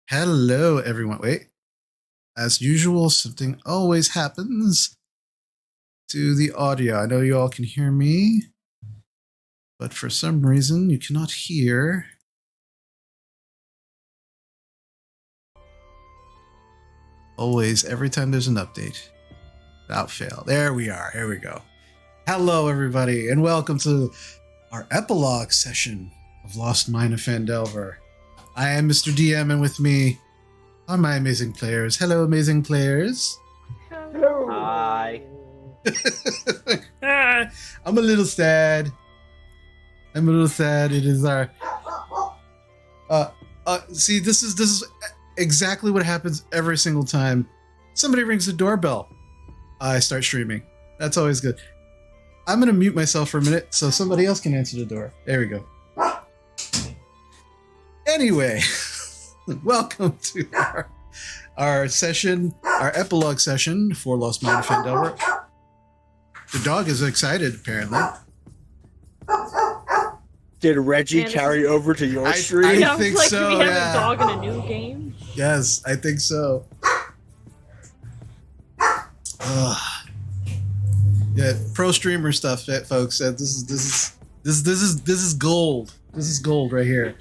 Hello, everyone. Wait. As usual, something always happens to the audio. I know you all can hear me, but for some reason you cannot hear. Always, every time there's an update. Without fail. There we are. Here we go. Hello, everybody, and welcome to our epilogue session of Lost Mine of Phandelver. I am Mr. DM, and with me are my amazing players. Hello, amazing players. Hello. Hi. I'm a little sad. It is our see, this is exactly what happens every single time somebody rings the doorbell. I start streaming. That's always good. I'm gonna mute myself for a minute so somebody else can answer the door. There we go. Anyway, welcome to our session, our epilogue session for Lost Mine of Phandelver. The dog is excited, apparently. Did Reggie carry over to your stream? I think like, so, do we have yeah. a dog in a new game? Yes, I think so. Yeah, pro streamer stuff, folks. This is gold. This is gold right here.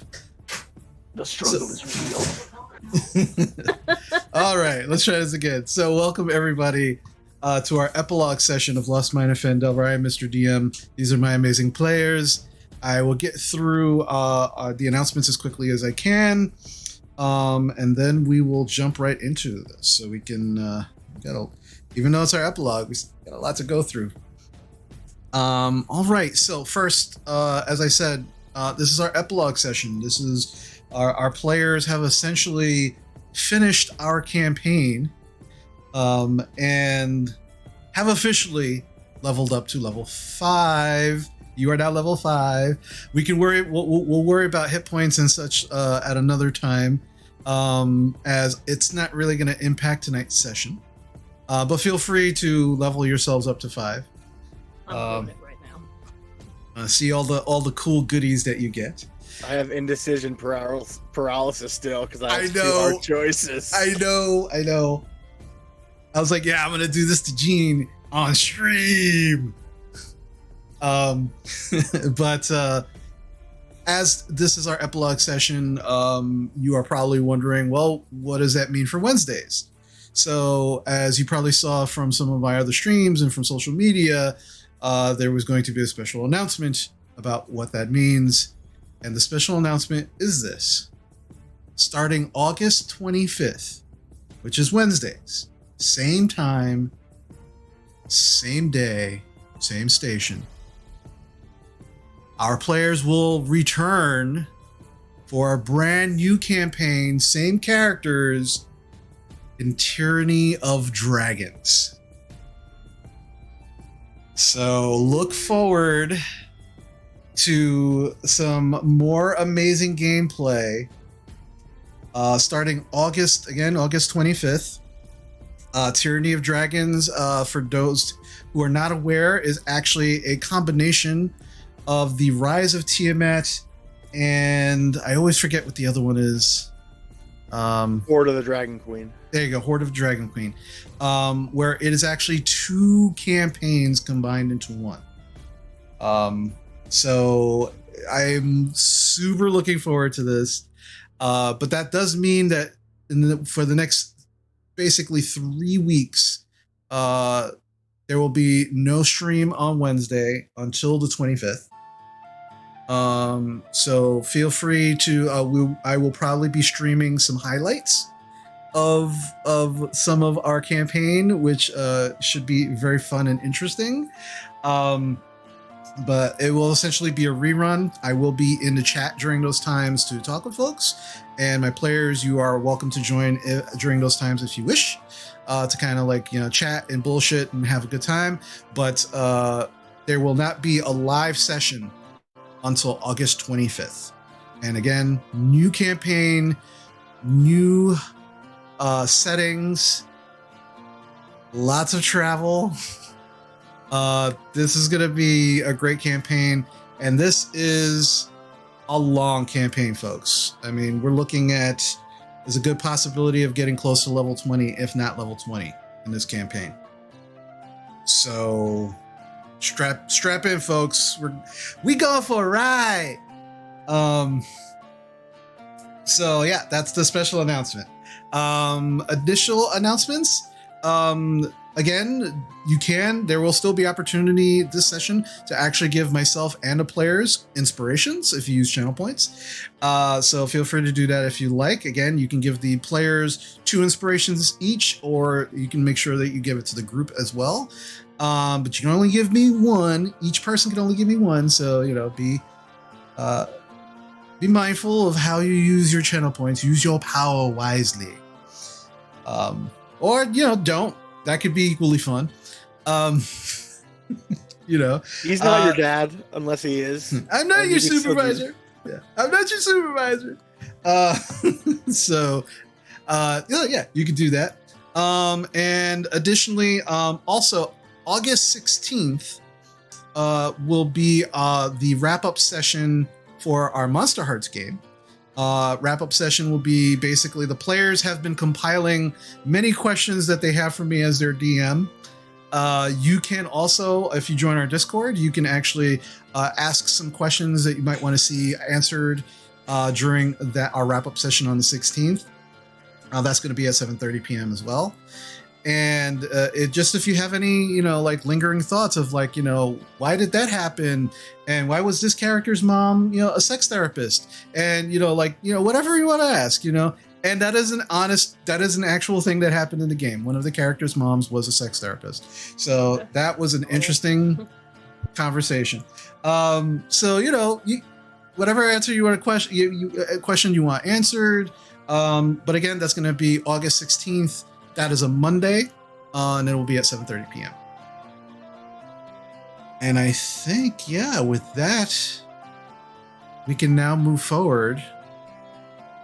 The struggle is real. All right, let's try this again. So, welcome everybody to our epilogue session of Lost Mine of Phandelver. I am Mr. DM. These are my amazing players. I will get through the announcements as quickly as I can, and then we will jump right into this. So we can, even though it's our epilogue, we got a lot to go through. All right. So first, as I said, this is our epilogue session. This is our players have essentially finished our campaign, and have officially leveled up to level 5. You are now level 5. We can worry. We'll worry about hit points and such at another time, as it's not really going to impact tonight's session. But feel free to level yourselves up to 5. I'm doing it right now. See all the cool goodies that you get. I have indecision paralysis still because I have two know. hard choices. I know. I was like, yeah, I'm gonna do this to Gene on stream. But as this is our epilogue session, you are probably wondering, well, what does that mean for Wednesdays? So, as you probably saw from some of my other streams and from social media, there was going to be a special announcement about what that means. And the special announcement is this. Starting August 25th, which is Wednesdays, same time, same day, same station, our players will return for a brand new campaign, same characters, in Tyranny of Dragons. So look forward to some more amazing gameplay. Starting August 25th. Tyranny of Dragons, for those who are not aware, is actually a combination of the Rise of Tiamat and I always forget what the other one is. Horde of the Dragon Queen. There you go, Horde of the Dragon Queen, where it is actually 2 campaigns combined into one. So I'm super looking forward to this. But that does mean that for the next basically 3 weeks, there will be no stream on Wednesday until the 25th. So feel free to, I will probably be streaming some highlights of some of our campaign, which should be very fun and interesting. But it will essentially be a rerun. I will be in the chat during those times to talk with folks, and my players, you are welcome to join during those times if you wish, to kind of like, chat and bullshit and have a good time. But there will not be a live session until August 25th. And again, new campaign, new settings, lots of travel. This is going to be a great campaign, and this is a long campaign, folks. I mean, we're looking at, there's a good possibility of getting close to level 20, if not level 20 in this campaign. So strap in, folks. We going for a ride. So yeah, that's the special announcement. Additional announcements. Again, there will still be opportunity this session to actually give myself and the players inspirations if you use channel points. So feel free to do that if you like. Again, you can give the players 2 inspirations each, or you can make sure that you give it to the group as well. But you can only give me 1. Each person can only give me 1. So, be mindful of how you use your channel points. Use your power wisely. Or, don't. That could be equally fun. He's not your dad unless he is. I'm not your supervisor. Yeah, I'm not your supervisor. So, yeah, you can do that. And additionally, also August 16th will be the wrap-up session for our Monster Hearts game. Wrap-up session will be basically the players have been compiling many questions that they have for me as their DM. You can also, if you join our Discord, you can actually ask some questions that you might want to see answered during our wrap-up session on the 16th. That's going to be at 7:30 p.m. as well. And if you have any, lingering thoughts of why did that happen? And why was this character's mom, a sex therapist? And, whatever you want to ask, and that is an actual thing that happened in the game. One of the character's moms was a sex therapist. So that was an interesting conversation. So, whatever answer you want to question you want answered. But again, that's going to be August 16th. That is a Monday, and it will be at 7:30 p.m. And I think, with that, we can now move forward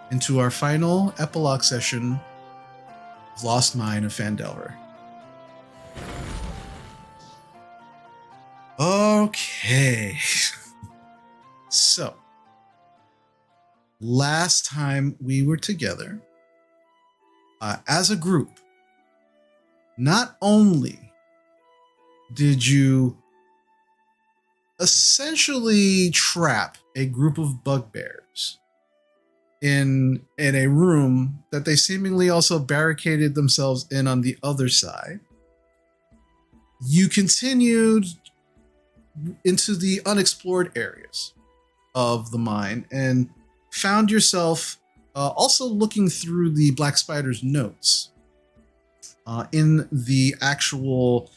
into our final epilogue session of Lost Mine of Phandelver. Okay. So, last time we were together, as a group, not only did you essentially trap a group of bugbears in a room that they seemingly also barricaded themselves in on the other side, you continued into the unexplored areas of the mine and found yourself also looking through the Black Spider's notes in the actual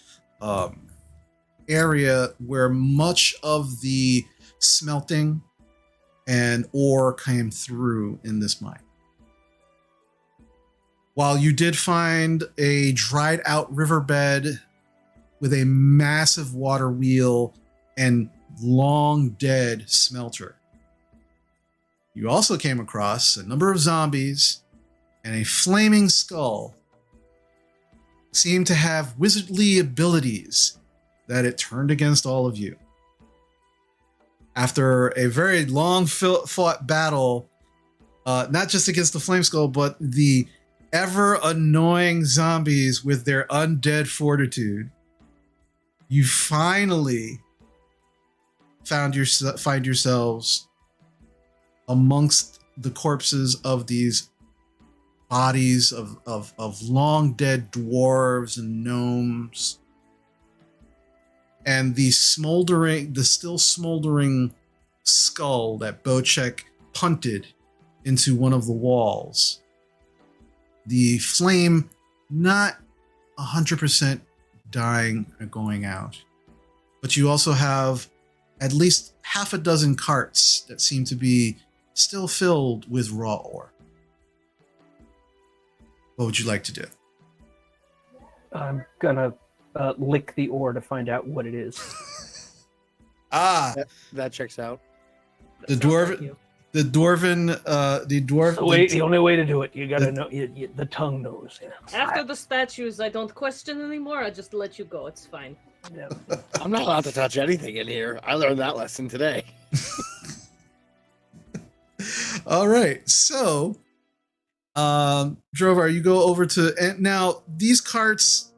area where much of the smelting and ore came through in this mine. While you did find a dried out riverbed with a massive water wheel and long dead smelter. You also came across a number of zombies and a flaming skull. Seemed to have wizardly abilities that it turned against all of you. After a very long fought battle, not just against the flame skull, but the ever annoying zombies with their undead fortitude, you finally find yourselves amongst the corpses of these bodies of long dead dwarves and gnomes, and the still smoldering skull that Bocek punted into one of the walls. The flame not 100% dying or going out, but you also have at least half a dozen carts that seem to be still filled with raw ore. What would you like to do? I'm gonna lick the ore to find out what it is. That checks out. The dwarven. The only way to do it, you gotta know. The tongue knows. Yeah. After the statues, I don't question anymore. I just let you go. It's fine. Yeah. I'm not allowed to touch anything in here. I learned that lesson today. All right, so Drovar, you go over to, and now these carts,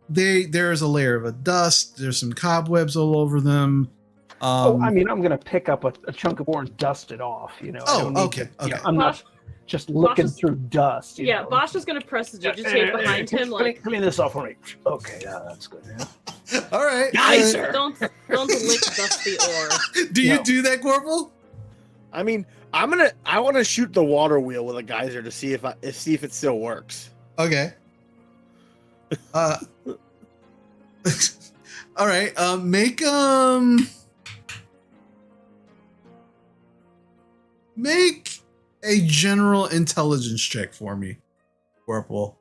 there's a layer of dust, there's some cobwebs all over them. I'm gonna pick up a chunk of ore and dust it off, you know. Okay. I'm not just looking through dust. Yeah, Bosch is gonna press the digitate behind him like, clean this off for me. Okay, that's good. Yeah. All right. Geyser! don't lick dusty ore. Do you do that, Corporal? I mean, I want to shoot the water wheel with a geyser to see if it still works. Okay. All right. Make a general intelligence check for me, Corporal.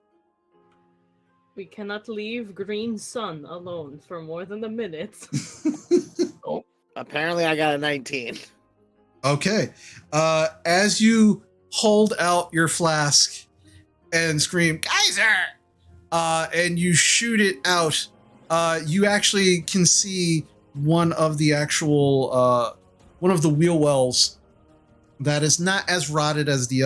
We cannot leave Green Sun alone for more than a minute. Oh, apparently I got a 19. Okay. As you hold out your flask and scream, Geyser! And you shoot it out, you actually can see one of the wheel wells that is not as rotted as the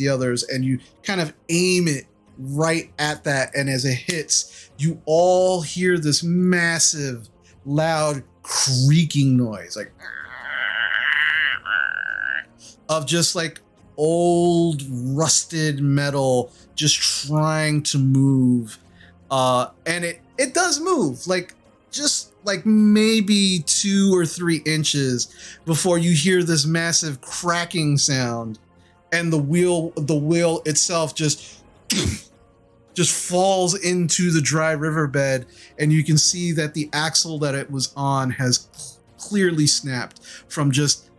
others, and you kind of aim it right at that, and as it hits, you all hear this massive, loud creaking noise, like of just like old rusted metal just trying to move, and it does move, like just like maybe 2 or 3 inches before you hear this massive cracking sound, and the wheel itself just falls into the dry riverbed, and you can see that the axle that it was on has clearly snapped from just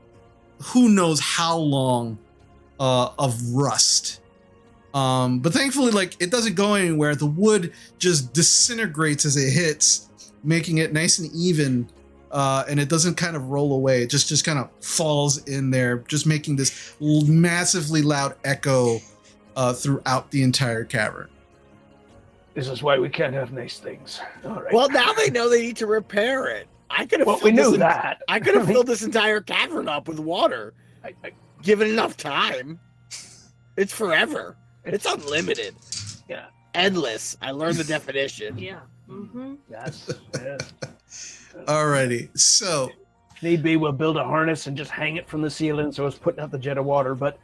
who knows how long of rust. But thankfully, like, it doesn't go anywhere. The wood just disintegrates as it hits, making it nice and even, and it doesn't kind of roll away. It just kind of falls in there, just making this massively loud echo throughout the entire cavern. This is why we can't have nice things. All right. Well, now they know they need to repair it. I could have. Well, we knew that. I could have filled this entire cavern up with water. Given enough time, it's forever. It's unlimited. Yeah. Endless. I learned the definition. Yeah. Mm-hmm. Yes. Yeah. Alrighty, so If need be, we'll build a harness and just hang it from the ceiling so it's putting out the jet of water. But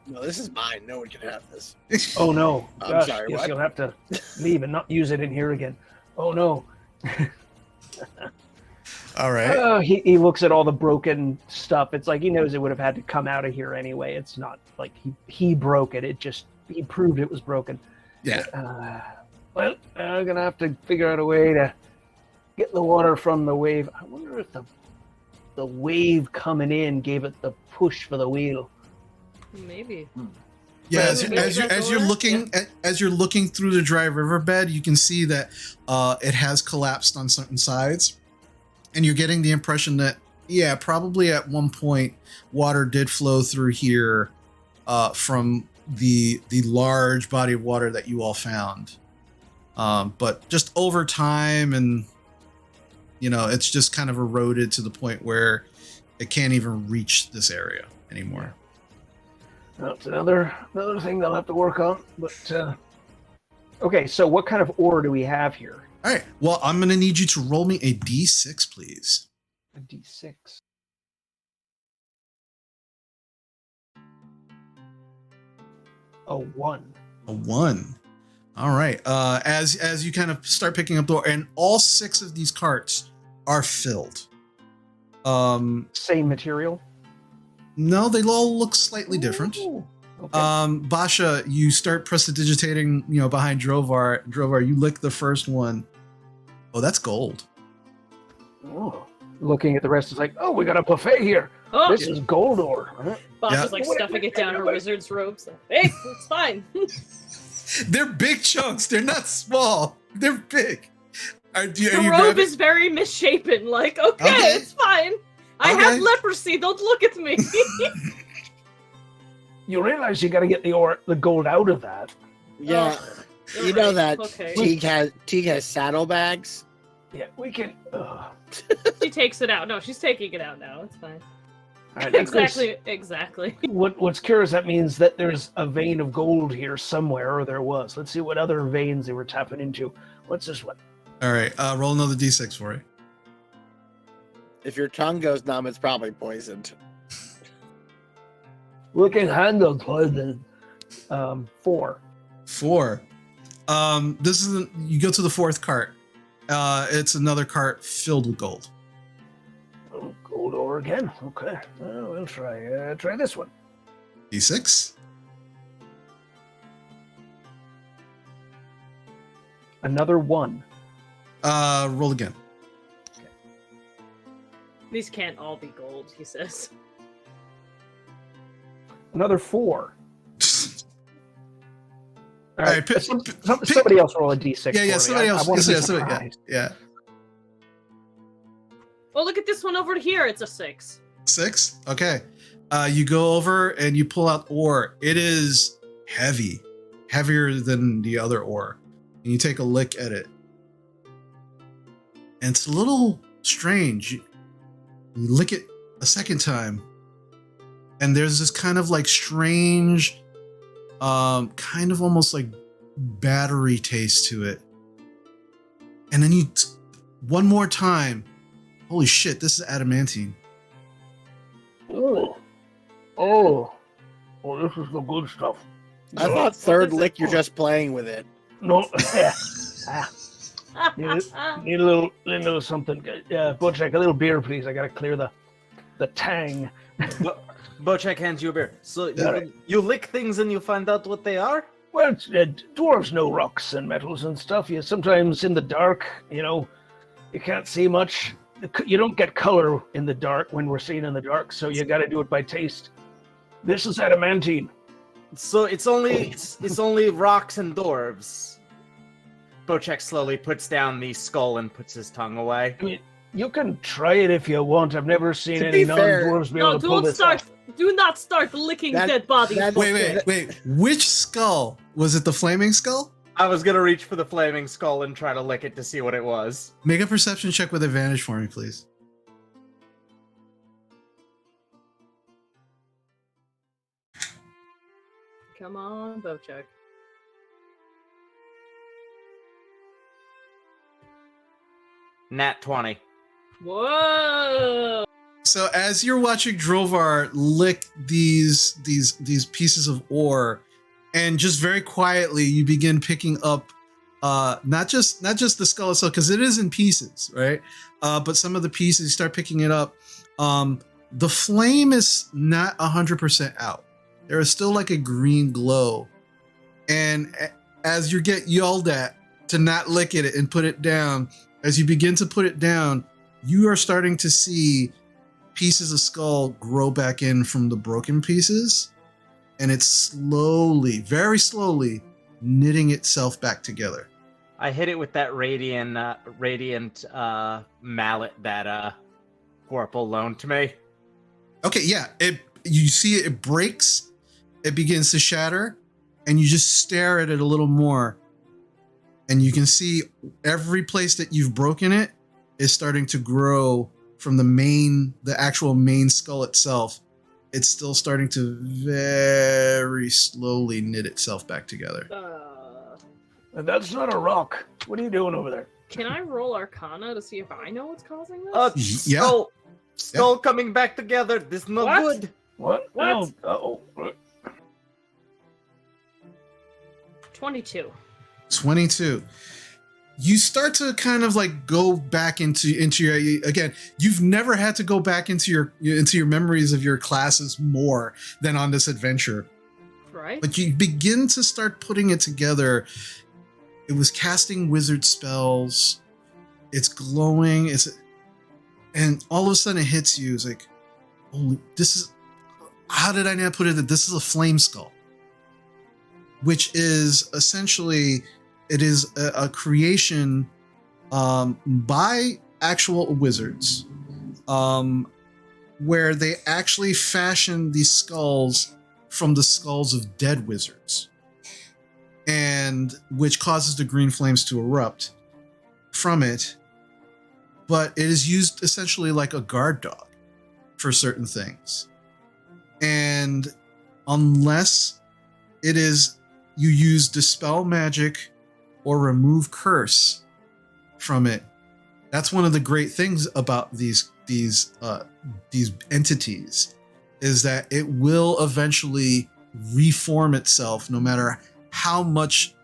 No, this is mine. No one can have this. oh no, I'm gosh, sorry, guess what? you'll have to leave and not use it in here again. Oh no. all right. He looks at all the broken stuff. It's like he knows it would have had to come out of here anyway. It's not like he broke it. He proved it was broken. Yeah. Well, I'm gonna have to figure out a way to get the water from the wave. I wonder if the wave coming in gave it the push for the wheel. Maybe. Yeah, Well, as you're looking through the dry riverbed, you can see that it has collapsed on certain sides, And you're getting the impression that, yeah, probably at one point water did flow through here from the large body of water that you all found. But just over time, and it's just kind of eroded to the point where it can't even reach this area anymore. That's another thing they'll have to work on. But okay, so what kind of ore do we have here? All right. Well, I'm going to need you to roll me a D6, please. A D6. A 1. A 1. All right. As you kind of start picking up the ore, and all 6 of these carts are filled. Same material? No, they all look slightly different. Ooh, okay. Basha, you start prestidigitating, behind Drovar. Drovar, you lick the first one. Oh, that's gold. Oh. Looking at the rest, it's like, oh, we got a buffet here. Oh, This is gold ore. Huh? Bob Yeah. is like stuffing it down her wizard's robes. Hey, it's fine. They're big chunks. They're not small. They're big. Are The you robe grabbing- is very misshapen. Like, okay, Okay. it's fine. I Okay. have leprosy. Don't look at me. You realize you got to get the gold out of that. Yeah, You're you know right. that Okay. Teague has saddlebags. Yeah, we can. She takes it out. No, she's taking it out now. It's fine. All right, Exactly. What's curious, that means that there's a vein of gold here somewhere, or there was. Let's see what other veins they were tapping into. What's this one? All right. Roll another D6 for you. If your tongue goes numb, it's probably poisoned. We can handle poison. 4. 4. This is you go to the 4th cart. It's another cart filled with gold. Oh, gold ore again. Okay. Well, we'll try this one. D6. Another 1. Roll again. These can't all be gold, he says. Another 4. All All right. right, pick- Somebody else roll a D6. Yeah, for somebody me. else. I want to be Yeah, somebody- surprised. yeah. Oh, look at this one over here. It's a 6. 6. Okay. You go over and you pull out ore. It is heavier than the other ore. And you take a lick at it. And it's a little strange. You lick it a second time. And there's this kind of like strange, kind of almost like battery taste to it. And then one more time. Holy shit, this is adamantine. Oh, this is the good stuff. I thought third is it lick you're for? just playing with it. No, need a little something. Butchek, a little beer, please. I gotta clear the tang. Bocek hands you a beer. So Alright. you lick things and you find out what they are? Well, dwarves know rocks and metals and stuff. You sometimes in the dark, you can't see much. You don't get color in the dark when we're seeing in the dark, so you got to do it by taste. This is adamantine. So it's only rocks and dwarves. Bocek slowly puts down the skull and puts his tongue away. I mean, you can try it if you want. I've never seen To any be fair- non-dwarves be No, able to pull this off. do not start licking That- dead bodies. that- Wait. Which skull? Was it the flaming skull? I was gonna reach for the flaming skull and try to lick it to see what it was. Make a perception check with advantage for me, please. Come on, Bocek. Nat 20. Whoa! So as you're watching Drovar lick these pieces of ore, and just very quietly you begin picking up not just the skull itself, because it is in pieces, right? But some of the pieces you start picking it up. The flame is not 100% out. There is still like a green glow, and as you get yelled at to not lick it and put it down, as you begin to put it down, you are starting to see pieces of skull grow back in from the broken pieces, and it's slowly, very slowly, knitting itself back together. I hit it with that radiant mallet that Corporal loaned to me. Okay, yeah. You see it breaks, it begins to shatter, and you just stare at it a little more. And you can see every place that you've broken it is starting to grow from the actual main skull itself. It's still starting to very slowly knit itself back together. That's not a rock. What are you doing over there? Can I roll Arcana to see if I know what's causing this? Yeah. Skull coming back together. This is no What? good. What? What? Oh. 22. 22. You start to kind of like go back into your, again, you've never had to go back into your memories of your classes more than on this adventure. Right. But you begin to start putting it together. It was casting wizard spells. It's glowing. And all of a sudden it hits you. It's like, holy, how did I not put it that this is a flame skull? Which is essentially, it is a creation by actual wizards, where they actually fashion these skulls from the skulls of dead wizards, and which causes the green flames to erupt from it. But it is used essentially like a guard dog for certain things. And unless it is you use dispel magic or remove curse from it, that's one of the great things about these entities, is that it will eventually reform itself no matter how much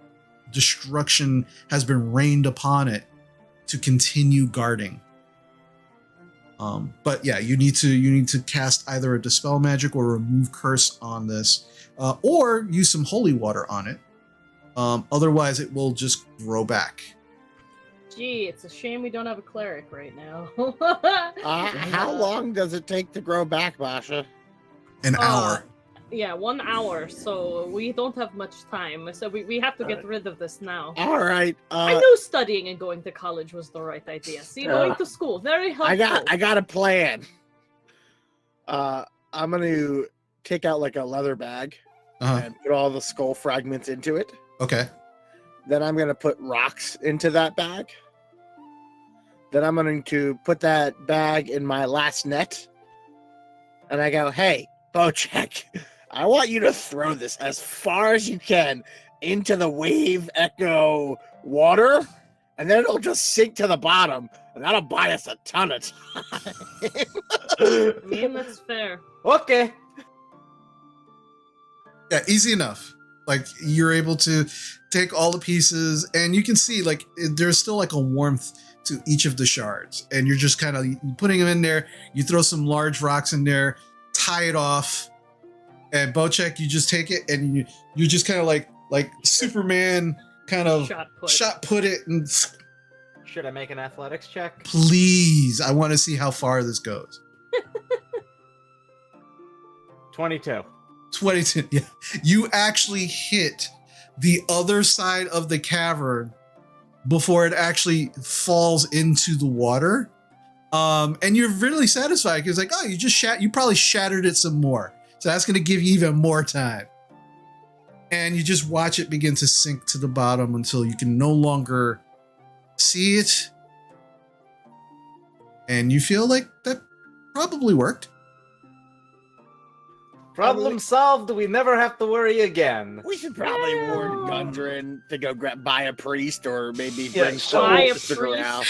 destruction has been rained upon it to continue guarding. But yeah, you need to cast either a dispel magic or remove curse on this, or use some holy water on it. Otherwise, it will just grow back. Gee, it's a shame we don't have a cleric right now. How long does it take to grow back, Basha? An hour. Yeah, 1 hour, so we don't have much time. So we have to get rid of this now. All right. I knew studying and going to college was the right idea. See, going to school, very helpful. I got a plan. I'm gonna take out like a leather bag and put all the skull fragments into it. Okay. Then I'm gonna put rocks into that bag. Then I'm going to put that bag in my last net. And I go, hey, Bojack, I want you to throw this as far as you can into the wave echo water, and then it'll just sink to the bottom, and that'll buy us a ton of time. I mean, that's fair. Okay. Yeah, easy enough. Like, you're able to take all the pieces, and you can see, like, there's still like a warmth to each of the shards, and you're just kind of putting them in there. You throw some large rocks in there, tie it off, and Bojack, you just take it and you just kind of like Superman kind of shot put it. And should I make an athletics check? Please, I want to see how far this goes. 22. 22. Yeah, you actually hit the other side of the cavern before it actually falls into the water. And you're really satisfied because, like, oh, you probably shattered it some more. So that's going to give you even more time. And you just watch it begin to sink to the bottom until you can no longer see it. And you feel like that probably worked. Problem solved. We never have to worry again. We should probably warn Gundren to go buy a priest, or maybe bring buy a figure out.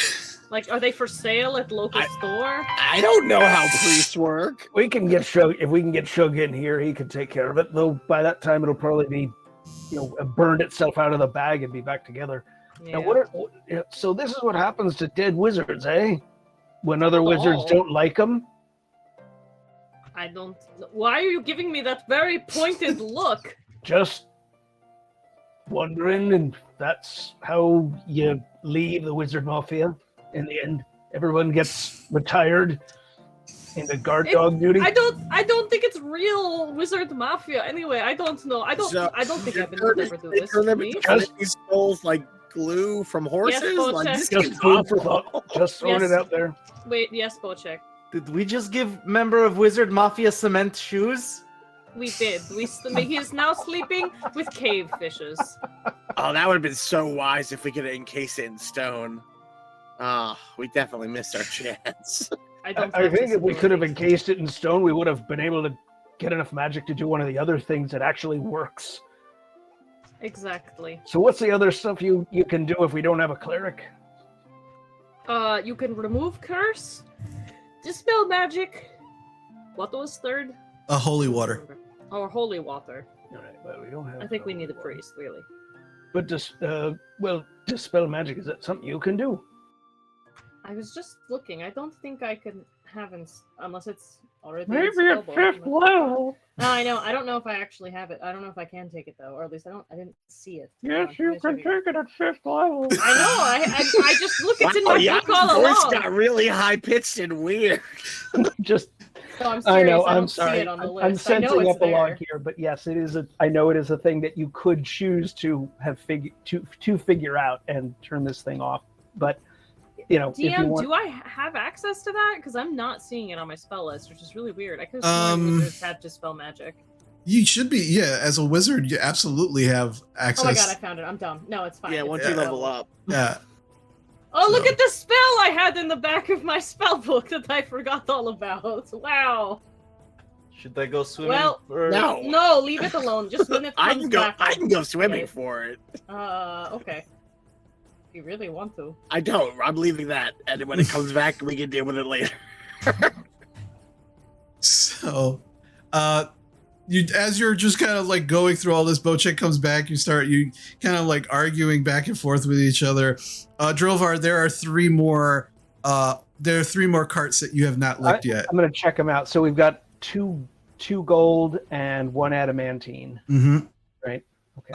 Like, are they for sale at local store? I don't know how priests work. We can get Shug. If we can get Shug in here, he can take care of it. Though by that time it'll probably be, burned itself out of the bag and be back together. Yeah. Now, so this is what happens to dead wizards, eh? When other wizards don't like them. I don't. Why are you giving me that very pointed look? Just wondering, and that's how you leave the wizard mafia. In the end, everyone gets retired into guard dog duty. I don't think it's real wizard mafia. Anyway, I don't know. I don't think I've been able to do this to me. These skulls like glue from horses? Bojack. This Just seems food for awful. thought. Just throwing Yes. it out there. Wait, yes, Bojack. Did we just give member of Wizard Mafia cement shoes? We did. He is now sleeping with cave fishes. Oh, that would have been so wise if we could encase it in stone. We definitely missed our chance. I think if we could have encased it in stone, we would have been able to get enough magic to do one of the other things that actually works. Exactly. So what's the other stuff you can do if we don't have a cleric? You can remove curse, dispel magic. What was third? Holy water. Or holy water. All right, but we don't have. I think we need a priest, really. But dispel magic, is that something you can do? I was just looking. I don't think I can have unless it's already. Maybe in at spellbook. 5th level. No, I know. I don't know if I actually have it. I don't know if I can take it though, or at least I didn't see it. Yes, you can take it at 5th level. I know. I just look. It's in my yeah, book all voice along. got really high pitched and weird. Just So I'm serious. I know. I I'm don't see sorry. it on the I'm list. I know sensing it's epilogue there. here, but yes, it is. I know it is a thing that you could choose to have to figure out and turn this thing off. But if you DM, want, do I have access to that? Because I'm not seeing it on my spell list, which is really weird. I could have sworn wizards had dispel magic. You should be, yeah. As a wizard, you absolutely have access. Oh my god, I found it. I'm dumb. No, it's fine. Yeah, It's once fine. you level up. Yeah. Oh, look So- at the spell I had in the back of my spell book that I forgot all about. Wow. Should I go swimming? Well, No. No, leave it alone. Just when it I comes can go. back. I can go swimming Okay. for it. Okay. If you really want to. I don't. I'm leaving that, and when it comes back, we can deal with it later. So, as you're just kind of like going through all this, Bochek comes back. You kind of like arguing back and forth with each other. Drovar, there are three more. There are three more carts that you have not licked yet. I'm going to check them out. So we've got two gold and one adamantine. Mm-hmm. Right. Okay.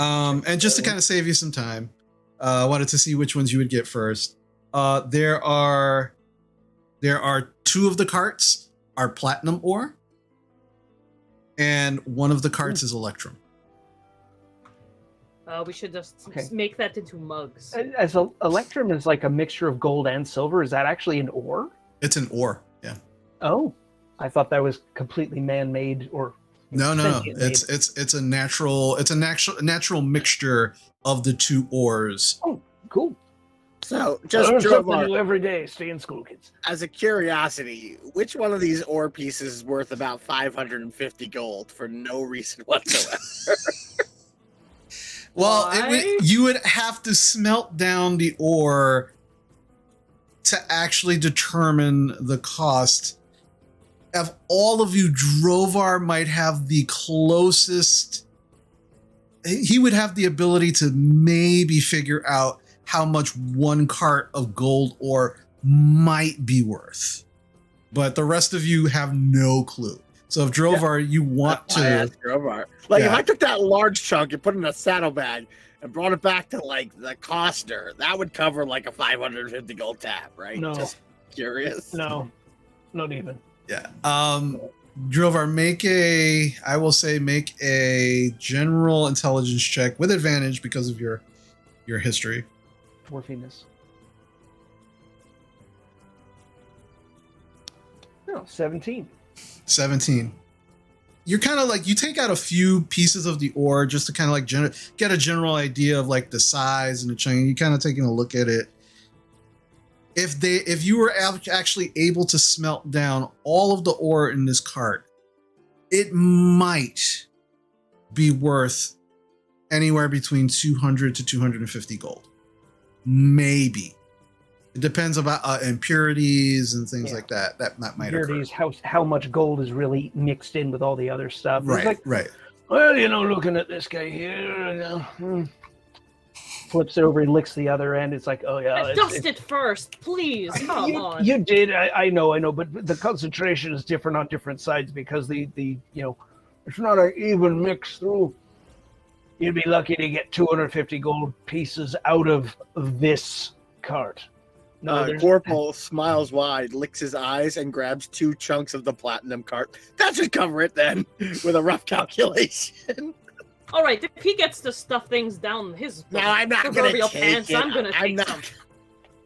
And just to kind of save you some time, I wanted to see which ones you would get first. There are two of the carts are platinum ore, and one of the carts is electrum. We should just Okay. make that into mugs. As electrum is like a mixture of gold and silver. Is that actually an ore? It's an ore. Yeah. Oh, I thought that was completely man-made or No. sentient made. It's a natural mixture of the two ores. Cool. So, just Learn something Drovar, new every day. Stay in school, kids. as a curiosity, which one of these ore pieces is worth about 550 gold for no reason whatsoever? Well, Why? you would have to smelt down the ore to actually determine the cost. Of all of you, Drovar might have the closest. He would have the ability to maybe figure out how much one cart of gold ore might be worth. But the rest of you have no clue. So if Drovar, you want I to. asked Drovar. Like, if Yeah. I took that large chunk and put it in a saddlebag and brought it back to, like, the coster, that would cover, like, a 550 gold tab, right? No. Just curious. No, not even. Yeah. Drovar, make a general intelligence check with advantage because of your history. Dwarfiness. No, 17. 17. You're kind of like, you take out a few pieces of the ore just to kind of like get a general idea of like the size and the chunk. You kind of taking a look at it. If you were actually able to smelt down all of the ore in this cart, it might be worth anywhere between 200 to 250 gold. Maybe. It depends about impurities and things like that. That might occur. Impurities, how much gold is really mixed in with all the other stuff. It's Right, like, right. well, looking at this guy here, flips it over, he licks the other end. It's like, oh yeah. Dust it first, please. Come on. You did. I know, but the concentration is different on different sides because the it's not an even mix through. You'd be lucky to get 250 gold pieces out of this cart. No, there's- Corporal smiles wide, licks his eyes, and grabs 2 chunks of the platinum cart. That should cover it then, with a rough calculation. All right, if he gets to stuff things down his No, I'm not gonna proverbial take pants, it. I'm gonna I'm take not. some.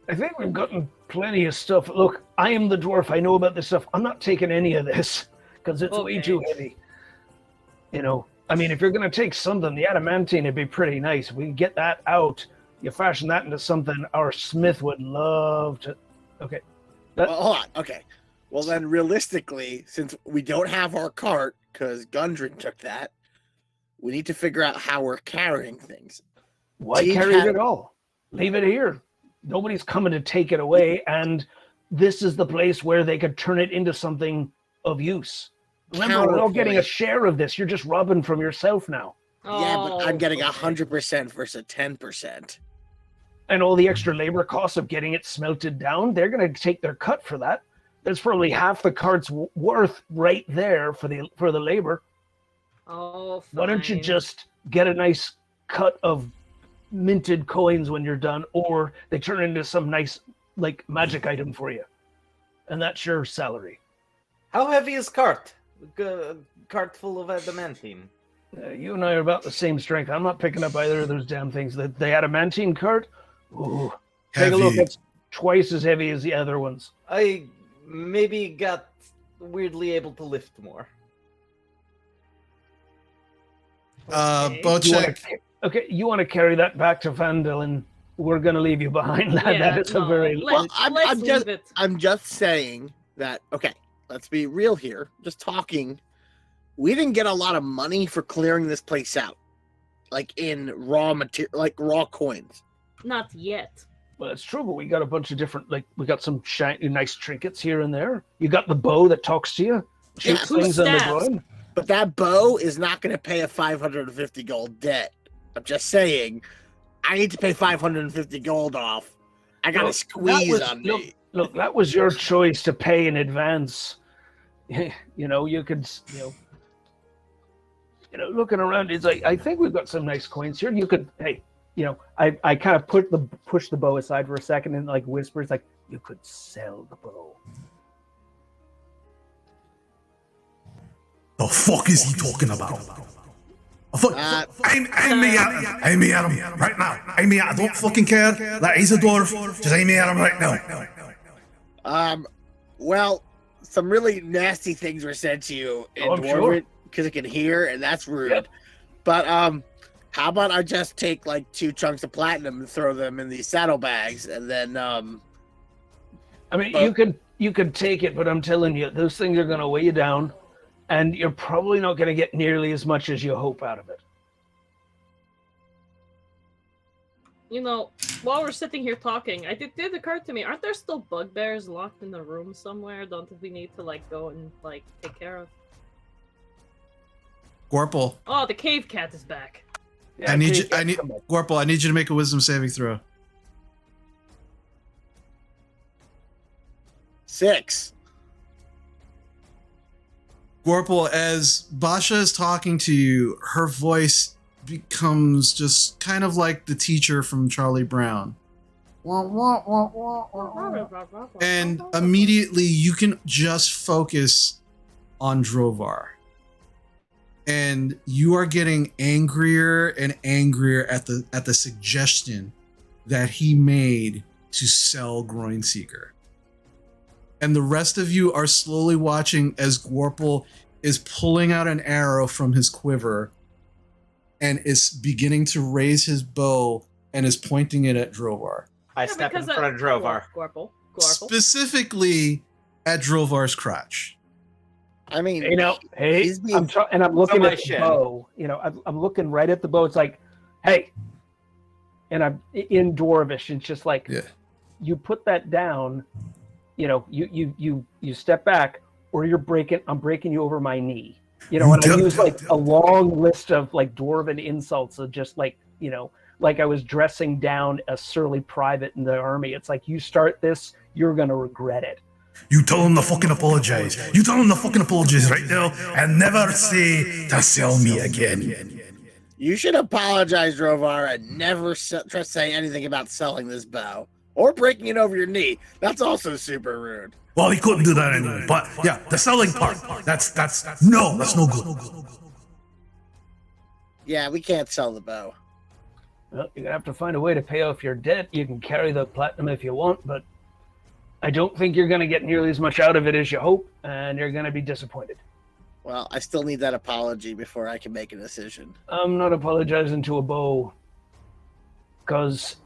I think we've gotten plenty of stuff. Look, I am the dwarf. I know about this stuff. I'm not taking any of this because it's way Okay. too heavy. You know, I mean, if you're going to take something, the adamantine would be pretty nice. We can get that out. You fashion that into something our smith would love to. Okay. Well, hold on. Okay. Well, then realistically, since we don't have our cart because Gundren took that, we need to figure out how we're carrying things. Why Teague carry it had- at all? Leave it here. Nobody's coming to take it away, and this is the place where they could turn it into something of use. Remember, we're all getting a Counterpoint. share of this. You're just robbing from yourself now. Yeah, but I'm getting okay. 100% versus 10%. And all the extra labor costs of getting it smelted down, they're going to take their cut for that. There's probably half the cart's worth right there for the labor. Oh, fine. Why don't you just get a nice cut of minted coins when you're done, or they turn into some nice like magic item for you, and that's your salary. How heavy is cart? Cart full of adamantine. You and I are about the same strength. I'm not picking up either of those damn things. The adamantine cart, ooh, take a look. Heavy. It's twice as heavy as the other ones. I maybe got weirdly able to lift more. Okay. Bocek, You want to carry that back to Vandal, and we're going to leave you behind. That is a very Well, let's leave it. I'm just saying that, okay, let's be real here. Just talking. We didn't get a lot of money for clearing this place out. Like in raw material, like raw coins. Not yet. Well, it's true, but we got a bunch of different, like, we got some shiny, nice trinkets here and there. You got the bow that talks to you, shoots Yeah, things on the stabs? ground. But that bow is not going to pay a 550 gold debt. I'm just saying, I need to pay 550 gold off. I got to Look, squeeze on me. Look, that was your choice to pay in advance. You know, you could, looking around, it's like, I think we've got some nice coins here. You could, hey, I kind of push the bow aside for a second and like whispers, like, you could sell the bow. The fuck is he talking about? Aim me at him right now. Aim me at him. I don't fucking care that he's a dwarf. Just aim me at him right now. Well, some really nasty things were said to you in Oh, I'm sure. because I can hear, and that's rude. Yep. But how about I just take like 2 chunks of platinum and throw them in these saddlebags, and then I mean, But- you could take it, but I'm telling you, those things are going to weigh you down, and you're probably not going to get nearly as much as you hope out of it. While we're sitting here talking, it did occur to me, aren't there still bugbears locked in the room somewhere? Don't we need to go and take care of? Gorple, Oh, the cave cat is back. Yeah, I need take you. it, I need come on. Gorple. I need you to make a wisdom saving throw. 6. Gorple, as Basha is talking to you, her voice becomes just kind of like the teacher from Charlie Brown. And immediately you can just focus on Drovar. And you are getting angrier and angrier at the suggestion that he made to sell Groinseeker. And the rest of you are slowly watching as Gorple is pulling out an arrow from his quiver and is beginning to raise his bow and is pointing it at Drovar. I step in front of Drovar. Gorple. Specifically at Drovar's crotch. I mean, Hey, he's being- I'm looking my at the shin. bow. I'm looking right at the bow. It's like, hey, and I'm in Dwarvish. And it's just like, Yeah. you put that down. You step back, or I'm breaking you over my knee. And I use like a long list of like dwarven insults of just like I was dressing down a surly private in the army. It's like, you start this, you're gonna regret it. You tell him to fucking apologize. You tell him to fucking apologize right now and never say to sell me again. You should apologize, Drovar, and never try to say anything about selling this bow or breaking it over your knee. That's also super rude. Well, he couldn't do that anyway. But yeah, the selling part, that's no good. Yeah, we can't sell the bow. Well, you're gonna have to find a way to pay off your debt. You can carry the platinum if you want, but I don't think you're gonna get nearly as much out of it as you hope, and you're gonna be disappointed. Well, I still need that apology before I can make a decision. I'm not apologizing to a bow, because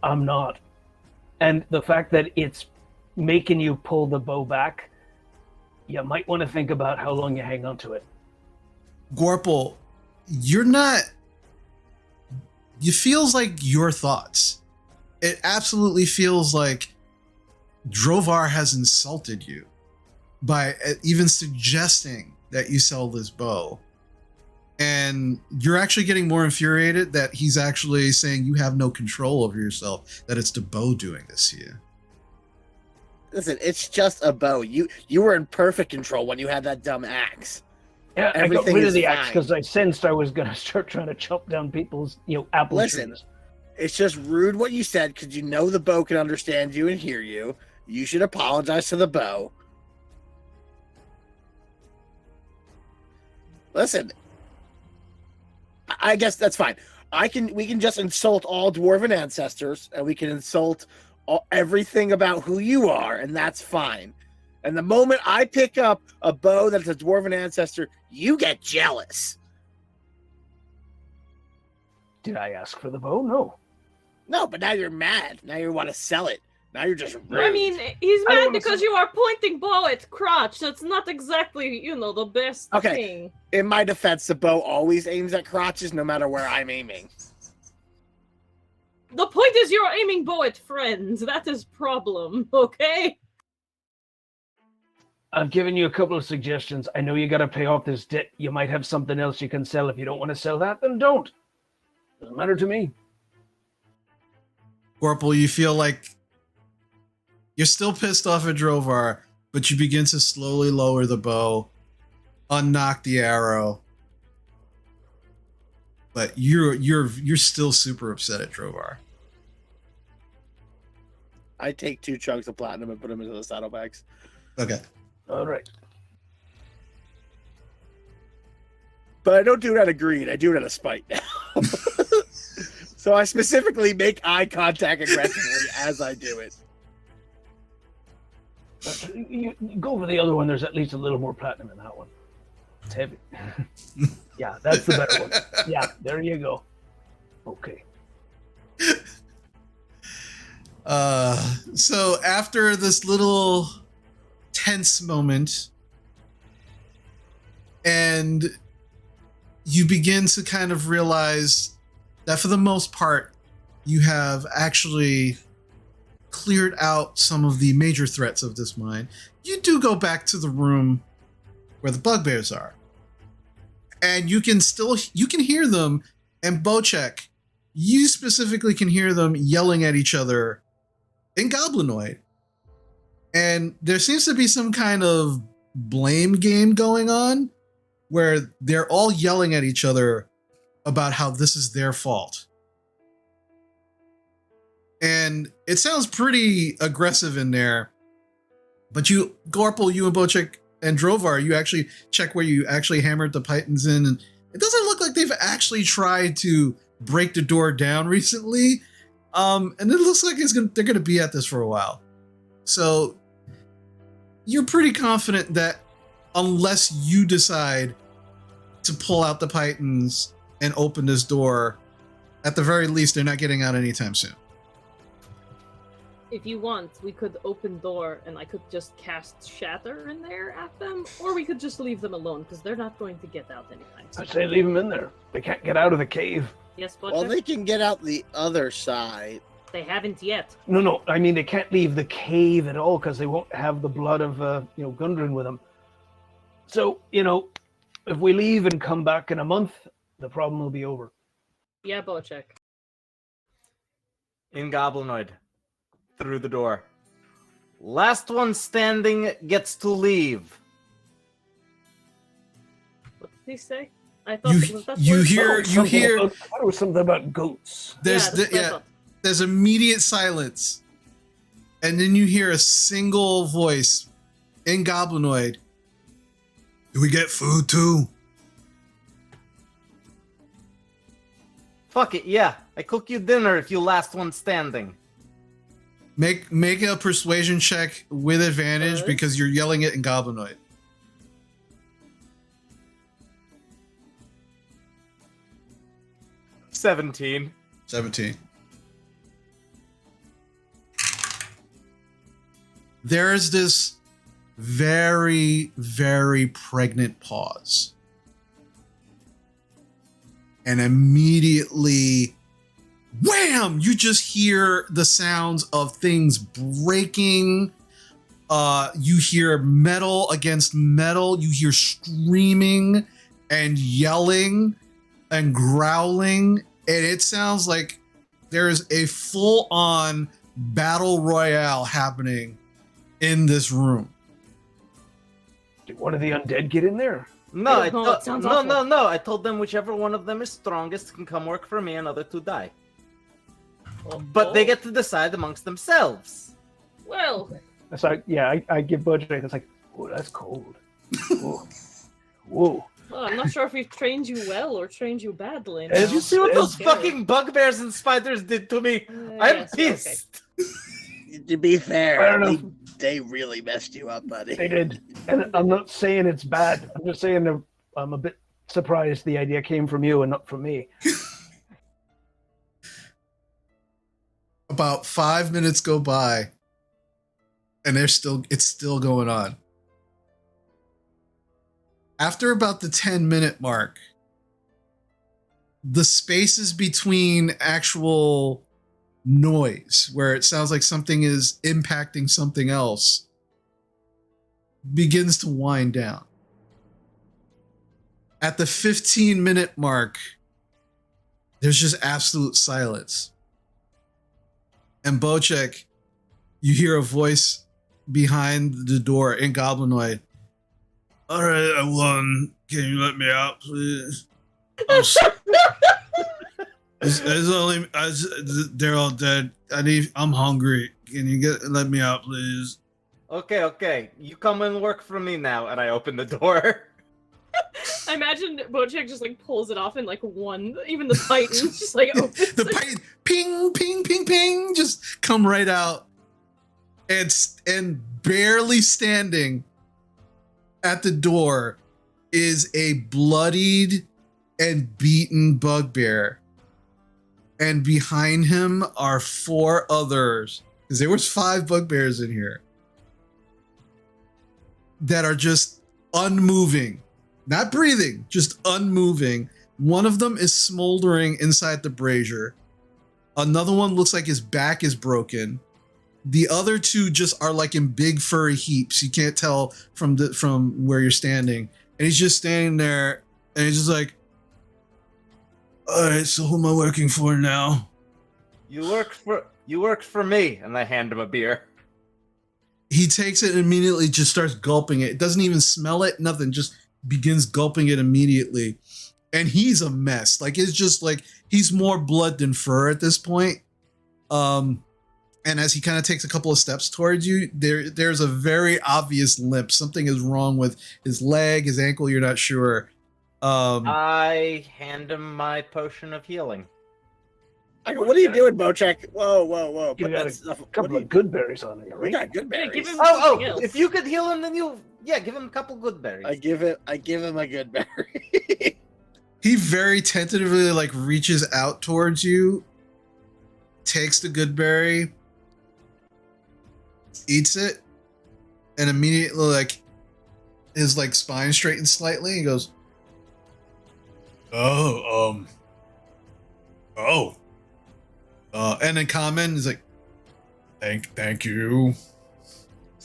I'm not. And the fact that it's making you pull the bow back, you might want to think about how long you hang on to it. Gorple, you're not. It feels like your thoughts. It absolutely feels like Drovar has insulted you by even suggesting that you sell this bow. And you're actually getting more infuriated that he's actually saying you have no control over yourself, that it's the bow doing this to you. Listen, it's just a bow. You were in perfect control when you had that dumb axe. Yeah, I got Everything rid is of the axe fine. because I sensed I was going to start trying to chop down people's, apple Listen. trees. It's just rude what you said because you know the bow can understand you and hear you. You should apologize to the bow. Listen, I guess that's fine. We can just insult all dwarven ancestors, and we can insult everything about who you are, and that's fine. And the moment I pick up a bow that's a dwarven ancestor, you get jealous. Did I ask for the bow? No. No, but now you're mad. Now you want to sell it. Now you're just rude. I mean, he's I don't mad wanna because say- you are pointing bow at crotch. That's not exactly, the best Okay. thing. In my defense, the bow always aims at crotches no matter where I'm aiming. The point is you're aiming bow at friends. That is problem, okay? I've given you a couple of suggestions. I know you got to pay off this debt. You might have something else you can sell. If you don't want to sell that, then don't. Doesn't matter to me. Gorple, you feel like you're still pissed off at Drovar, but you begin to slowly lower the bow, unnock the arrow. But you're still super upset at Drovar. I take 2 chunks of platinum and put them into the saddlebags. Okay. All right. But I don't do it out of greed. I do it out of spite now. So I specifically make eye contact aggressively as I do it. You go for the other one. There's at least a little more platinum in that one. It's heavy. Yeah, that's the better one. Yeah, there you go. Okay. So after this little tense moment, and you begin to kind of realize that for the most part, you have actually cleared out some of the major threats of this mine. You do go back to the room where the bugbears are, and you can hear them. And Bocek, you specifically can hear them yelling at each other in Goblinoid. And there seems to be some kind of blame game going on where they're all yelling at each other about how this is their fault. And it sounds pretty aggressive in there. But you, Gorple, you and Bocek and Drovar, you actually check where you actually hammered the pythons in, and it doesn't look like they've actually tried to break the door down recently. And it looks like they're gonna be at this for a while. So you're pretty confident that unless you decide to pull out the pythons and open this door, at the very least, they're not getting out anytime soon. If you want, we could open door and I could just cast Shatter in there at them, or we could just leave them alone because they're not going to get out anytime soon. I say leave them in there. They can't get out of the cave. Yes, but Well, they can get out the other side. they haven't yet. No. I mean, they can't leave the cave at all because they won't have the blood of, Gundren with them. So, if we leave and come back in a month, the problem will be over. Yeah, Bocek. In Goblinoid. Through the door. Last one standing gets to leave. What did he say? I thought was that you word? hear- I thought hear- it was something about goats. There's that's what I thought. there's immediate silence, and then you hear a single voice in Goblinoid. Do we get food too? Fuck it, yeah. I cook you dinner if you last one standing. Make a persuasion check with advantage because you're yelling it in Goblinoid. $17. 17. There is this very, very pregnant pause. And immediately, wham! You just hear the sounds of things breaking. You hear metal against metal. You hear screaming and yelling and growling. And it sounds like there's a full-on battle royale happening in this room. Did one of the undead get in there? No, I don't know, it sounds awful. no. I told them whichever one of them is strongest can come work for me and other two die. But they get to decide amongst themselves. Well, It's like, yeah, I give Bojack. It's like, oh, that's cold. Whoa. Whoa. well, I'm not sure if we've trained you well or trained you badly. Did Did you see what those Okay. fucking bugbears and spiders did to me? I'm Yes, pissed. To be I fair, don't know. they really messed you up, buddy. They did. And I'm not saying it's bad. I'm just saying I'm a bit surprised the idea came from you and not from me. About 5 minutes go by, and it's still going on. After about the 10-minute mark, the spaces between actual noise, where it sounds like something is impacting something else, begins to wind down. At the 15-minute mark, there's just absolute silence. And Bocek, you hear a voice behind the door in Goblinoid. All right, I won. Can you let me out, please? They're all dead. I'm hungry. Can you let me out, please? Okay. You come and work for me now, and I open the door. I imagine Bojack just like pulls it off in like one. Even the Titans just like opens The it. ping, ping, ping, ping, just come right out, and barely standing at the door is a bloodied and beaten bugbear, and behind him are 4 others, because there was 5 bugbears in here that are just unmoving, not breathing, just unmoving. One of them is smoldering inside the brazier. Another one looks like his back is broken. The other 2 just are like in big furry heaps. You can't tell from where you're standing. And he's just standing there, and he's just like, all right, so who am I working for now? You work for me, and I hand him a beer. He takes it and immediately just starts gulping it. It doesn't even smell it, nothing, just begins gulping it immediately. And he's a mess. Like, it's just like he's more blood than fur at this point. And as he kind of takes a couple of steps towards you, there's a very obvious limp. Something is wrong with his leg, his ankle, you're not sure. I hand him my potion of healing. I go, what are you doing, Bojack? Whoa. You Put got that stuff. a couple of good berries on it, We right? got good Yeah, berries. give him Oh, something else. if you could heal him, then give him a couple good berries. I give him a good berry. He very tentatively like reaches out towards you, takes the good berry, eats it, and immediately like his like spine straightens slightly. He goes, and then common is like, thank you.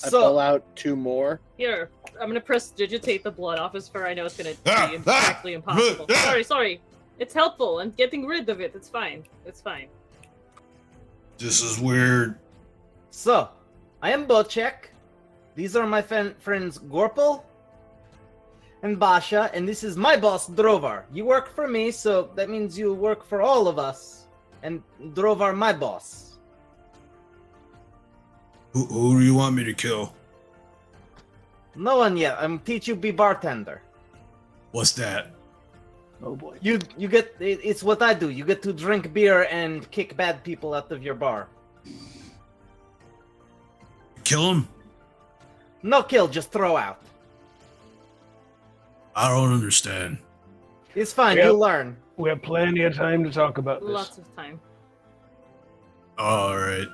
I pull So out 2 more. Here, I'm gonna prestidigitate the blood off his fur. I know it's gonna Ah, be ah, practically impossible. ah. Sorry. It's helpful and getting rid of it. It's fine. This is weird. I am Bocek. These are my friends Gorpal and Basha, and this is my boss Drovar. You work for me, so that means you work for all of us. And Drovar, my boss. Who do you want me to kill? No one yet. I'm teach you be bartender. What's that? Oh boy. You get it's what I do. You get to drink beer and kick bad people out of your bar. Kill him? No kill, just throw out. I don't understand. It's fine. Yep. You'll learn. We have plenty of time to talk about this. Lots of time. All right.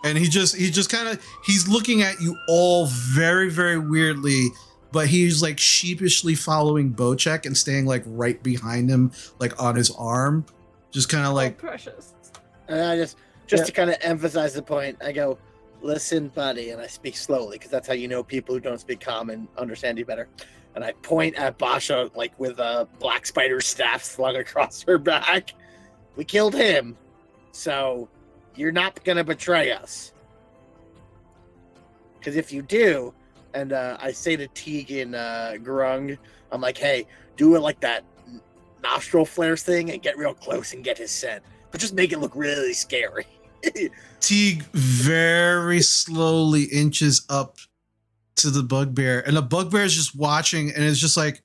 And he just kind of, he's looking at you all very, very weirdly, but he's like sheepishly following Bocek and staying like right behind him, like on his arm, just kind of like, Oh, precious. And I just to kind of emphasize the point, I go, listen, buddy, and I speak slowly because that's how you know people who don't speak common understand you better. And I point at Basha like with a black spider staff slung across her back. We killed him, so you're not gonna betray us. Because if you do, and I say to Tegan Grung, I'm like, hey, do it like that nostril flares thing and get real close and get his scent, but just make it look really scary. Teague very slowly inches up to the bugbear, and the bugbear is just watching, and it's just like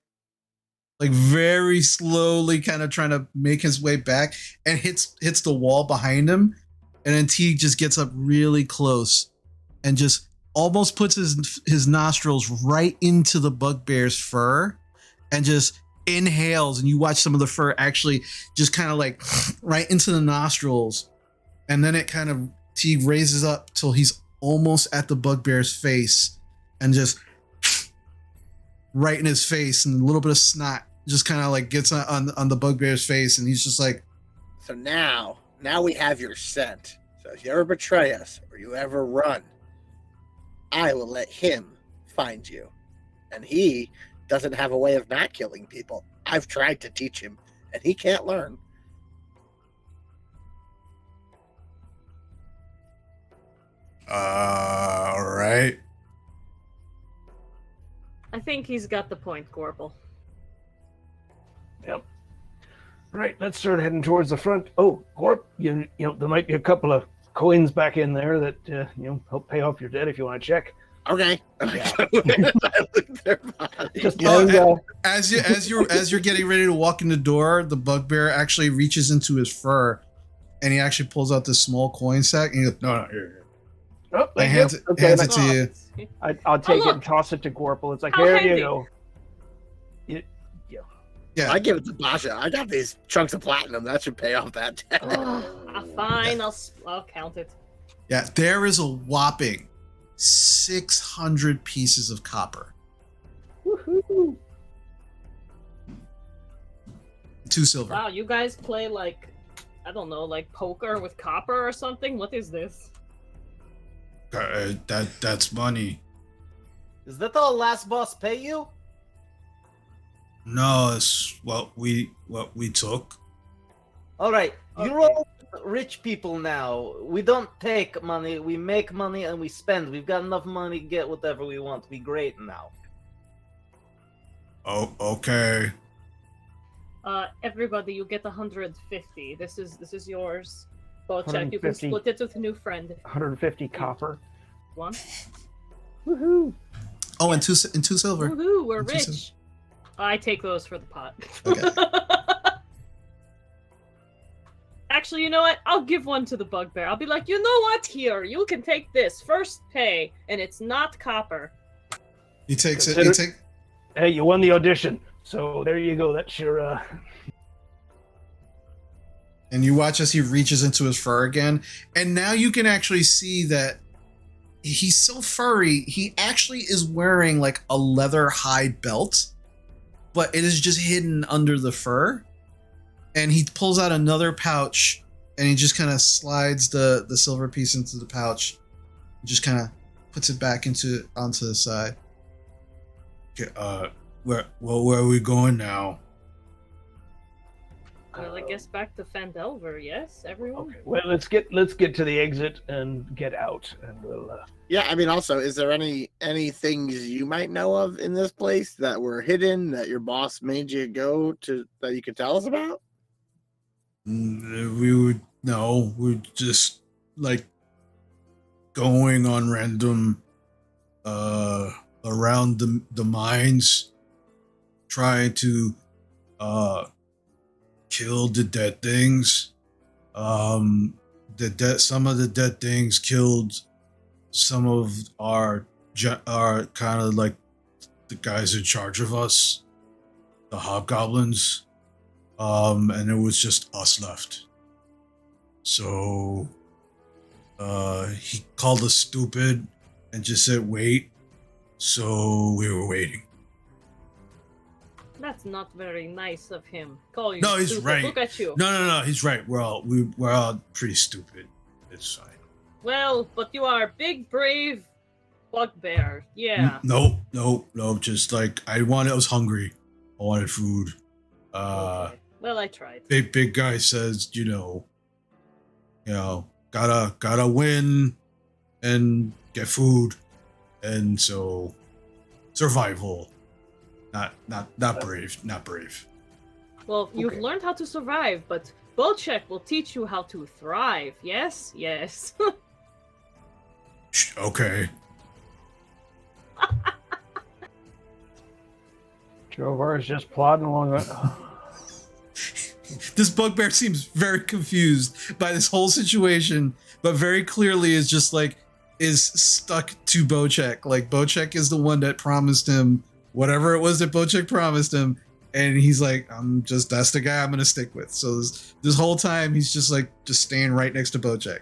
very slowly kind of trying to make his way back, and hits the wall behind him, and then Teague just gets up really close and just almost puts his nostrils right into the bugbear's fur and just inhales, and you watch some of the fur actually just kind of like right into the nostrils, and then it kind of Teague raises up till he's almost at the bugbear's face and just right in his face, and a little bit of snot just kind of like gets on the bugbear's face, and he's just like, So now we have your scent. So if you ever betray us or you ever run, I will let him find you. And he doesn't have a way of not killing people. I've tried to teach him, and he can't learn. All right. I think he's got the point, Gorble. Yep. Right, let's start heading towards the front. Oh, Gorp, you know, there might be a couple of coins back in there that, help pay off your debt if you want to check. Okay. Yeah. I look at their body. Just Oh, let him go. as you're getting ready to walk in the door, the bugbear actually reaches into his fur, and he actually pulls out this small coin sack, and he goes, no, here. Oh, I thank hands you. it, Okay, hands let's- it to you. I'll take it look. and toss it to Gorple. It's like, How here handy. you go. Yeah, I give it to Basha. I got these chunks of platinum. That should pay off that debt. Fine, I'll count it. yeah. There is a whopping 600 pieces of copper. Woohoo. 2 silver. Wow, you guys play like, I don't know, like poker with copper or something? What is this? That's money. Is that all last boss pay you? No, it's what we took. All right, you Okay. roll with rich people now. We don't take money. We make money and we spend. We've got enough money to get whatever we want. We great now. Oh, okay. Everybody, you get 150. This is yours. Bocek, you can 150. split it with a new friend. 150 copper. One. Woohoo. Oh, and two silver. Woohoo, we're And 2 silver. rich. I take those for the pot. Okay. Actually, you know what? I'll give one to the bugbear. I'll be like, you know what? Here, you can take this. First pay, and it's not copper. He takes it. Consider- Hey, you won the audition. So there you go. That's your And you watch as he reaches into his fur again, and now you can actually see that he's so furry. He actually is wearing like a leather hide belt, but it is just hidden under the fur. And he pulls out another pouch, and he just kind of slides the silver piece into the pouch, and just kind of puts it back onto the side. Okay, where are we going now? Well, I guess back to Fandelver, yes, everyone? okay. Well, let's get to the exit and get out, and we'll. Yeah, I mean, also, is there any things you might know of in this place that were hidden that your boss made you go to that you could tell us about? We're just like going on random around the mines, trying to kill the dead things. Some of the dead things killed some of our kind of like the guys in charge of us, the hobgoblins. And it was just us left. So he called us stupid and just said wait. So we were waiting. That's not very nice of him. Call you No, he's stupid. right. Look at you. No, he's right. We're all pretty stupid. It's fine. Well, but you are a big, brave bugbear. Yeah. No. Just like I was hungry. I wanted food. Okay. Well, I tried. Big guy says, gotta win and get food, and so survival. Not brave. Well, you've Okay. learned how to survive, but Bocek will teach you how to thrive. Yes? Yes. Okay. Drovar is just plodding along. This bugbear seems very confused by this whole situation, but very clearly is just like is stuck to Bocek. Like Bocek is the one that promised him whatever it was that Bocek promised him, and he's like, that's the guy I'm gonna stick with. So this whole time he's just staying right next to Bocek.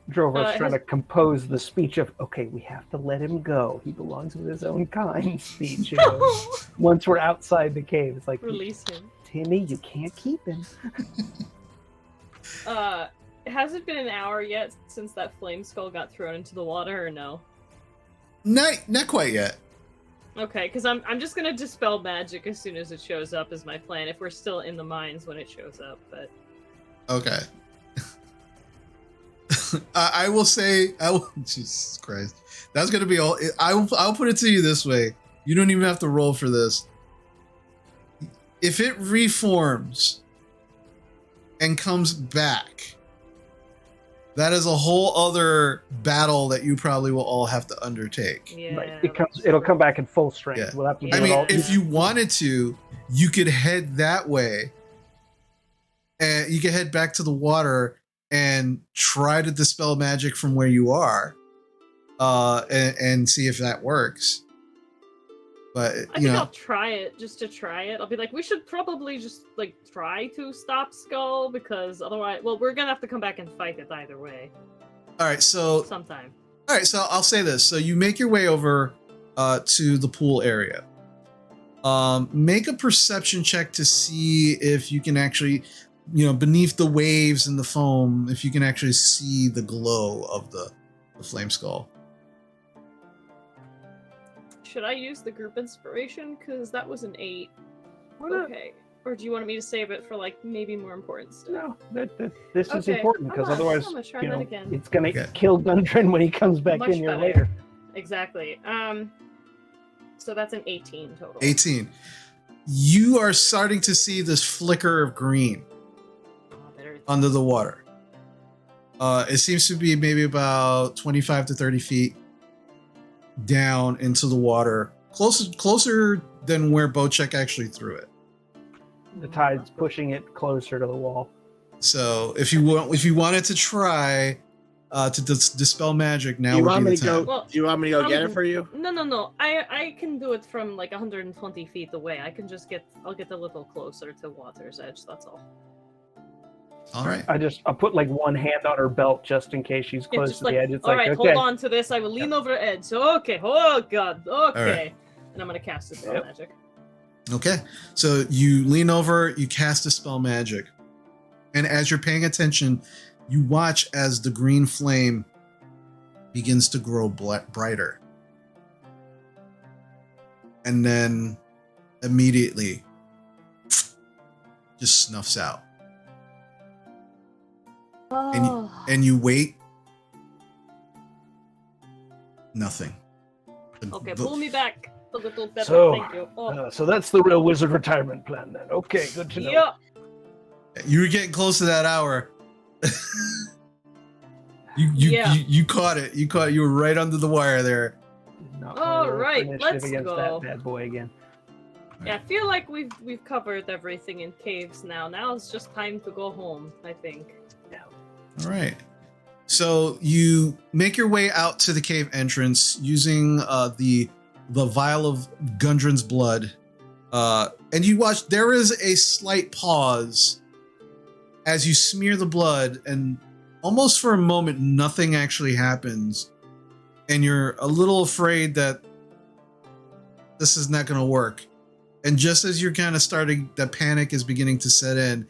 Drovar's trying to compose the speech of, okay, we have to let him go. He belongs with his own kind speech. Once we're outside the cave, it's like, Release him. Timmy, you can't keep him. Has it been an hour yet since that flame skull got thrown into the water, or no? Not quite yet. Okay, because I'm just gonna dispel magic as soon as it shows up is my plan, if we're still in the mines when it shows up, but... Okay. Jesus Christ. That's going to be all. I'll put it to you this way. You don't even have to roll for this. If it reforms and comes back, that is a whole other battle that you probably will all have to undertake. Yeah. Right. It'll come back in full strength. Yeah. We'll have to do I it mean, all. if you wanted to, you could head that way, and you could head back to the water and try to dispel magic from where you are, and see if that works. But I think I'll try it just to try it. I'll be like, we should probably just try to stop Skull, because otherwise, well, we're gonna have to come back and fight it either way. All right, so Sometime. All right, so I'll say this. So you make your way over to the pool area. Make a perception check to see if you can actually, beneath the waves and the foam, if you can actually see the glow of the flame skull. Should I use the group inspiration? Because that was an 8. Why not? Okay. Or do you want me to save it for this more important stuff? No, this is Okay, important, because I'm otherwise, gonna try that again. it's going to Okay. kill Gundren when he comes back Much in here better. later. Exactly. So that's an 18 total. 18. You are starting to see this flicker of green Oh, there it is. under the water. It seems to be maybe about 25 to 30 feet down into the water, closer than where Bocek actually threw it. The tide's pushing it closer to the wall. So if you wanted to try to dispel magic, now Do you would want be me the to time. go? Well, Do you want me to go get it for you? No. I can do it from 120 feet away. I can just I'll get a little closer to water's edge. That's all. All right. I'll put one hand on her belt just in case she's Yeah, close just to the edge. It's all right, okay. hold on to this. I will lean over the edge. So okay. Oh god. Okay. right. And I'm gonna cast a spell Yep. magic. Okay. So you lean over, you cast a spell magic, and as you're paying attention, you watch as the green flame begins to grow brighter, and then immediately just snuffs out. Oh. And you wait. Nothing. Okay, pull me back a little better. So, Thank you. Oh. So that's the real wizard retirement plan then. Okay, good to know. Yeah. You were getting close to that hour. Yeah. You caught it. You were right under the wire there. Not All gonna roll for right, initiative let's against go. that bad boy again. Yeah, I feel like we've covered everything in caves now. Now it's just time to go home, I think. All right. So you make your way out to the cave entrance using the vial of Gundren's blood, and you watch. There is a slight pause as you smear the blood, and almost for a moment, nothing actually happens, and you're a little afraid that this is not going to work. And just as you're kind of starting, the panic is beginning to set in.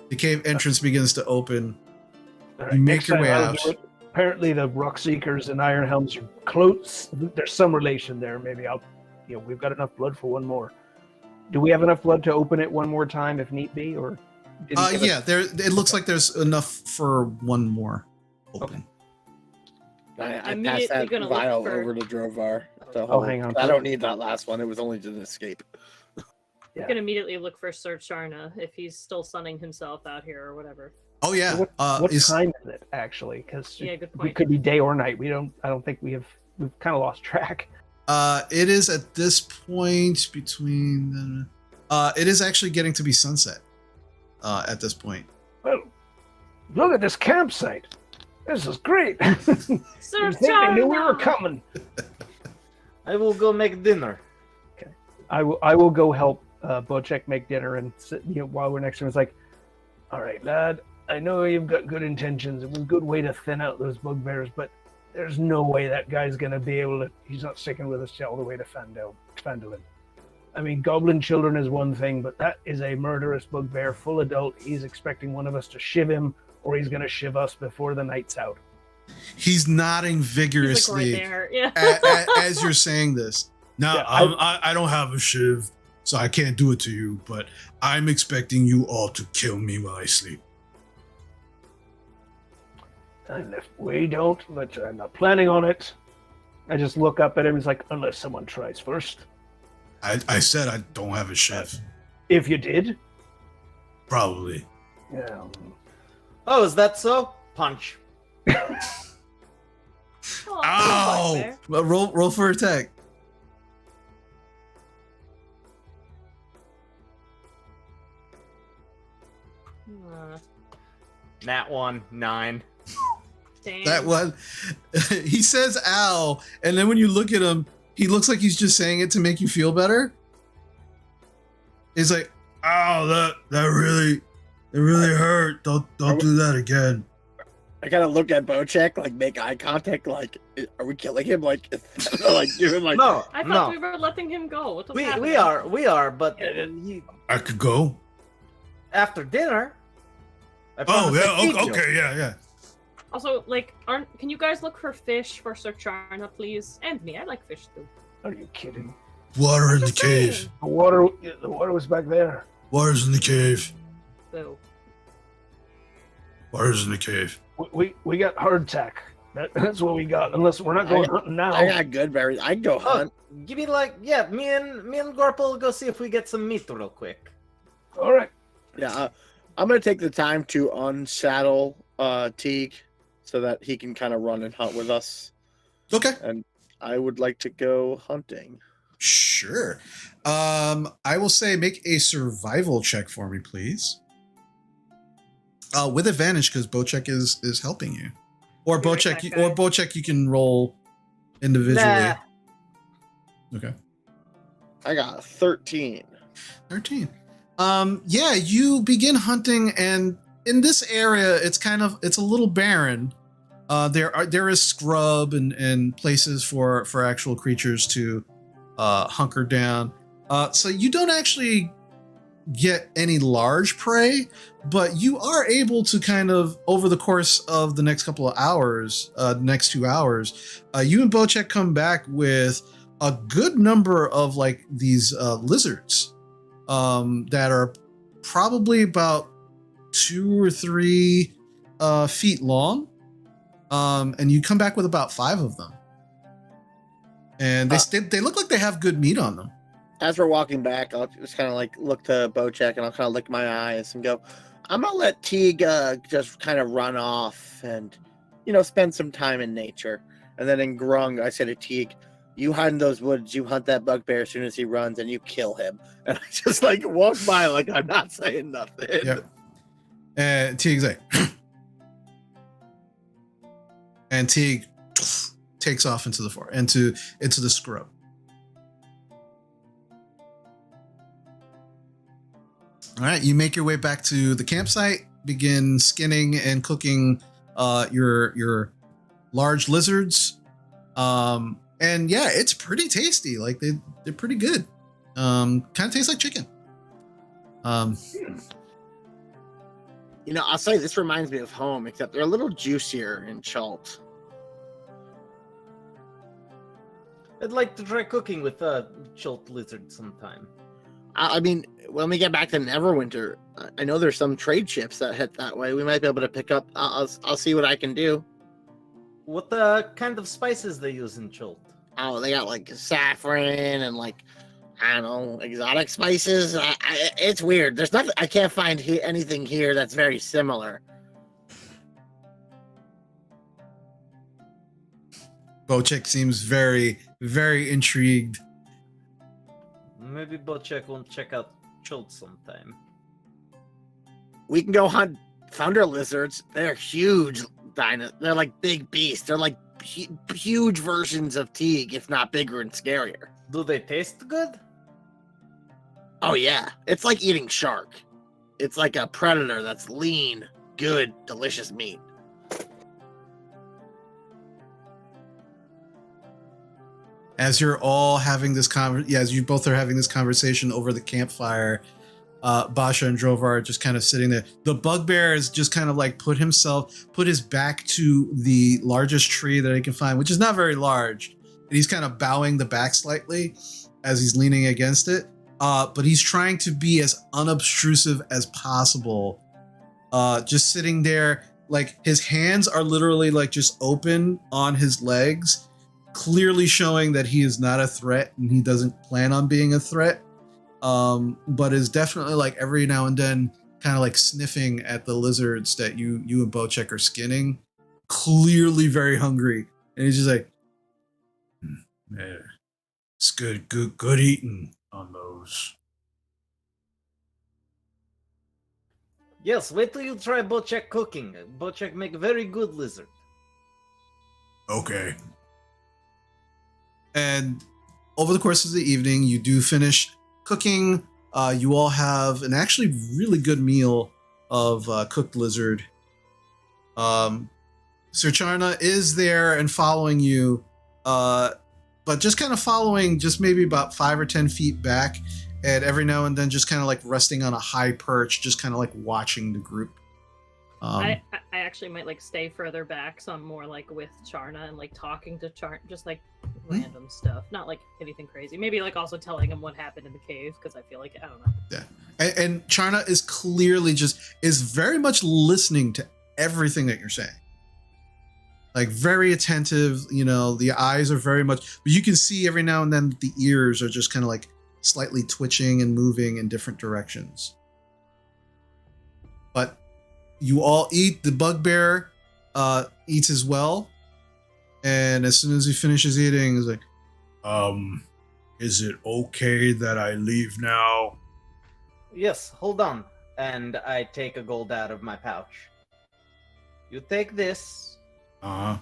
The cave entrance begins to open. All right, You make next your time way I'll out. do it. Apparently, the Rock Seekers and Iron Helms are close. There's some relation there. Maybe we've got enough blood for one more. Do we have enough blood to open it one more time if need be, or? Yeah, it looks like there's enough for one more open. I I'm passed immediately that gonna look vial for- over to Drovar. hang on. I don't need that last one. It was only to escape. You can immediately look for Sir Charna if he's still sunning himself out here or whatever. Oh yeah. What time is it actually? Because Yeah, good it point. could be day or night. I don't think we've kind of lost track. It is at this point between it is actually getting to be sunset. At this point. Well, look at this campsite. This is great. Sir You'd think they knew we were Charna! coming. I will go make dinner. I will go help Bocek make dinner and sit, while we're next to him. It's like, all right, lad, I know you've got good intentions. It was a good way to thin out those bugbears, but there's no way that guy's going to be able to. He's not sticking with us all the way to Phandalin. I mean, goblin children is one thing, but that is a murderous bugbear, full adult. He's expecting one of us to shiv him, or he's going to shiv us before the night's out. He's nodding vigorously He's like right there. Yeah. as you're saying this. Now, Yeah, I don't have a shiv, so I can't do it to you, but I'm expecting you all to kill me while I sleep. And if we don't, but I'm not planning on it. I just look up at him. He's like, unless someone tries first. I said I don't have a shiv. If you did, Probably. yeah. Oh, is that so? Punch. Oh, Ow! there. Well, roll for attack. Nat 1, 9. Damn. That one. He says ow, and then when you look at him, he looks like he's just saying it to make you feel better. He's like, Ow, that really hurt. Don't do that again. I gotta look at Bocek, like make eye contact, like, are we killing him? Like, like doing like. No, I thought no. we were letting him go. What was We happening? are, but I could go. after dinner. I Oh promise yeah, to keep you. okay, yeah. Also, like, can you guys look for fish for Sir Charna, please? And me, I like fish too. Are you kidding? Water in the Just cave. saying. The water was back there. Water's in the cave. Boo. Water's in the cave. We got hardtack. That's what we got. Unless we're not going hunting now. I got good berries. I can go hunt. Give me me and Gorple will go see if we get some meat real quick. All right. Yeah, I'm gonna take the time to unsaddle Teague so that he can kind of run and hunt with us. okay, And I would like to go hunting. sure. I will say make a survival check for me, please. With advantage because Bocek is helping you, or Be right Bocek, back, or guys. Bocek, you can roll individually. Nah. Okay. I got 13. 13. Yeah, you begin hunting, and in this area, it's a little barren. There is scrub and places for actual creatures to hunker down. So you don't actually get any large prey, but you are able to kind of over the course of the next couple of hours, next 2 hours, you and Bocek come back with a good number of like these lizards that are probably about 2 or 3 feet long. And you come back with about 5 of them. And they look like they have good meat on them. As we're walking back, I'll just kind of like look to Bocek and I'll kind of lick my eyes and go, I'm gonna let Teague just kind of run off and, spend some time in nature. And then in Grung, I say to Teague, You hide in those woods, you hunt that bugbear as soon as he runs, and you kill him. And I just like walk by like I'm not saying nothing. Yep. And Teague's like, and Teague takes off into the forest, into the scrub. All right, you make your way back to the campsite, begin skinning and cooking your large lizards. And yeah, it's pretty tasty. Like they're pretty good. Kind of tastes like chicken. You know, I'll say this reminds me of home, except they're a little juicier in Chult. I'd like to try cooking with a Chult lizard sometime. I mean, when we get back to Neverwinter, I know there's some trade ships that head that way. We might be able to pick up. I'll see what I can do. What kind of spices they use in Chult? Oh, they got like saffron and like, I don't know, exotic spices. It's weird. There's nothing. I can't find anything here that's very similar. Bochek seems very, very intrigued. Maybe Bochek will check out Chult sometime. We can go hunt thunder lizards. They're huge. They're like big beasts. They're like huge versions of Teague, if not bigger and scarier. Do they taste good? Oh yeah, it's like eating shark. It's like a predator that's lean, good, delicious meat. As you're all having this as you both are having this conversation over the campfire, Basha and Drovar are just kind of sitting there. The bugbear is just kind of like put his back to the largest tree that he can find, which is not very large. And he's kind of bowing the back slightly as he's leaning against it. But he's trying to be as unobtrusive as possible. Just sitting there, like his hands are literally like just open on his legs, clearly showing that he is not a threat and he doesn't plan on being a threat. But is definitely like every now and then kind of like sniffing at the lizards that you and Bochek are skinning, clearly very hungry. And he's just like, Yeah, it's good eating on those. Yes, wait till you try Bochek cooking. Bochek make very good lizard. Okay. and over the course of the evening, you do finish cooking. You all have an actually really good meal of cooked lizard. Sir Charna is there and following you, but just kind of following just maybe about 5 or 10 feet back, and every now and then just kind of like resting on a high perch, just kind of like watching the group. I actually might like stay further back, so I'm more like with Charna and like talking to Charna, just like random stuff, not like anything crazy. Maybe like also telling him what happened in the cave, because I feel like I don't know. Yeah, and Charna is clearly is very much listening to everything that you're saying. Like very attentive, you know, the eyes are very much, but you can see every now and then that the ears are just kind of like slightly twitching and moving in different directions. But you all eat. The bugbear eats as well. And as soon as he finishes eating, he's like, is it okay that I leave now? Yes, hold on. And I take a gold out of my pouch. You take this. Uh-huh.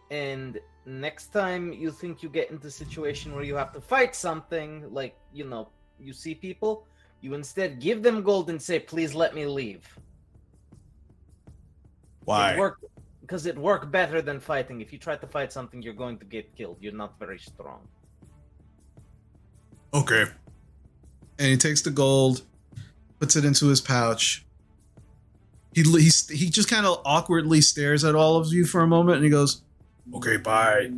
And next time you think you get into a situation where you have to fight something, like, you know, you see people, you instead give them gold and say, please let me leave. Why? Because it worked better than fighting. If you try to fight something, you're going to get killed. You're not very strong. Okay. and he takes the gold, puts it into his pouch. He just kind of awkwardly stares at all of you for a moment, and he goes, Okay, bye.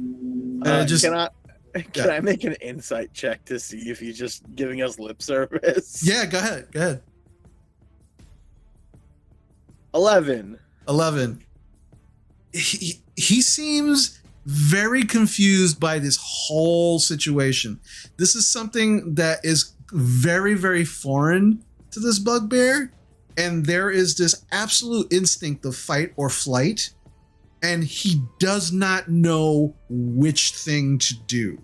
Can I make an insight check to see if he's just giving us lip service? Yeah, go ahead. 11. He seems very confused by this whole situation. This is something that is very, very foreign to this bugbear, and there is this absolute instinct of fight or flight, and he does not know which thing to do.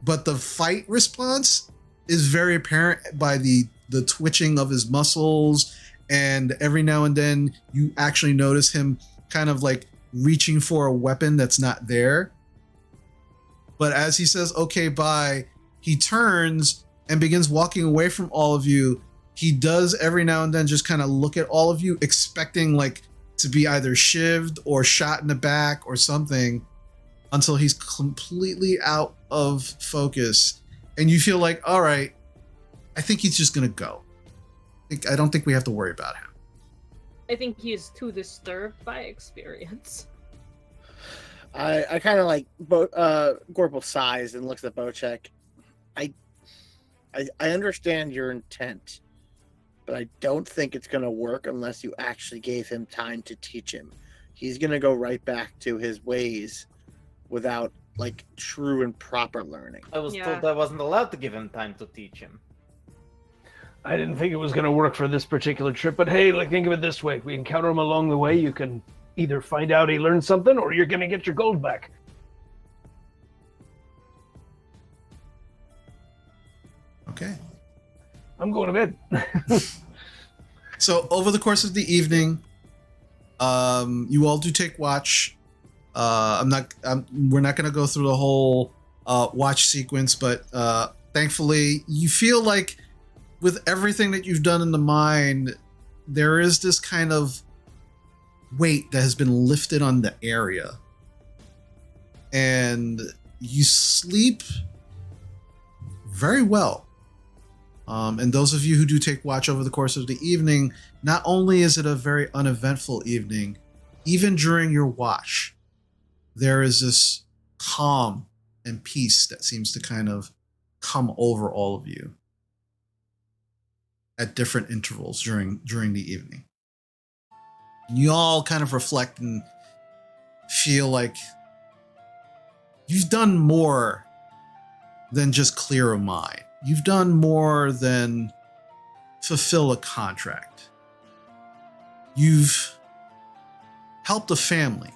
but the fight response is very apparent by the twitching of his muscles, and every now and then you actually notice him kind of like reaching for a weapon that's not there. But as he says, okay, bye, he turns and begins walking away from all of you. He does every now and then just kind of look at all of you, expecting like to be either shivved or shot in the back or something, until he's completely out of focus. And you feel like, all right, I think he's just going to go. I don't think we have to worry about him. I think he is too disturbed by experience. I kind of like Gorple sighs and looks at Bocek. I understand your intent, but I don't think it's going to work unless you actually gave him time to teach him. He's going to go right back to his ways without like true and proper learning. I was told I wasn't allowed to give him time to teach him. I didn't think it was going to work for this particular trip, but hey, like, think of it this way. If we encounter him along the way, you can either find out he learned something or you're going to get your gold back. Okay. I'm going to bed. So over the course of the evening, you all do take watch. We're not going to go through the whole watch sequence, but thankfully you feel like with everything that you've done in the mine, there is this kind of weight that has been lifted on the area. And you sleep very well. And those of you who do take watch over the course of the evening, not only is it a very uneventful evening, even during your watch, there is this calm and peace that seems to kind of come over all of you at different intervals during the evening. You all kind of reflect and feel like you've done more than just clear a mind. You've done more than fulfill a contract. You've helped a family.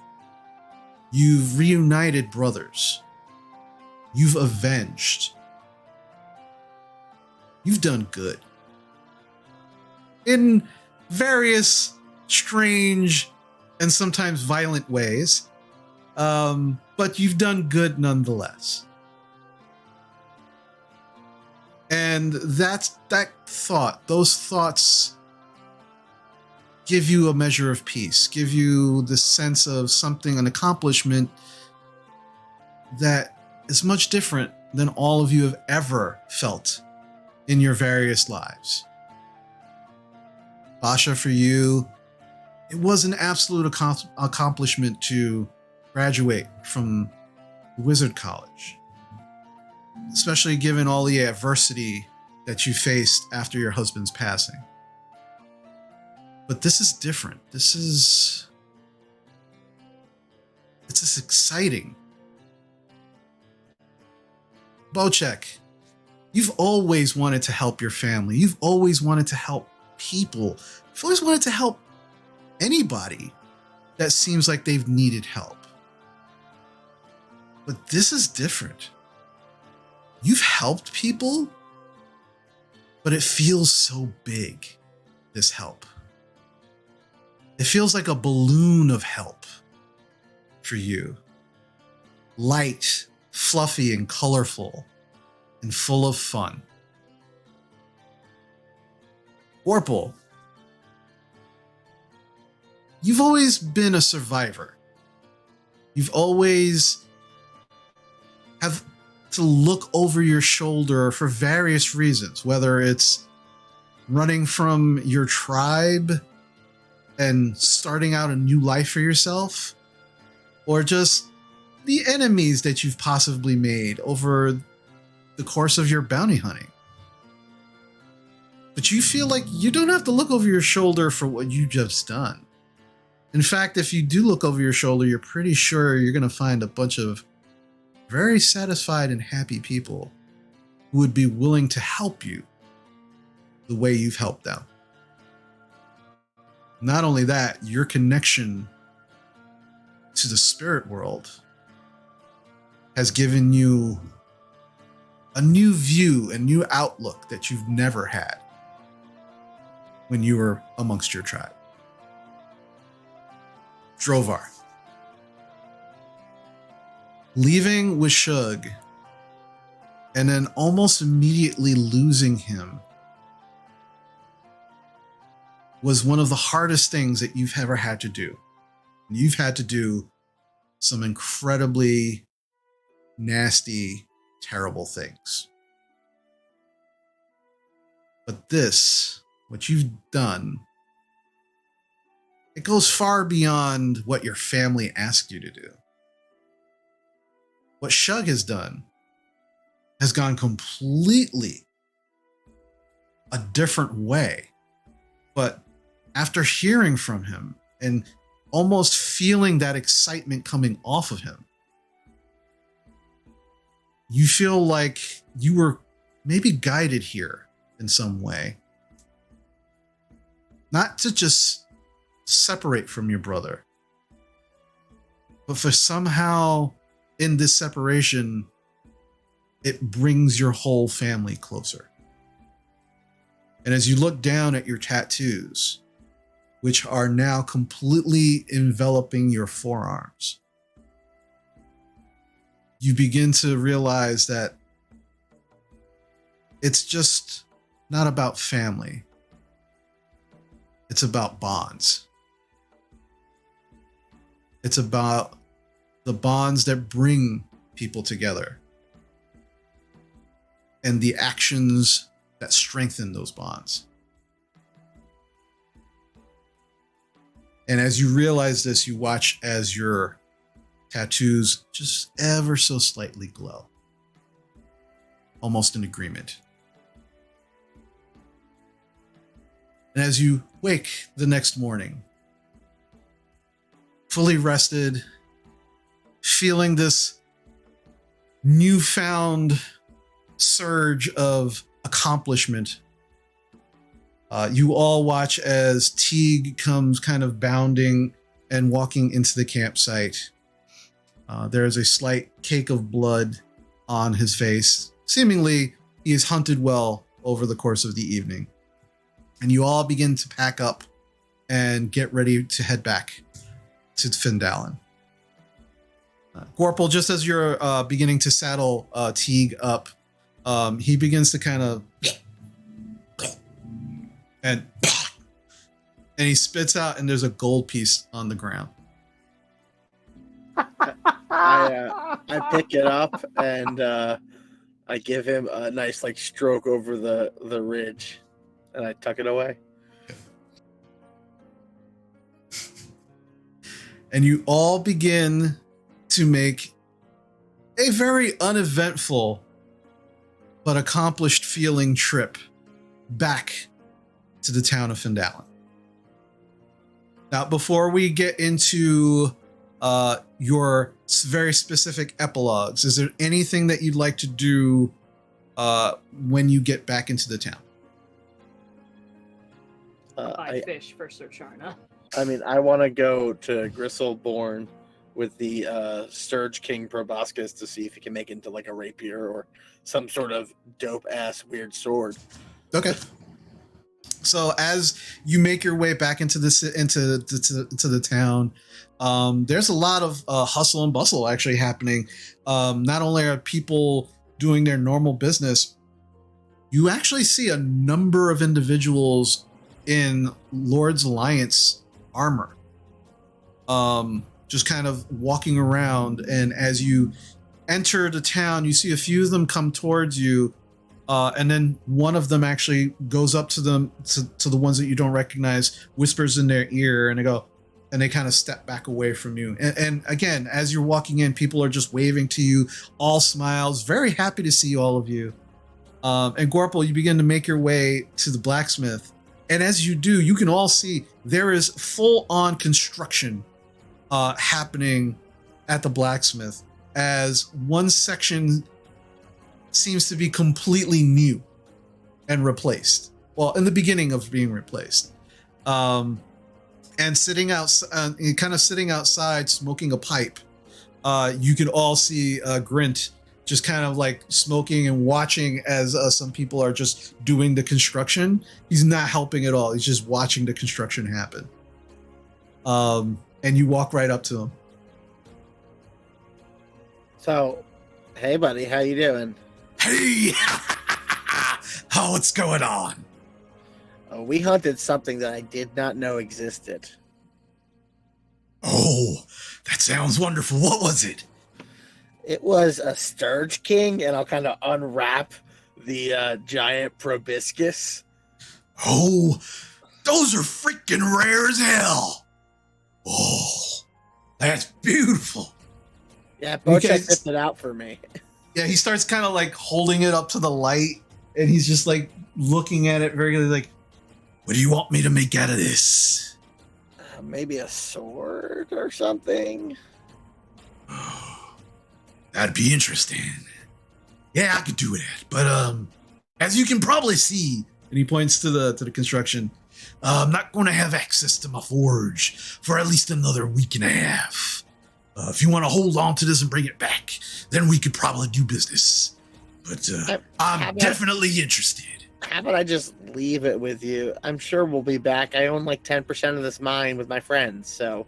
You've reunited brothers. You've avenged. You've done good. In various strange and sometimes violent ways. But you've done good nonetheless. And those thoughts give you a measure of peace, give you the sense of something, an accomplishment that is much different than all of you have ever felt in your various lives. Basha, for you, it was an absolute accomplishment to graduate from Wizard College, especially given all the adversity that you faced after your husband's passing. But this is different. It's exciting. Bocek, you've always wanted to help your family. You've always wanted to help people. You've always wanted to help anybody that seems like they've needed help. But this is different. You've helped people, but it feels so big, this help. It feels like a balloon of help for you. Light, fluffy, and colorful, and full of fun. Orpal, you've always been a survivor. You've always have to look over your shoulder for various reasons, whether it's running from your tribe and starting out a new life for yourself, or just the enemies that you've possibly made over the course of your bounty hunting. But you feel like you don't have to look over your shoulder for what you just done. In fact, if you do look over your shoulder, you're pretty sure you're going to find a bunch of very satisfied and happy people who would be willing to help you the way you've helped them. Not only that, your connection to the spirit world has given you a new view, a new outlook that you've never had when you were amongst your tribe. Drovar. Leaving with Shug and then almost immediately losing him was one of the hardest things that you've ever had to do. You've had to do some incredibly nasty, terrible things. But this, what you've done, it goes far beyond what your family asked you to do. What Shug has done has gone completely a different way. But after hearing from him and almost feeling that excitement coming off of him, you feel like you were maybe guided here in some way. Not to just separate from your brother, but for somehow in this separation, it brings your whole family closer. And as you look down at your tattoos, which are now completely enveloping your forearms, you begin to realize that it's just not about family. It's about bonds. It's about the bonds that bring people together and the actions that strengthen those bonds. And as you realize this, you watch as your tattoos just ever so slightly glow, almost in agreement. And as you wake the next morning, fully rested, feeling this newfound surge of accomplishment, you all watch as Teague comes kind of bounding and walking into the campsite. There is a slight cake of blood on his face. Seemingly, he is hunted well over the course of the evening. And you all begin to pack up and get ready to head back to Findalen. Gorpal, just as you're beginning to saddle Teague up, he begins to kind of and he spits out, and there's a gold piece on the ground. I pick it up and I give him a nice like stroke over the ridge, and I tuck it away. And you all begin to make a very uneventful but accomplished feeling trip back to the town of Findalen. Now, before we get into your very specific epilogues, is there anything that you'd like to do when you get back into the town? Buy fish for Sir Charna. I mean, I want to go to Gristleborn with the Sturge King Proboscis to see if he can make it into like a rapier or some sort of dope ass weird sword. Okay. So as you make your way back into the town, there's a lot of hustle and bustle actually happening. Not only are people doing their normal business, you actually see a number of individuals in Lord's Alliance armor, just kind of walking around. And as you enter the town, you see a few of them come towards you. And then one of them actually goes up to them, to the ones that you don't recognize, whispers in their ear, and they kind of step back away from you. And again, as you're walking in, people are just waving to you, all smiles, very happy to see all of you. And Gorpal, you begin to make your way to the blacksmith. And as you do, you can all see there is full-on construction happening at the blacksmith, as one section seems to be completely new and replaced. Well, in the beginning of being replaced. And sitting outside, smoking a pipe, you can all see Grint just kind of like smoking and watching as some people are just doing the construction. He's not helping at all. He's just watching the construction happen. And you walk right up to him. So, hey, buddy, how you doing? Hey, what's going on? We hunted something that I did not know existed. Oh, that sounds wonderful. What was it? It was a Sturge King, and I'll kind of unwrap the giant proboscis. Oh, those are freaking rare as hell. Oh, that's beautiful. Yeah, Bochek Okay. ripped it out for me. Yeah, he starts kind of like holding it up to the light, and he's just like looking at it very like, What do you want me to make out of this? Maybe a sword or something. Oh, that'd be interesting. Yeah, I could do it, but as you can probably see, and he points to the construction. I'm not going to have access to my forge for at least another week and a half. If you want to hold on to this and bring it back, then we could probably do business. But I'm definitely interested. How about I just leave it with you? I'm sure we'll be back. I own like 10% of this mine with my friends, so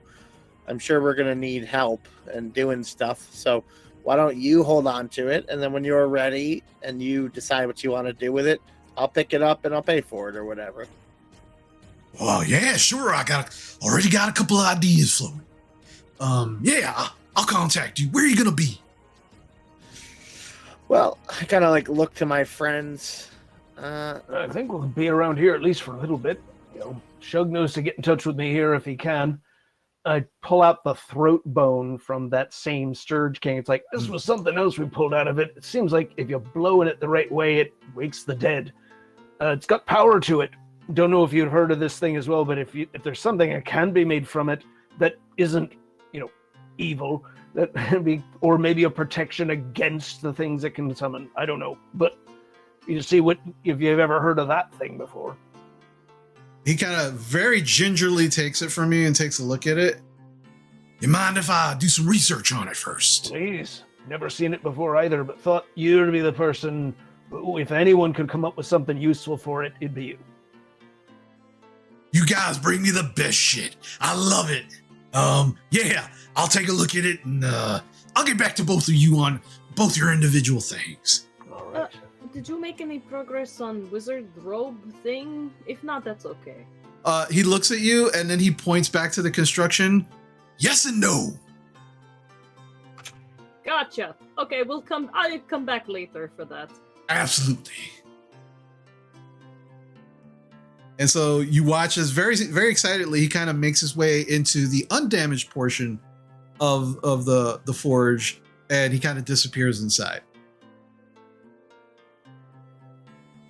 I'm sure we're going to need help and doing stuff. So why don't you hold on to it, and then when you're ready and you decide what you want to do with it, I'll pick it up and I'll pay for it or whatever. Well, yeah, sure. Already got a couple of ideas flowing. Yeah, I'll contact you. Where are you gonna be? Well, I kind of like look to my friends. I think we'll be around here at least for a little bit. You know, Shug knows to get in touch with me here if he can. I pull out the throat bone from that same Sturge King. It's like, this was something else we pulled out of it. It seems like if you blow it the right way, it wakes the dead. It's got power to it. Don't know if you've heard of this thing as well, but if there's something that can be made from it that isn't, evil, that or maybe a protection against the things it can summon. I don't know, but you see if you've ever heard of that thing before. He kind of very gingerly takes it from you and takes a look at it. You mind if I do some research on it first? Please. Never seen it before either, but thought you'd be the person who, if anyone could come up with something useful for it, it'd be you. You guys bring me the best shit. I love it. Yeah, I'll take a look at it and I'll get back to both of you on both your individual things. All right. Did you make any progress on wizard robe thing? If not, that's okay. He looks at you and then he points back to the construction. Yes and no. Gotcha. Okay, I'll come back later for that. Absolutely. And so you watch as very, very excitedly, he kind of makes his way into the undamaged portion of the forge, and he kind of disappears inside.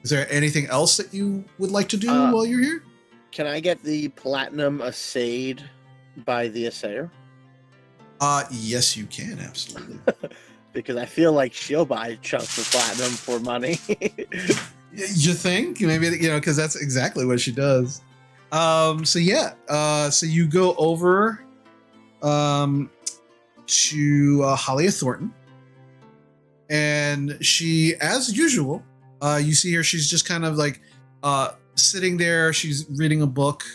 Is there anything else that you would like to do while you're here? Can I get the platinum assayed by the assayer? Yes, you can, absolutely. Because I feel like she'll buy chunks of platinum for money. You think? Maybe, because that's exactly what she does. So you go over to Halia Thornton, and she, as usual, you see her, she's just kind of like sitting there, she's reading a book.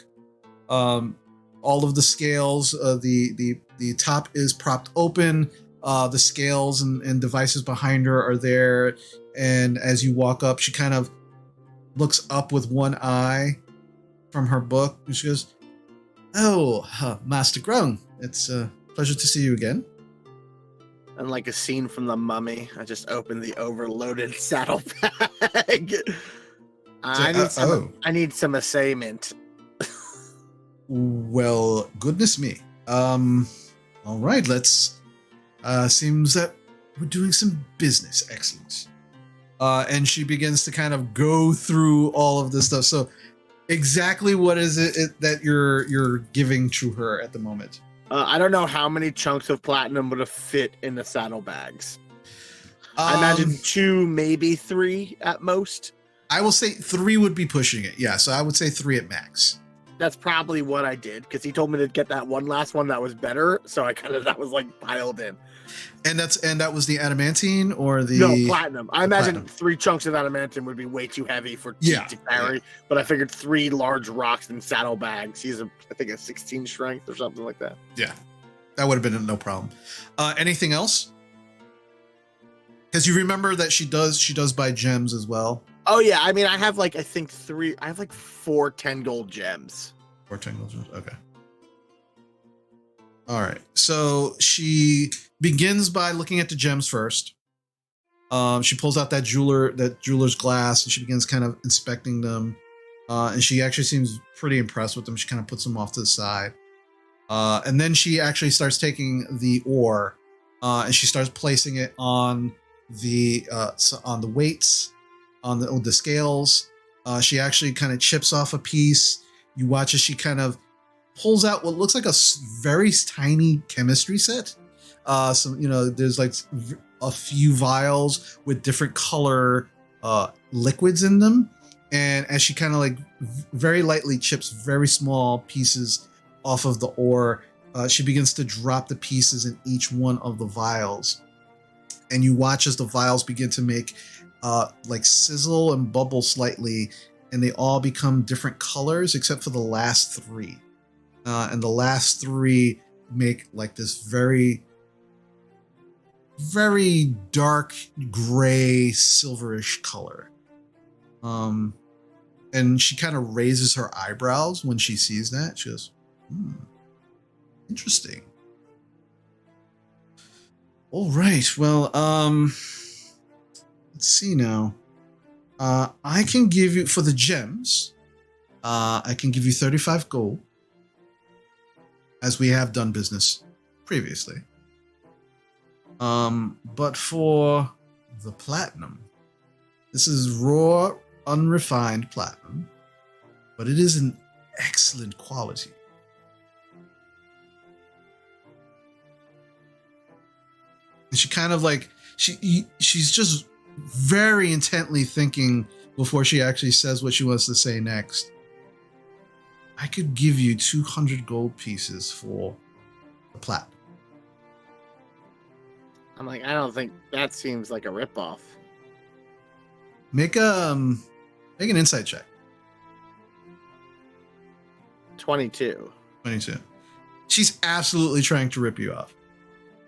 All of the scales, the top is propped open, the scales and devices behind her are there. And as you walk up, she kind of looks up with one eye from her book. And she goes, Master Grung, it's a pleasure to see you again. And like a scene from The Mummy, I just opened the overloaded saddlebag. I need some assayment. Well, goodness me. All right, let's, seems that we're doing some business. Excellent. And she begins to kind of go through all of this stuff. So exactly what is it that you're giving to her at the moment? I don't know how many chunks of platinum would have fit in the saddlebags. I imagine 2, maybe 3 at most. I will say 3 would be pushing it. Yeah, so I would say 3 at max. That's probably what I did, because he told me to get that one last one that was better. So that was like piled in. And that was the adamantine or the No, platinum. I imagine platinum. 3 chunks of adamantine would be way too heavy for Yeah, Teak to carry, but I figured 3 large rocks in saddlebags. He's I think a 16 strength or something like that. Yeah, that would have been no problem. Anything else? Because you remember that she does buy gems as well. Oh yeah, I mean I have like I think 4 10 gold gems. 4 10 gold gems. Okay. All right. So she begins by looking at the gems first. She pulls out that jeweler's glass and she begins kind of inspecting them. And she actually seems pretty impressed with them. She kind of puts them off to the side. And then she actually starts taking the ore and she starts placing it on the weights, on the scales. She actually kind of chips off a piece. You watch as she kind of pulls out what looks like a very tiny chemistry set. There's like a few vials with different color liquids in them. And as she kind of like very lightly chips very small pieces off of the ore, she begins to drop the pieces in each one of the vials. And you watch as the vials begin to make like sizzle and bubble slightly, and they all become different colors except for the last 3. And the last 3 make like this very, very dark gray silverish color. And she kind of raises her eyebrows when she sees that. She goes, interesting. All right. Well, let's see now. I can give you, for the gems, I can give you 35 gold, as we have done business previously. But for the platinum, this is raw, unrefined platinum, but it is an excellent quality. And she kind of like, she's just very intently thinking before she actually says what she wants to say next. I could give you 200 gold pieces for the platinum. I'm like, I don't think that seems like a ripoff. Make an insight check. 22. 22. She's absolutely trying to rip you off.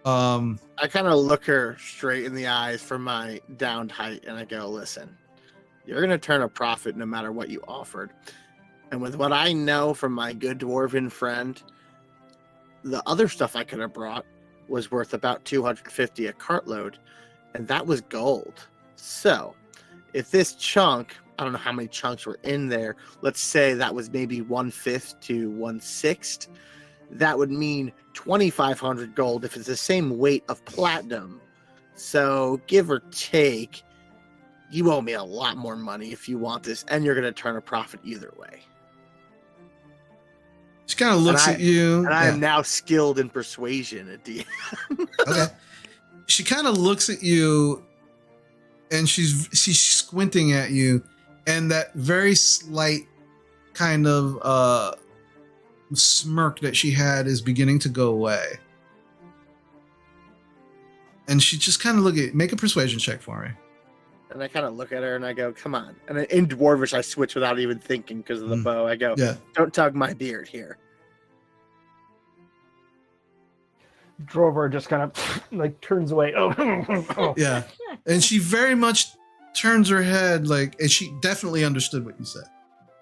I kind of look her straight in the eyes from my downed height and I go, listen, you're going to turn a profit no matter what you offered. And with what I know from my good dwarven friend, the other stuff I could have brought was worth about 250 a cartload, and that was gold. So if this chunk, I don't know how many chunks were in there, let's say that was maybe 1/5 to 1/6, that would mean 2,500 gold if it's the same weight of platinum. So give or take, you owe me a lot more money if you want this, and you're going to turn a profit either way. She kind of looks at you. And I am now skilled in persuasion at DM. Okay. She kind of looks at you and she's squinting at you, and that very slight kind of smirk that she had is beginning to go away. And she just kind of make a persuasion check for me. And I kind of look at her and I go, come on. And in Dwarvish, I switch without even thinking because of the bow. I go, yeah, don't tug my beard here. Drover just kind of like turns away. Oh, yeah. And she very much turns her head, like, and she definitely understood what you said.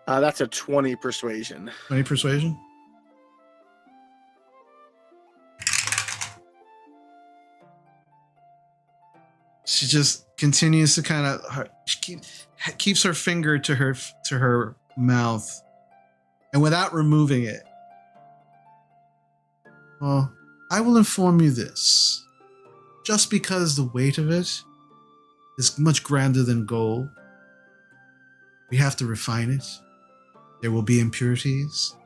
That's a 20 persuasion. 20 persuasion? She just continues to kind of, she keeps her finger to her mouth, and without removing it, well, I will inform you this. Just because the weight of it is much grander than gold, we have to refine it. There will be impurities.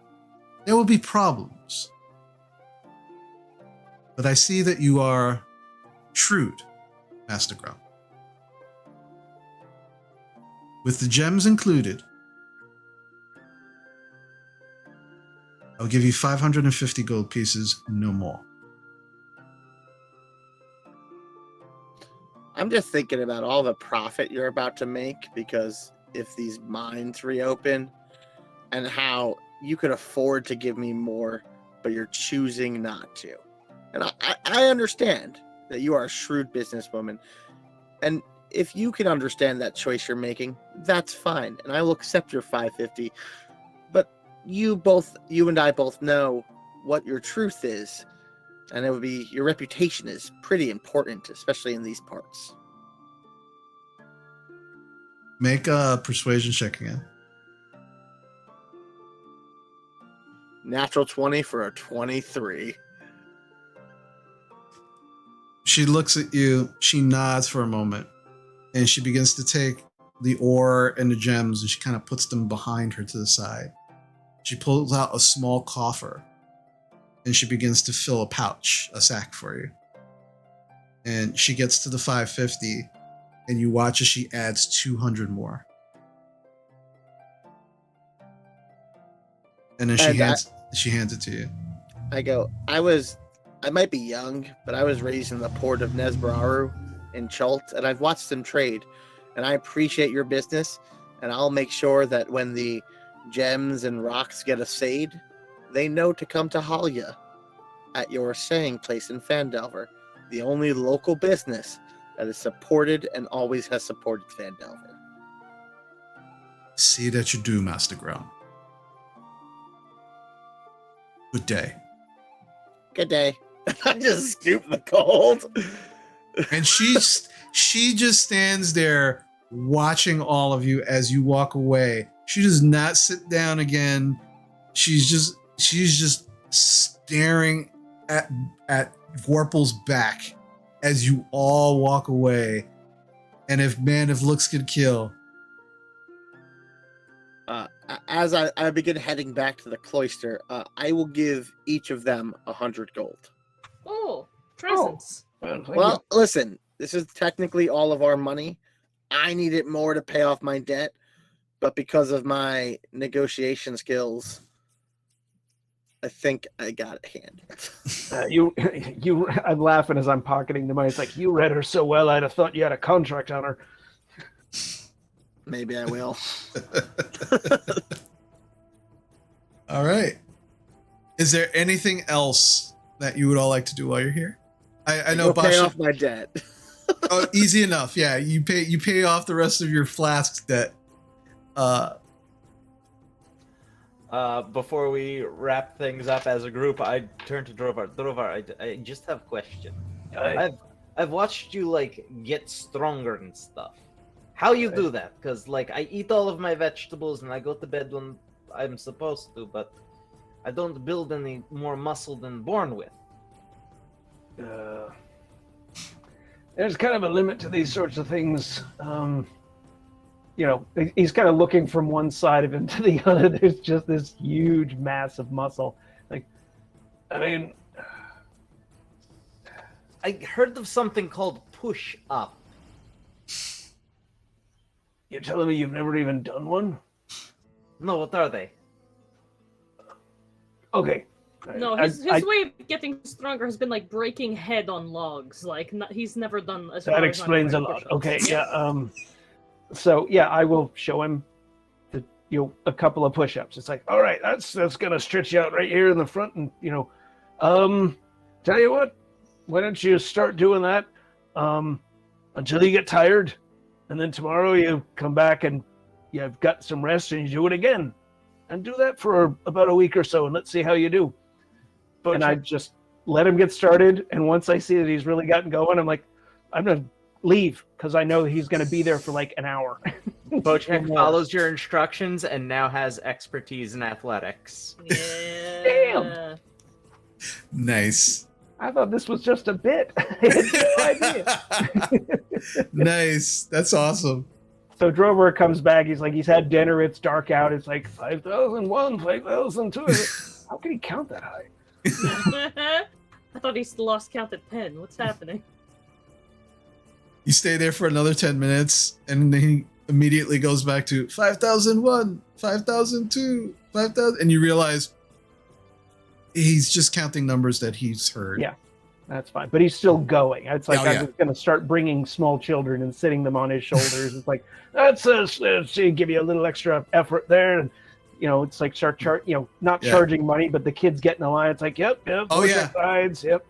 There will be problems. But I see that you are shrewd, Master Grump. With the gems included, I'll give you 550 gold pieces, no more. I'm just thinking about all the profit you're about to make, because if these mines reopen, and how you could afford to give me more, but you're choosing not to. And I understand that you are a shrewd businesswoman. And if you can understand that choice you're making, that's fine. And I will accept your 550. But you and I both know what your truth is. And it would be, your reputation is pretty important, especially in these parts. Make a persuasion check again. Natural 20 for a 23. She looks at you, she nods for a moment, and she begins to take the ore and the gems and she kind of puts them behind her to the side. She pulls out a small coffer and she begins to fill a sack for you. And she gets to the 550 and you watch as she adds 200 more. And then she hands it to you. I go, I might be young, but I was raised in the port of Nesbraru in Chult, and I've watched them trade, and I appreciate your business, and I'll make sure that when the gems and rocks get assayed, they know to come to Halia at your saying place in Phandelver, the only local business that is supported and always has supported Phandelver. See that you do, Master Ground. Good day. Good day. I just scoop the gold. And she just stands there watching all of you as you walk away. She does not sit down again. She's just staring at Vorpal's back as you all walk away. And if looks could kill. As I begin heading back to the cloister, I will give each of them 100 gold. Oh, presents. Well, listen, this is technically all of our money. I need it more to pay off my debt, but because of my negotiation skills, I think I got it handled. I'm laughing as I'm pocketing the money. It's like, you read her so well, I'd have thought you had a contract on her. Maybe I will. All right. Is there anything else that you would all like to do while you're here? I know Pay Basha. off my debt. Oh, easy enough. Yeah, you pay off the rest of your flask debt. Before we wrap things up as a group, I turn to Drovar. Drovar, I just have a question. I've watched you like get stronger and stuff. How you do that? Because like I eat all of my vegetables and I go to bed when I'm supposed to, but I don't build any more muscle than born with. There's kind of a limit to these sorts of things. He's kind of looking from one side of him to the other. There's just this huge mass of muscle. Like, I mean, I heard of something called push up. you're telling me you've never even done one? No, what are they? Okay. No, his way of getting stronger has been like breaking head on logs. Like he's never done. That explains a lot. Okay, yeah. So yeah, I will show him a couple of push-ups. It's like, all right, that's gonna stretch you out right here in the front, and tell you what, why don't you start doing that until you get tired, and then tomorrow you come back and you've got some rest and you do it again, and do that for about a week or so, and let's see how you do. And I just let him get started, and once I see that he's really gotten going, I'm like, I'm gonna leave because I know he's gonna be there for like an hour. Bochek follows your instructions and now has expertise in athletics. Yeah. Damn. Nice. I thought this was just a bit. I had no idea. Nice. That's awesome. So Drover comes back. He's like, he's had dinner. It's dark out. It's like 5,001, 5,002. How can he count that high? I thought he lost count at 10. What's happening? You stay there for another 10 minutes, and then he immediately goes back to 5,001, 5,002, 5,000, and you realize he's just counting numbers that he's heard. Yeah. That's fine. But he's still going. It's like, Oh, yeah. I'm just going to start bringing small children and sitting them on his shoulders. It's like, that's give you a little extra effort there. And, it's like not charging money, but the kids get in the line. It's like, yep. Oh, yeah. Sides, yep.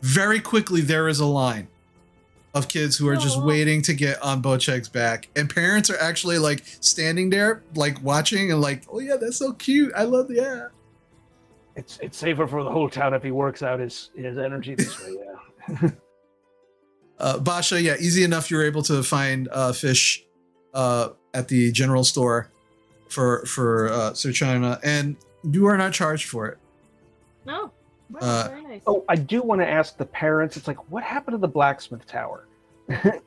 Very quickly, there is a line of kids who are just waiting to get on Bocek's back. And parents are actually like standing there, like watching and like, oh, yeah, that's so cute. I love It's safer for the whole town if he works out his energy this way, yeah. Basha, yeah, easy enough. You're able to find fish at the general store for Sir China, and you are not charged for it. No. Wow, very nice. Oh, I do want to ask the parents. It's like, what happened to the blacksmith tower?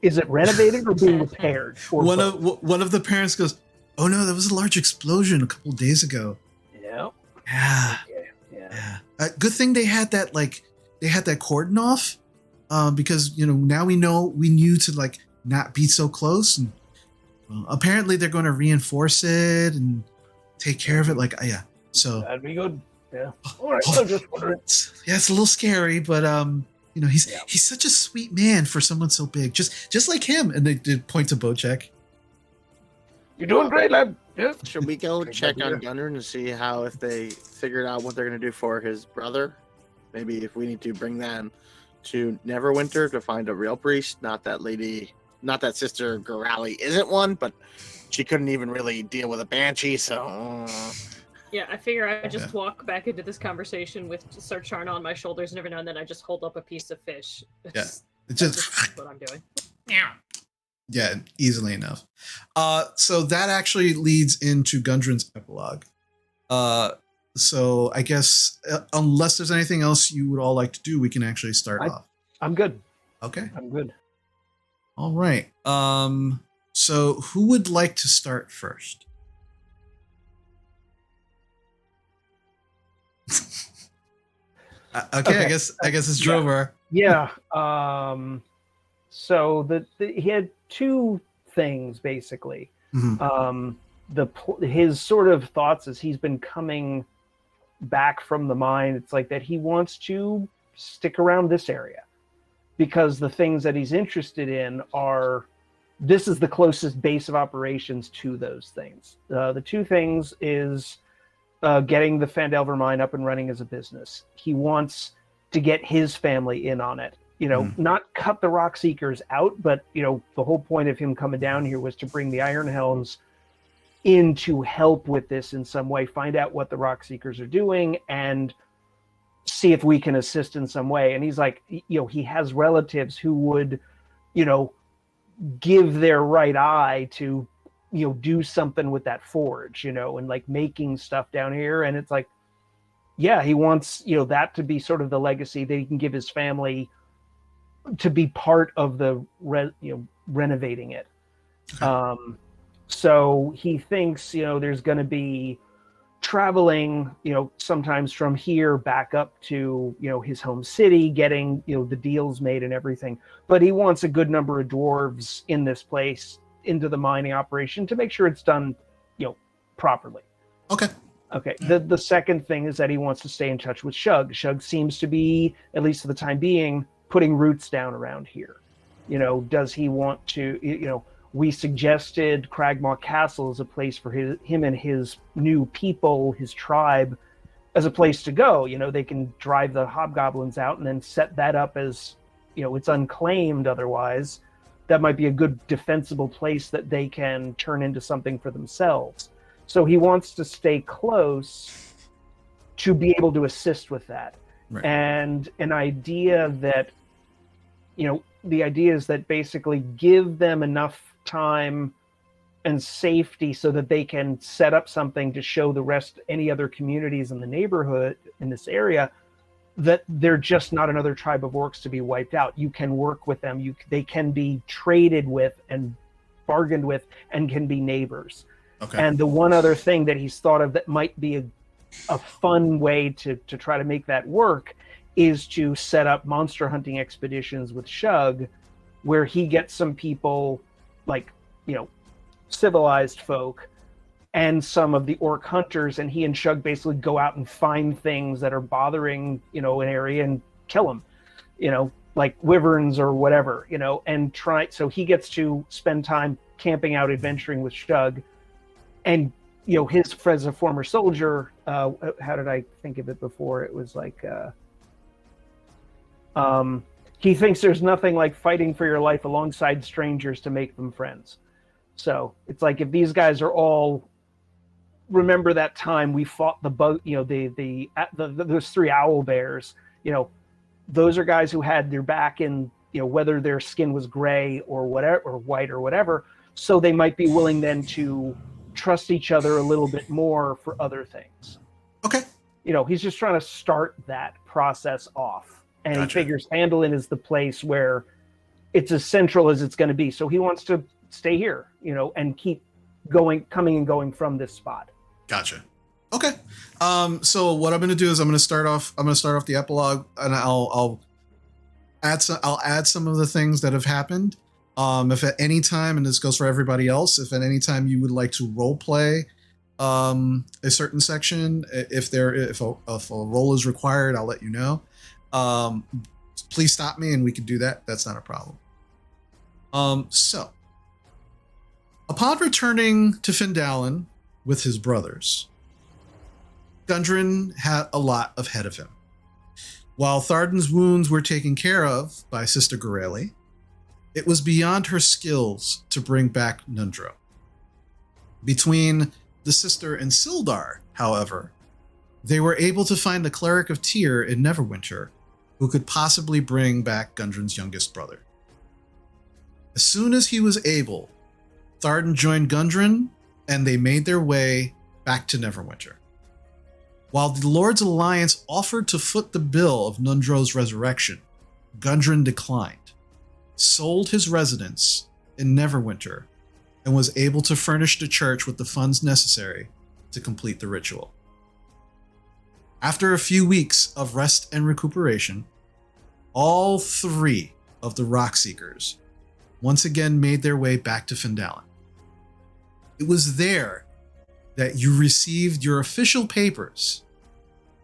Is it renovated or being repaired? One of the parents goes, "Oh no, there was a large explosion a couple days ago." Yeah. Yeah. Yeah. Good thing they had that cordon off, because now we knew to like not be so close, and apparently they're going to reinforce it and take care of it. Like yeah, so that'd be good. Yeah. All right. So just yeah, it's a little scary, but he's such a sweet man for someone so big, just like him. And they did point to Bocek. You're doing great, lad. Yeah. Should we go check on Gunner and see if they figured out what they're going to do for his brother? Maybe if we need to bring them to Neverwinter to find a real priest. Not that Sister Gorali isn't one, but she couldn't even really deal with a banshee, so... Yeah, I figure I just walk back into this conversation with Sir Charna on my shoulders, and every now and then I just hold up a piece of fish. Yeah, it's just what I'm doing. Yeah, easily enough. So that actually leads into Gundren's epilogue. So I guess unless there's anything else you would all like to do, we can actually start off. I'm good. Okay. I'm good. All right. So who would like to start first? Okay. I guess it's Drover. Yeah. So he had two things basically. Mm-hmm. His sort of thoughts as he's been coming back from the mine, it's like that he wants to stick around this area because the things that he's interested in this is the closest base of operations to those things. The two things is getting the Phandelver mine up and running as a business. He wants to get his family in on it. Not cut the Rock Seekers out, but the whole point of him coming down here was to bring the Iron Helms in to help with this in some way, find out what the Rock Seekers are doing and see if we can assist in some way. And he's like, he has relatives who would, give their right eye to, do something with that forge, and like making stuff down here. And it's like, yeah, he wants, that to be sort of the legacy that he can give his family to be part of the renovating it. So he thinks there's going to be traveling sometimes from here back up to his home city, getting the deals made and everything, but he wants a good number of dwarves in this place into the mining operation to make sure it's done properly. Okay. The second thing is that he wants to stay in touch with Shug. Shug seems to be, at least for the time being, putting roots down around here. Does he want to, we suggested Cragmaw Castle as a place for him and his new people, his tribe, as a place to go. They can drive the hobgoblins out and then set that up as, it's unclaimed otherwise. That might be a good defensible place that they can turn into something for themselves. So he wants to stay close to be able to assist with that. Right. And an idea that, the idea is that basically give them enough time and safety so that they can set up something to show the rest, any other communities in the neighborhood, in this area, that they're just not another tribe of orcs to be wiped out. You can work with them. They can be traded with and bargained with and can be neighbors. Okay. And the one other thing that he's thought of that might be a fun way to try to make that work is to set up monster hunting expeditions with Shug, where he gets some people like, civilized folk and some of the orc hunters, and he and Shug basically go out and find things that are bothering, an area and kill them. like wyverns or whatever, and so he gets to spend time camping out, adventuring with Shug. And, his as a former soldier, how did I think of it before? It was like, he thinks there's nothing like fighting for your life alongside strangers to make them friends. So it's like, if these guys are all remember that time we fought the boat, those 3 owl bears, those are guys who had their back in, whether their skin was gray or whatever, or white or whatever. So they might be willing then to trust each other a little bit more for other things. Okay. He's just trying to start that process off. And Gotcha. He figures Phandalin is the place where it's as central as it's going to be. So he wants to stay here, and keep coming and going from this spot. Gotcha. Okay. So what I'm going to do is I'm going to start off the epilogue, and I'll add some of the things that have happened. If at any time, and this goes for everybody else, if at any time you would like to role play a certain section, if a role is required, I'll let you know. Please stop me and we can do that. That's not a problem. So upon returning to Phandalin with his brothers, Gundren had a lot ahead of him. While Thardan's wounds were taken care of by Sister Goreli, it was beyond her skills to bring back Nundro. Between the sister and Sildar, however, they were able to find the Cleric of Tyr in Neverwinter who could possibly bring back Gundren's youngest brother. As soon as he was able, Thardan joined Gundren and they made their way back to Neverwinter. While the Lord's Alliance offered to foot the bill of Nundro's resurrection, Gundren declined, sold his residence in Neverwinter, and was able to furnish the church with the funds necessary to complete the ritual. After a few weeks of rest and recuperation, all 3 of the Rockseekers once again made their way back to Phandalin. It was there that you received your official papers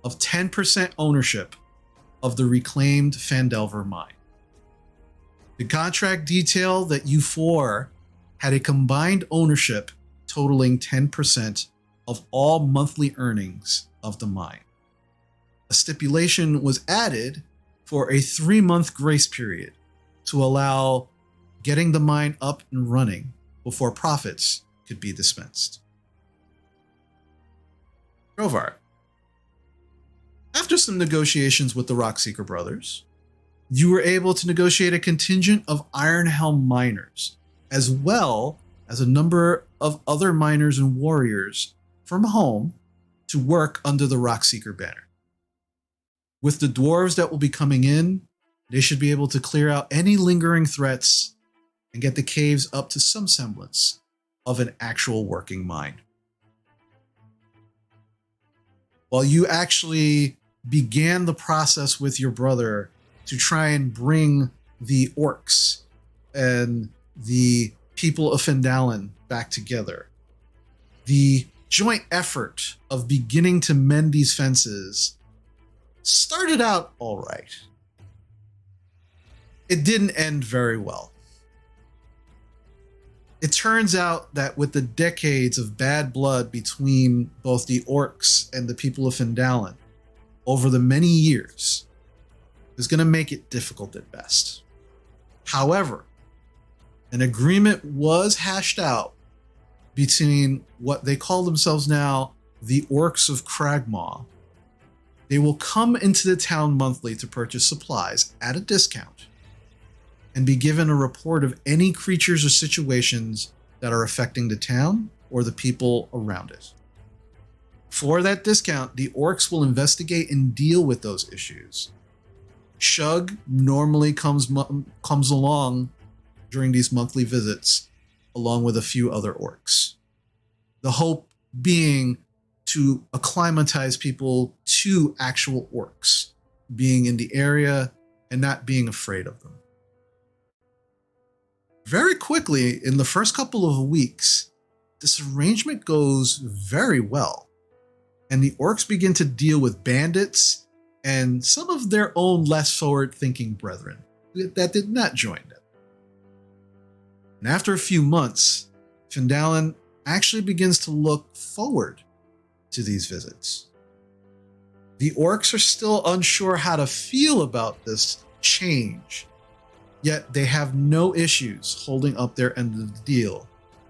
of 10% ownership of the reclaimed Phandelver mine. The contract detailed that you 4 had a combined ownership totaling 10% of all monthly earnings of the mine. A stipulation was added for a 3-month grace period to allow getting the mine up and running before profits could be dispensed. Rovar, after some negotiations with the Rockseeker brothers, you were able to negotiate a contingent of Ironhelm miners, as well as a number of other miners and warriors from home to work under the Rockseeker banner. With the dwarves that will be coming in, they should be able to clear out any lingering threats and get the caves up to some semblance of an actual working mine. While you actually began the process with your brother to try and bring the orcs and the people of Phandalin back together, the joint effort of beginning to mend these fences started out all right. It didn't end very well. It turns out that with the decades of bad blood between both the orcs and the people of Phandalin over the many years is going to make it difficult at best. However, an agreement was hashed out between what they call themselves now the Orcs of Cragmaw. They will come into the town monthly to purchase supplies at a discount and be given a report of any creatures or situations that are affecting the town or the people around it. For that discount, the orcs will investigate and deal with those issues. Shug normally comes along during these monthly visits, along with a few other orcs. The hope being to acclimatize people to actual orcs, being in the area and not being afraid of them. Very quickly, in the first couple of weeks, this arrangement goes very well, and the orcs begin to deal with bandits and some of their own less forward-thinking brethren that did not join them. And after a few months, Findalin actually begins to look forward to these visits. The orcs are still unsure how to feel about this change, yet they have no issues holding up their end of the deal,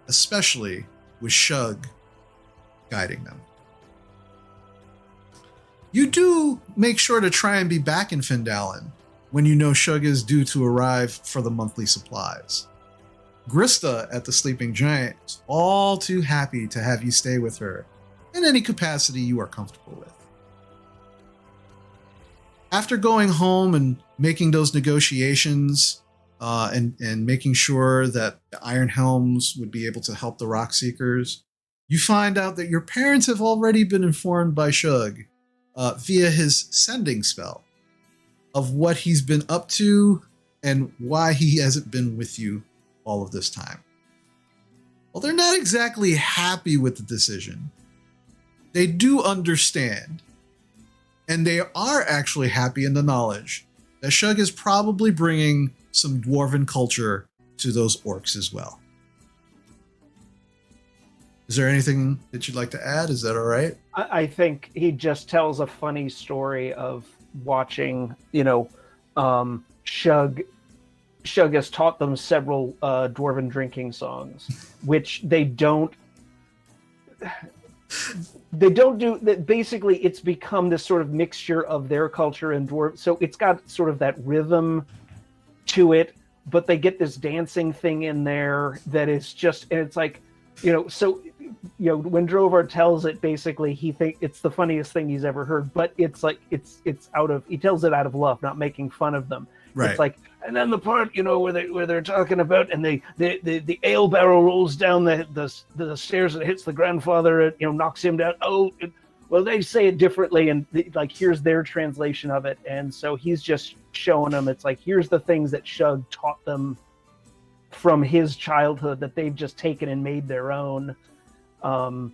especially with Shug guiding them. You do make sure to try and be back in Findalin when you know Shug is due to arrive for the monthly supplies. Grista at the Sleeping Giant is all too happy to have you stay with her in any capacity you are comfortable with. After going home and making those negotiations and making sure that the Iron Helms would be able to help the Rock Seekers, you find out that your parents have already been informed by Shug via his sending spell of what he's been up to and why he hasn't been with you all of this time. Well, they're not exactly happy with the decision. They do understand, and they are actually happy in the knowledge that Shug is probably bringing some dwarven culture to those orcs as well. Is there anything that you'd like to add? Is that all right? I think he just tells a funny story of watching, Shug has taught them several dwarven drinking songs, which they don't do. Basically, it's become this sort of mixture of their culture and dwarf. So it's got sort of that rhythm to it, but they get this dancing thing in there that is just, and it's like, when Drovar tells it, basically he thinks it's the funniest thing he's ever heard, but it's like he tells it out of love, not making fun of them. Right. It's like, and then the part where they're talking about, and the ale barrel rolls down the stairs and hits the grandfather, knocks him down. Well, they say it differently, and here's their translation of it, and so he's just showing them. It's like, here's the things that Shug taught them from his childhood that they've just taken and made their own. He's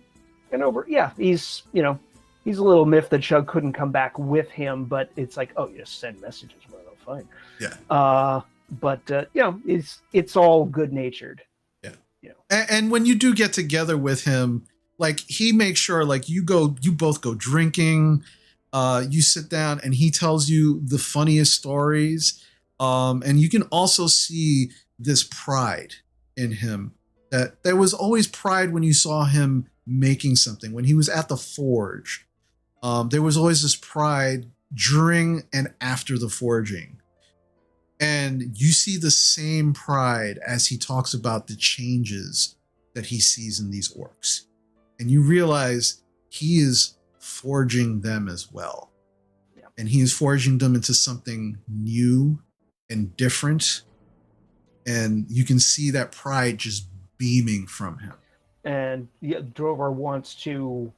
a little miffed that Shug couldn't come back with him, but it's like, you just send messages. Well, fine. Yeah. It's all good natured. Yeah. And when you do get together with him, he makes sure you both go drinking, you sit down and he tells you the funniest stories. And you can also see this pride in him, that there was always pride when you saw him making something. When he was at the forge, there was always this pride during and after the forging. And you see the same pride as he talks about the changes that he sees in these orcs. And you realize he is forging them as well. Yeah. And he is forging them into something new and different. And you can see that pride just beaming from him. And Drovar wants to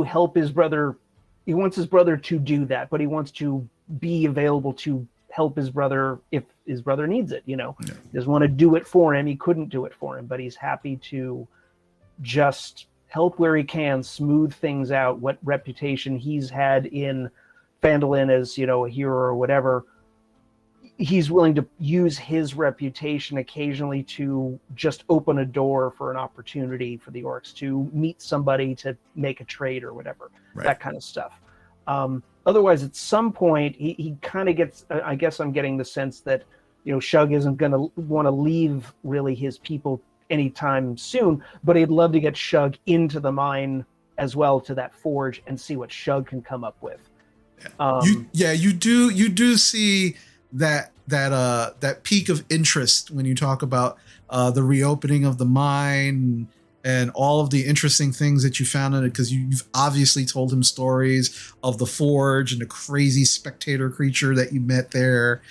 help his brother. He wants his brother to do that, but he wants to be available to help his brother if his brother needs it. He doesn't want to do it for him. He couldn't do it for him, but he's happy to just help where he can, smooth things out. What reputation he's had in Phandalin as, a hero or whatever, he's willing to use his reputation occasionally to just open a door for an opportunity for the orcs to meet somebody, to make a trade or whatever, that kind of stuff. Otherwise, at some point, he kind of gets, I guess I'm getting the sense that, Shug isn't going to want to leave really his people anytime soon, but he'd love to get Shug into the mine as well, to that forge, and see what Shug can come up with. You do see that peak of interest when you talk about the reopening of the mine and all of the interesting things that you found in it, because you've obviously told him stories of the forge and the crazy spectator creature that you met there,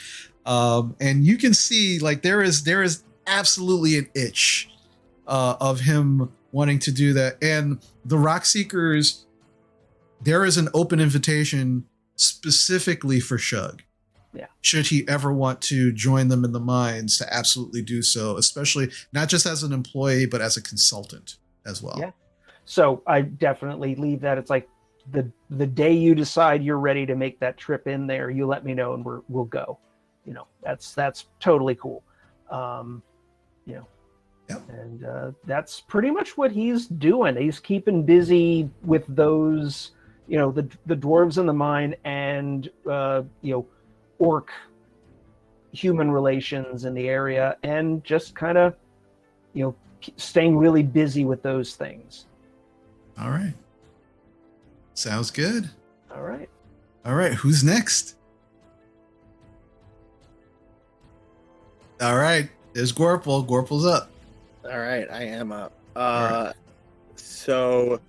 and you can see there is absolutely an itch of him wanting to do that. And the Rock Seekers, there is an open invitation specifically for Shug. Yeah. Should he ever want to join them in the mines, to absolutely do so, especially not just as an employee, but as a consultant as well. Yeah. So I definitely leave that. It's like, the day you decide you're ready to make that trip in there, you let me know and we'll go. You know, that's totally cool. You know, Yep. and that's pretty much what he's doing. He's keeping busy with those, you know, the dwarves in the mine and you know, orc human relations in the area, and just kind of, you know, staying really busy with those things. All right. Sounds good. All right. All right. Who's next? All right. There's Gorple. Gorple's up. All right, I am up. All So,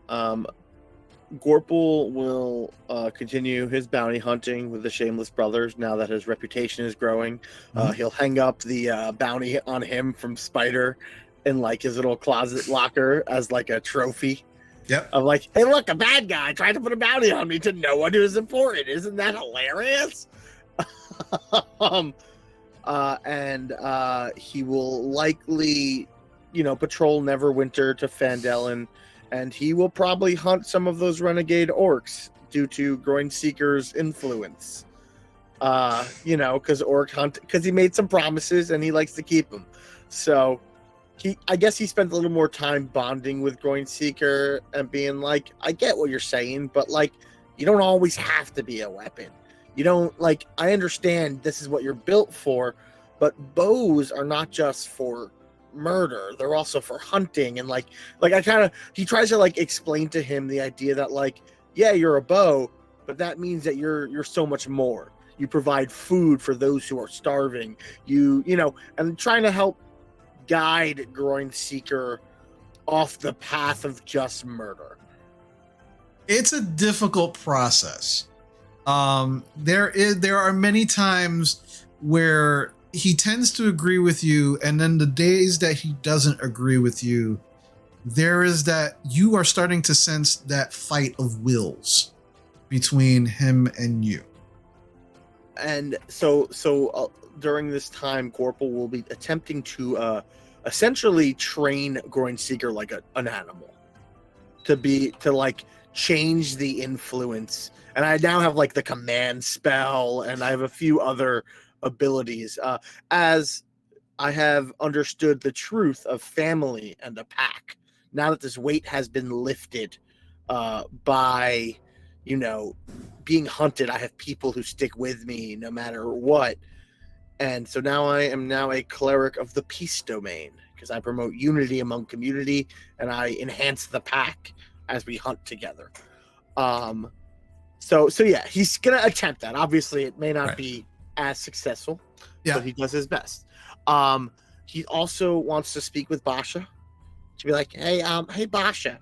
Gorple will continue his bounty hunting with the Shameless Brothers now that his reputation is growing. Mhm. He'll hang up the bounty on him from Spider in like his little closet locker as like a trophy. Yep. Of like, hey, look, a bad guy tried to put a bounty on me to no one who is important. Isn't that hilarious? And he will likely, you know, patrol Neverwinter to Phandalin, and he will probably hunt some of those renegade orcs due to Groinseeker's influence. You know, because he made some promises and he likes to keep them. So I guess he spent a little more time bonding with Groinseeker and being like, I get what you're saying, but like, you don't always have to be a weapon. You don't, like, I understand this is what you're built for, but bows are not just for murder. They're also for hunting. And like he tries to like explain to him the idea that like, yeah, you're a bow, but that means that you're so much more. You provide food for those who are starving. You know, and trying to help guide Groinseeker off the path of just murder. It's a difficult process. There are many times where he tends to agree with you, and then the days that he doesn't agree with you, there is that you are starting to sense that fight of wills between him and you. And so during this time, Gorple will be attempting to essentially train Groinseeker like an animal to like change the influence. And I now have like the command spell, and I have a few other abilities as I have understood the truth of family and a pack. Now that this weight has been lifted by, you know, being hunted, I have people who stick with me no matter what. And so now I am a cleric of the peace domain, because I promote unity among community and I enhance the pack as we hunt together. So yeah, he's gonna attempt that. Obviously, it may not be as successful, but he does his best. He also wants to speak with Basha to be like, hey Basha.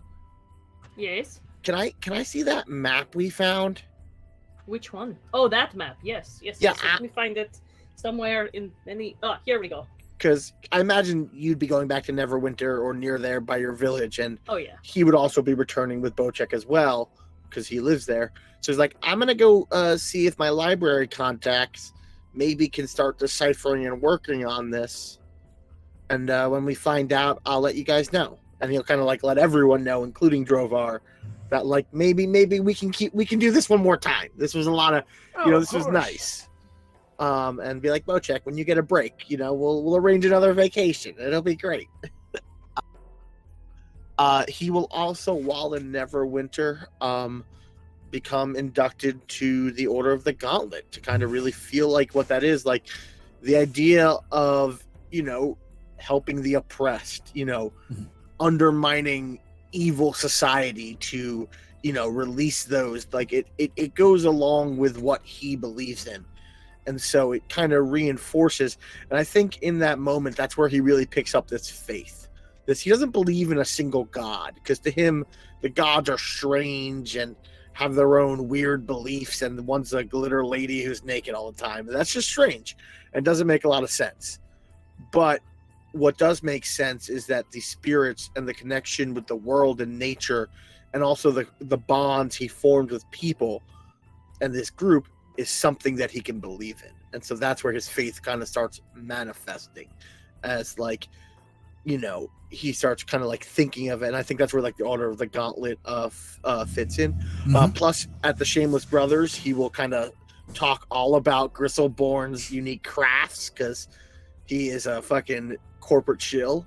Yes. Can I see that map we found? Which one? Oh, that map. Yes. Yeah, Yes. Let me find it somewhere in any. Oh, here we go. Because I imagine you'd be going back to Neverwinter or near there by your village, and oh yeah, he would also be returning with Bocek as well because he lives there. So he's like, I'm gonna go see if my library contacts maybe can start deciphering and working on this. And when we find out, I'll let you guys know. And he'll kind of like let everyone know, including Drovar, that like maybe we can do this one more time. This was a lot of, this was nice. And be like, Bocek, when you get a break, we'll arrange another vacation. It'll be great. He will also, while in Neverwinter, become inducted to the Order of the Gauntlet to kind of really feel like what that is. Like the idea of, helping the oppressed, undermining evil society to, release those. Like it goes along with what he believes in. And so it kind of reinforces. And I think in that moment, that's where he really picks up this faith. He doesn't believe in a single god, because to him, the gods are strange and have their own weird beliefs. And one's a glitter lady who's naked all the time. And that's just strange and doesn't make a lot of sense. But what does make sense is that the spirits and the connection with the world and nature, and also the bonds he formed with people and this group, is something that he can believe in. And so that's where his faith kind of starts manifesting as like, he starts kind of like thinking of it, and I think that's where like the Order of the Gauntlet fits in. Mhm. Plus, at the Shameless Brothers, he will kind of talk all about Gristleborn's unique crafts because he is a fucking corporate shill.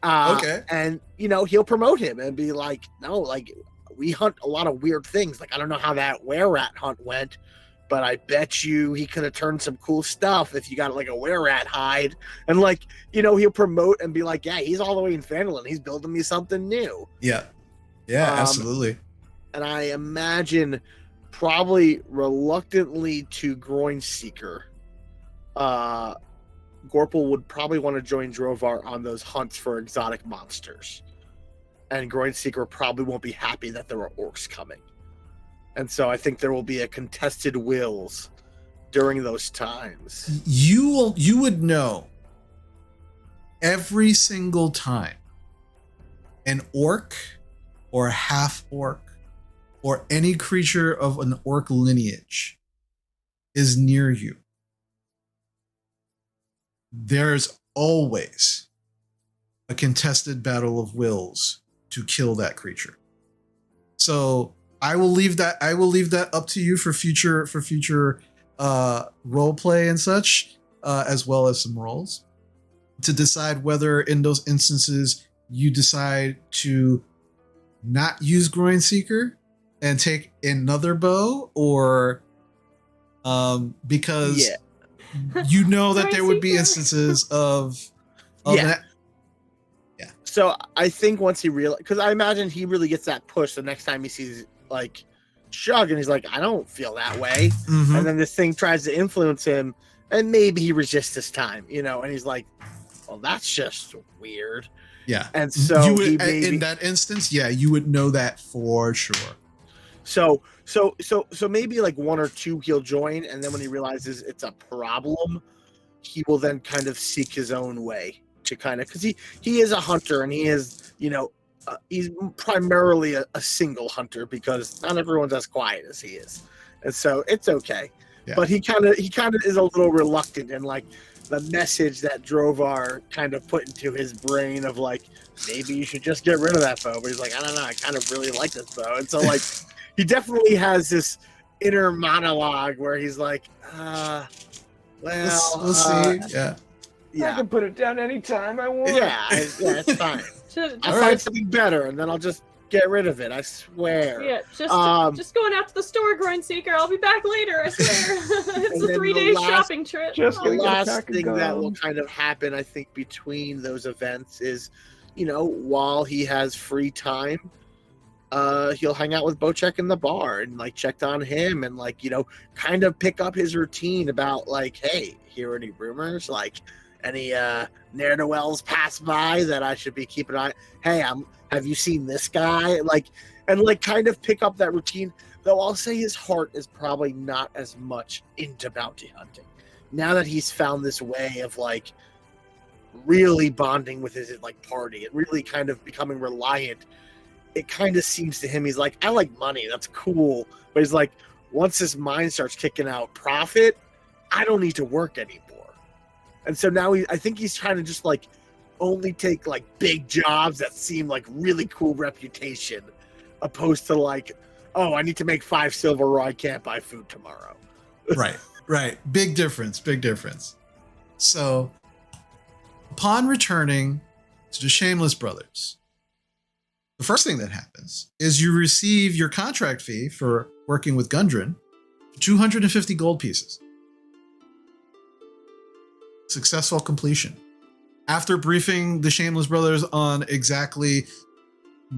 Okay. And he'll promote him and be like, no, like we hunt a lot of weird things. Like I don't know how that were-rat hunt went, but I bet you he could have turned some cool stuff if you got like a were-rat hide. And like, he'll promote and be like, yeah, he's all the way in Phandalin. He's building me something new. Yeah. Yeah, absolutely. And I imagine probably reluctantly to Groin Seeker, Gorpal would probably want to join Drovar on those hunts for exotic monsters. And Groin Seeker probably won't be happy that there are orcs coming. And so I think there will be a contested wills during those times. You would know every single time an orc or a half orc or any creature of an orc lineage is near you. There's always a contested battle of wills to kill that creature. So I will leave that up to you for future role play and such, as well as some rolls, to decide whether in those instances you decide to not use Groin Seeker and take another bow, or because you know that there would be instances of that. Yeah. So I think once he realizes, because I imagine he really gets that push the next time he sees like Shug, and he's like, I don't feel that way. Mm-hmm. And then this thing tries to influence him, and maybe he resists this time, and he's like, well, that's just weird. Yeah. And so in that instance, yeah, you would know that for sure. So maybe like one or two he'll join, and then when he realizes it's a problem, he will then kind of seek his own way to kind of, because he is a hunter, and he is, he's primarily a single hunter because not everyone's as quiet as he is, and so it's okay. Yeah. But he kind of is a little reluctant, and like the message that Drovar kind of put into his brain of like, maybe you should just get rid of that bow, but he's like, I don't know, I kind of really like this bow, and so like he definitely has this inner monologue where he's like, we'll see. Yeah. I can put it down anytime I want. Yeah, it's fine. I'll find something better, and then I'll just get rid of it. I swear. Yeah, just going out to the store, Groin Seeker. I'll be back later. I swear. It's a 3-day shopping trip. Just the last thing that will kind of happen, I think, between those events is, while he has free time, he'll hang out with Bocek in the bar and like check on him and like kind of pick up his routine about like, hey, hear any rumors? Like, any ne'er-do-wells pass by that I should be keeping an eye? Hey, have you seen this guy? And kind of pick up that routine. Though I'll say his heart is probably not as much into bounty hunting now that he's found this way of like really bonding with his like party and really kind of becoming reliant. It kind of seems to him he's like, I like money, that's cool, but he's like, once his mind starts kicking out profit, I don't need to work anymore. And so now I think he's trying to just like only take like big jobs that seem like really cool reputation, opposed to like, oh, I need to make 5 silver or I can't buy food tomorrow. Right. Big difference. So upon returning to the Shameless Brothers, the first thing that happens is you receive your contract fee for working with Gundren, 250 gold pieces. Successful completion. After briefing the Shameless Brothers on exactly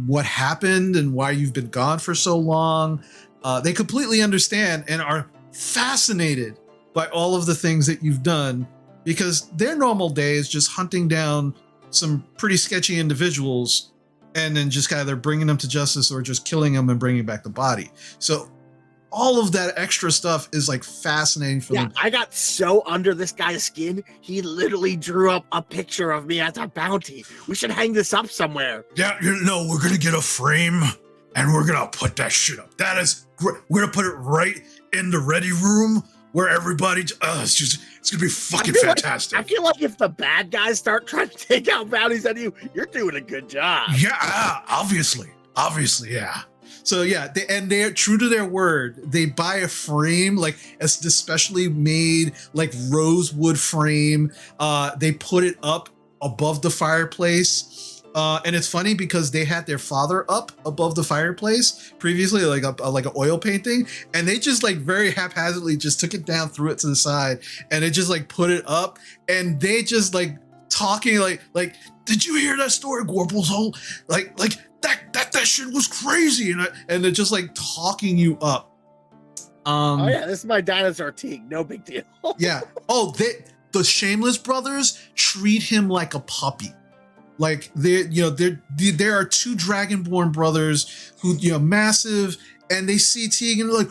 what happened and why you've been gone for so long, they completely understand and are fascinated by all of the things that you've done, because their normal day is just hunting down some pretty sketchy individuals and then just either bringing them to justice or just killing them and bringing back the body. So all of that extra stuff is like fascinating for them. I got so under this guy's skin, he literally drew up a picture of me as a bounty. We should hang this up somewhere. Yeah, no, we're gonna get a frame and we're gonna put that shit up. That is great. We're gonna put it right in the ready room where everybody, it's gonna be fucking I fantastic. feel like if the bad guys start trying to take out bounties on you, you're doing a good job. Yeah, obviously, yeah. So yeah, they're true to their word. They buy a frame, like a specially made like rosewood frame. They put it up above the fireplace. And it's funny because they had their father up above the fireplace previously, like an oil painting, and they just like very haphazardly just took it down, threw it to the side, and they just like put it up, and they just like talking like, did you hear that story, Gorple's whole like that shit was crazy, and they're just like talking you up. Oh yeah, this is my dinosaur teague. No big deal. Yeah. Oh, the Shameless brothers treat him like a puppy. Like there are two Dragonborn brothers who, massive, and they see Teague and they're like,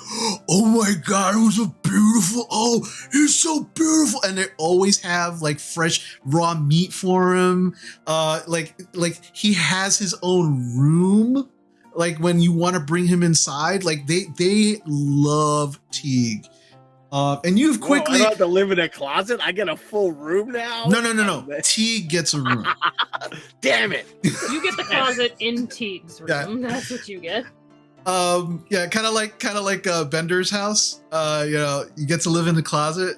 oh my God, it was so beautiful. Oh, he's so beautiful. And they always have like fresh raw meat for him. Like he has his own room. Like when you want to bring him inside, like they love Teague. And you've quickly. I don't have to live in a closet. I get a full room now. No. Teague gets a room. Damn it! You get the closet in Teague's room. Yeah. That's what you get. Yeah, kind of like Bender's house. You get to live in the closet.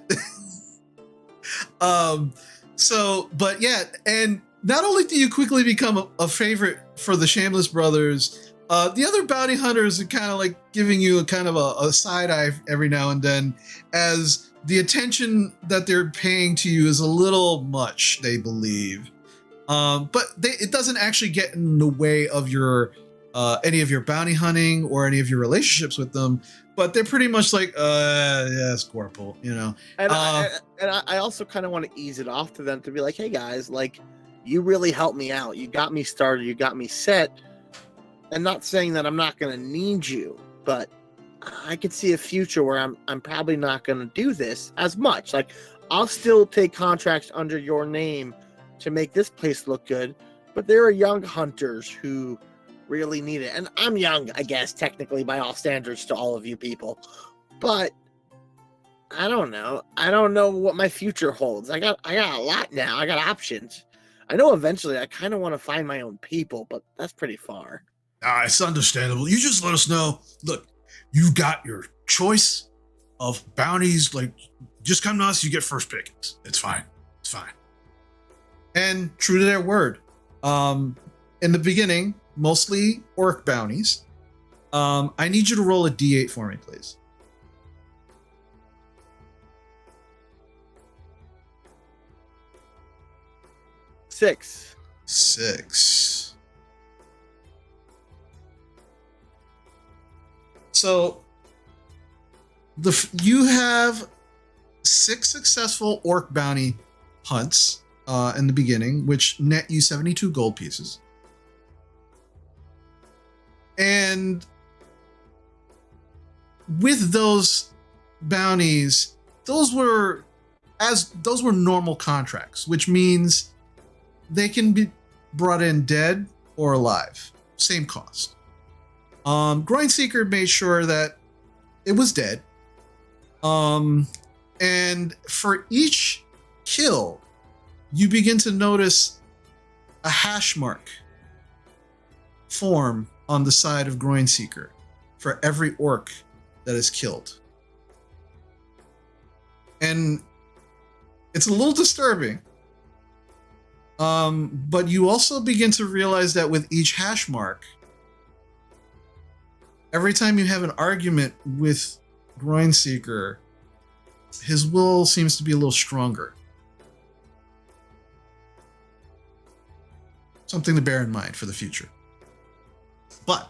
But yeah, and not only do you quickly become a favorite for the Shameless brothers. The other bounty hunters are kind of like giving you a kind of a side eye every now and then, as the attention that they're paying to you is a little much, they believe. But it doesn't actually get in the way of your any of your bounty hunting or any of your relationships with them. But they're pretty much like, yes, Gorple, And I also kind of want to ease it off to them to be like, hey guys, like, you really helped me out. You got me started. You got me set. And not saying that I'm not going to need you, but I could see a future where I'm probably not going to do this as much. Like, I'll still take contracts under your name to make this place look good, but there are young hunters who really need it. And I'm young, I guess, technically by all standards to all of you people. But I don't know. I don't know what my future holds. I got a lot now. I got options. I know eventually I kind of want to find my own people, but that's pretty far. It's understandable. You just let us know. Look, you've got your choice of bounties. Like, just come to us. You get first pick. It's fine. It's fine. And true to their word, in the beginning, mostly orc bounties. I need you to roll a d8 for me, please. Six. So you have 6 successful orc bounty hunts in the beginning, which net you 72 gold pieces. And with those bounties, those were normal contracts, which means they can be brought in dead or alive, same cost. Grindseeker made sure that it was dead. And for each kill, you begin to notice a hash mark form on the side of Grindseeker for every orc that is killed. And it's a little disturbing. But you also begin to realize that with each hash mark, every time you have an argument with Grindseeker, his will seems to be a little stronger. Something to bear in mind for the future. But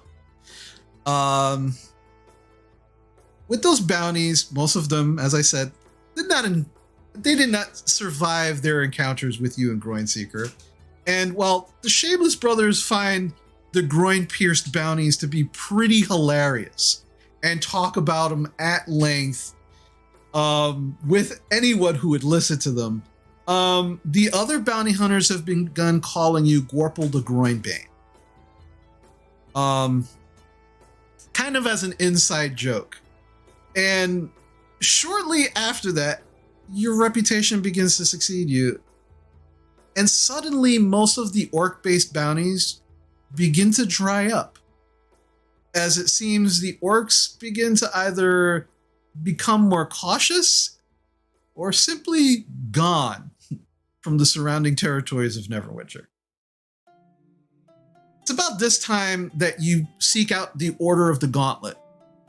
with those bounties, most of them, as I said, did not survive their encounters with you and Grindseeker. And while the Shameless brothers find the groin-pierced bounties to be pretty hilarious and talk about them at length with anyone who would listen to them, the other bounty hunters have begun calling you Gorple the Groinbane. Kind of as an inside joke. And shortly after that, your reputation begins to succeed you. And suddenly, most of the orc-based bounties begin to dry up. As it seems the orcs begin to either become more cautious or simply gone from the surrounding territories of Neverwinter. It's about this time that you seek out the Order of the Gauntlet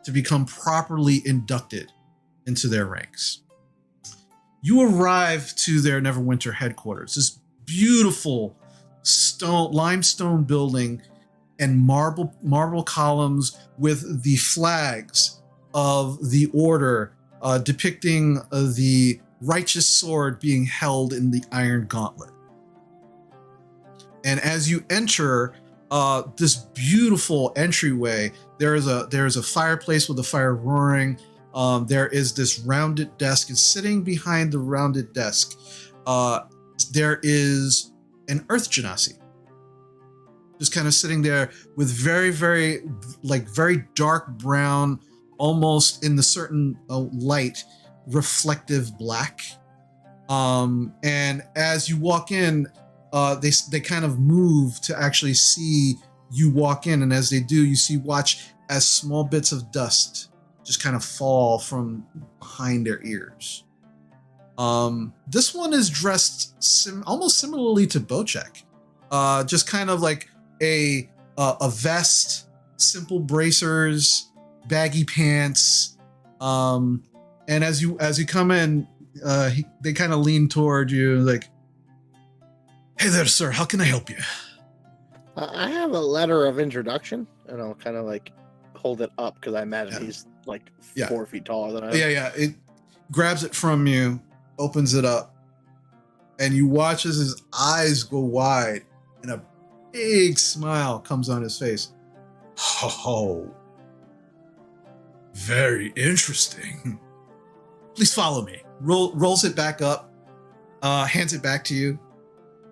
to become properly inducted into their ranks. You arrive to their Neverwinter headquarters, this beautiful limestone building and marble columns with the flags of the order depicting the righteous sword being held in the iron gauntlet. And as you enter this beautiful entryway, there is a fireplace with a fire roaring. There is this rounded desk, and sitting behind the rounded desk, there is an Earth Genasi, just kind of sitting there with very, very dark brown, almost in the certain light, reflective black. And as you walk in, they kind of move to actually see you walk in, and as they do, you watch as small bits of dust just kind of fall from behind their ears. This one is dressed almost similarly to Bocek, just kind of like a vest, simple bracers, baggy pants, and as you come in, they kind of lean toward you like, "Hey there, sir. How can I help you?" I have a letter of introduction, and I'll kind of like hold it up because I imagine he's like 4 feet taller than I am. Yeah. It grabs it from you, opens it up, and you watch as his eyes go wide and a big smile comes on his face. "Oh, very interesting. Please follow me." Rolls it back up, hands it back to you,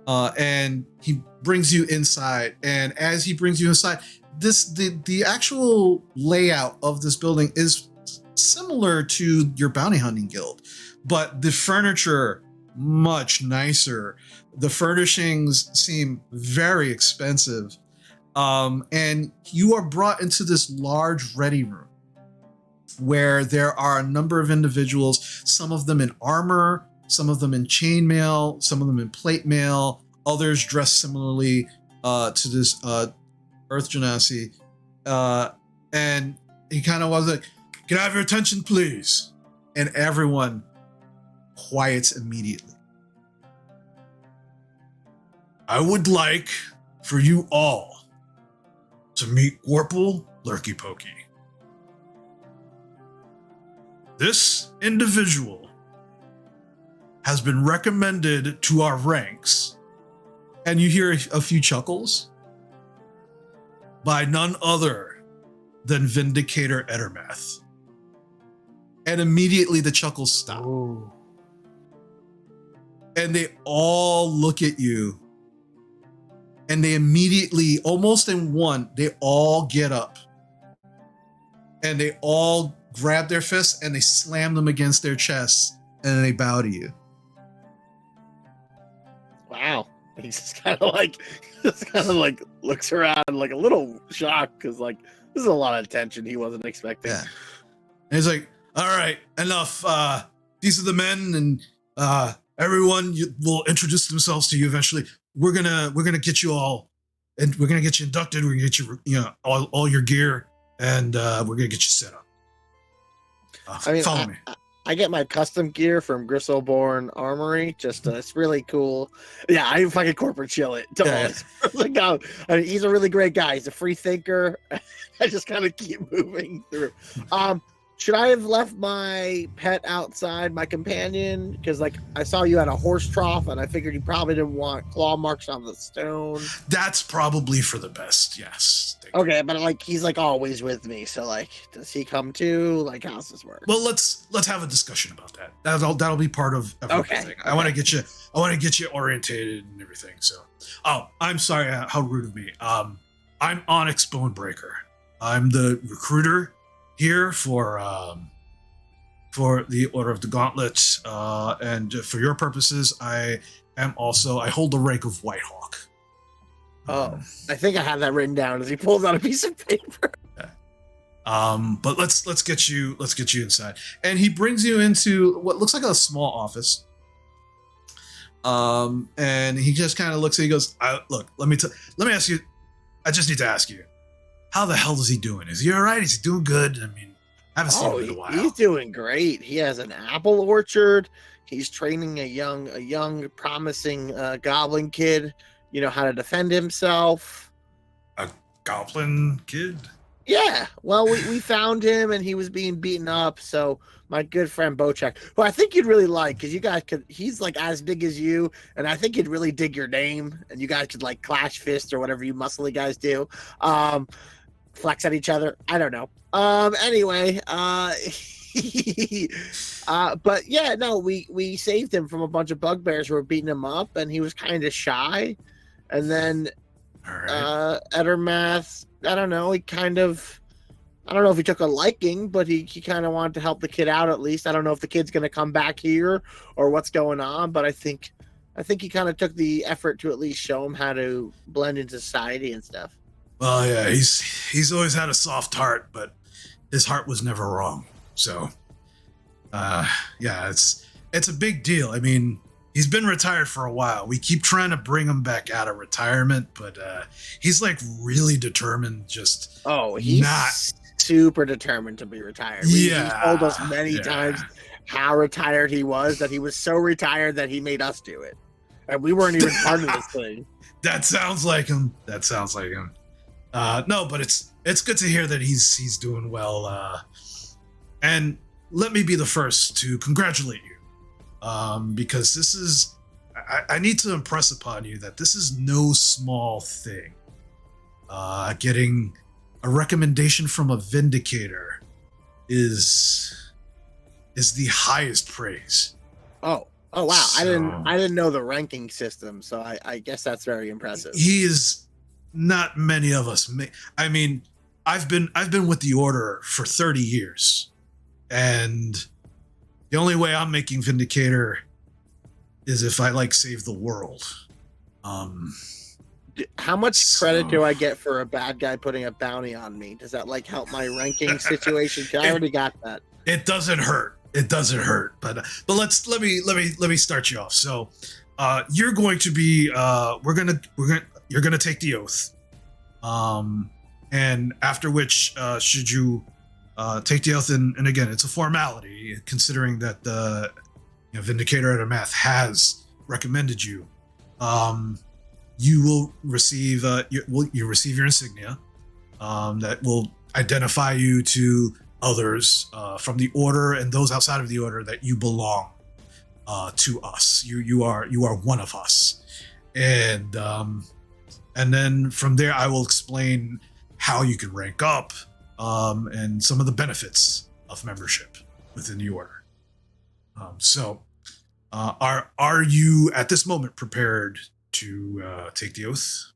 and he brings you inside. And as he brings you inside, the actual layout of this building is similar to your bounty hunting guild, but the furniture much nicer. The furnishings seem very expensive, and you are brought into this large ready room where there are a number of individuals, some of them in armor, some of them in chainmail, some of them in plate mail, others dressed similarly to this Earth Genasi. And he kind of was like, "Can I have your attention, please?" And everyone quiets immediately. "I would like for you all to meet Gorple Lurky Pokey. This individual has been recommended to our ranks," and you hear a few chuckles, "by none other than Vindicator Edermath." And immediately the chuckles stop. Ooh. And they all look at you. And they immediately, almost in one, they all get up. And they all grab their fists and they slam them against their chests. And then they bow to you. Wow. He's just kind of like looks around like a little shocked because like this is a lot of attention he wasn't expecting. Yeah. And he's like, "All right, enough. These are the men, and everyone will introduce themselves to you eventually. We're gonna get you all, and we're gonna get you inducted. We're gonna get you, all your gear, and we're gonna get you set up. Follow me." I get my custom gear from Gristleborn Armory. Just it's really cool. Yeah, I fucking corporate chill it. Like, I mean, he's a really great guy. He's a free thinker. I just kind of keep moving through. Should I have left my pet outside, my companion? Because like I saw you had a horse trough, and I figured you probably didn't want claw marks on the stone. That's probably for the best. Yes. Thank you. Okay, but like he's like always with me. So like, does he come too? Like, how's this work? Well, let's have a discussion about that. That'll be part of everything. Okay. I want to get you orientated and everything. So, I'm sorry, how rude of me. I'm Onyx Bonebreaker. I'm the recruiter here for for the Order of the Gauntlet, and for your purposes, I hold the rank of White Hawk. Oh, I think I have that written down as he pulls out a piece of paper. But let's get you inside, and he brings you into what looks like a small office. And he just kind of looks at you, goes, look, let me ask you, I just need to ask you, how the hell is he doing? Is he all right? Is he doing good? I mean, I haven't seen him in a while. He's doing great. He has an apple orchard. He's training a young promising goblin kid, how to defend himself. A goblin kid? Yeah, well, we found him and he was being beaten up. So my good friend Bocek, who I think you'd really like, because you guys he's like as big as you, and I think he'd really dig your name, and you guys could like clash fists or whatever you muscly guys do, flex at each other. I don't know. Anyway, but yeah, no, we saved him from a bunch of bugbears who were beating him up, and he was kind of shy, and then Edermath, I don't know if he took a liking, but he kind of wanted to help the kid out at least. I don't know if the kid's going to come back here or what's going on, but I think he kind of took the effort to at least show him how to blend into society and stuff. Well, yeah, he's always had a soft heart, but his heart was never wrong. So, yeah, it's a big deal. I mean, he's been retired for a while. We keep trying to bring him back out of retirement, but he's like really determined. He's not super determined to be retired. He told us many times how retired he was, that he was so retired that he made us do it, and we weren't even part of this thing. That sounds like him. No, but it's good to hear that he's doing well. And let me be the first to congratulate you. Because this is, I need to impress upon you that this is no small thing. Getting a recommendation from a Vindicator is the highest praise. Oh wow! So, I didn't know the ranking system, so I guess that's very impressive. He is not many of us. I mean, I've been with the Order for 30 years, and the only way I'm making Vindicator is if I save the world. How much credit do I get for a bad guy putting a bounty on me? Does that help my ranking situation? I already got that. It doesn't hurt. But let me start you off. So, you're going to be you're gonna take the oath. And after which, should you take the oath, and again, it's a formality considering that the Vindicator Edermath has recommended you. You will receive you receive your insignia that will identify you to others from the Order and those outside of the Order that you belong to us. You are one of us, and then from there I will explain how you can rank up. And some of the benefits of membership within the Order. So, are you at this moment prepared to take the oath?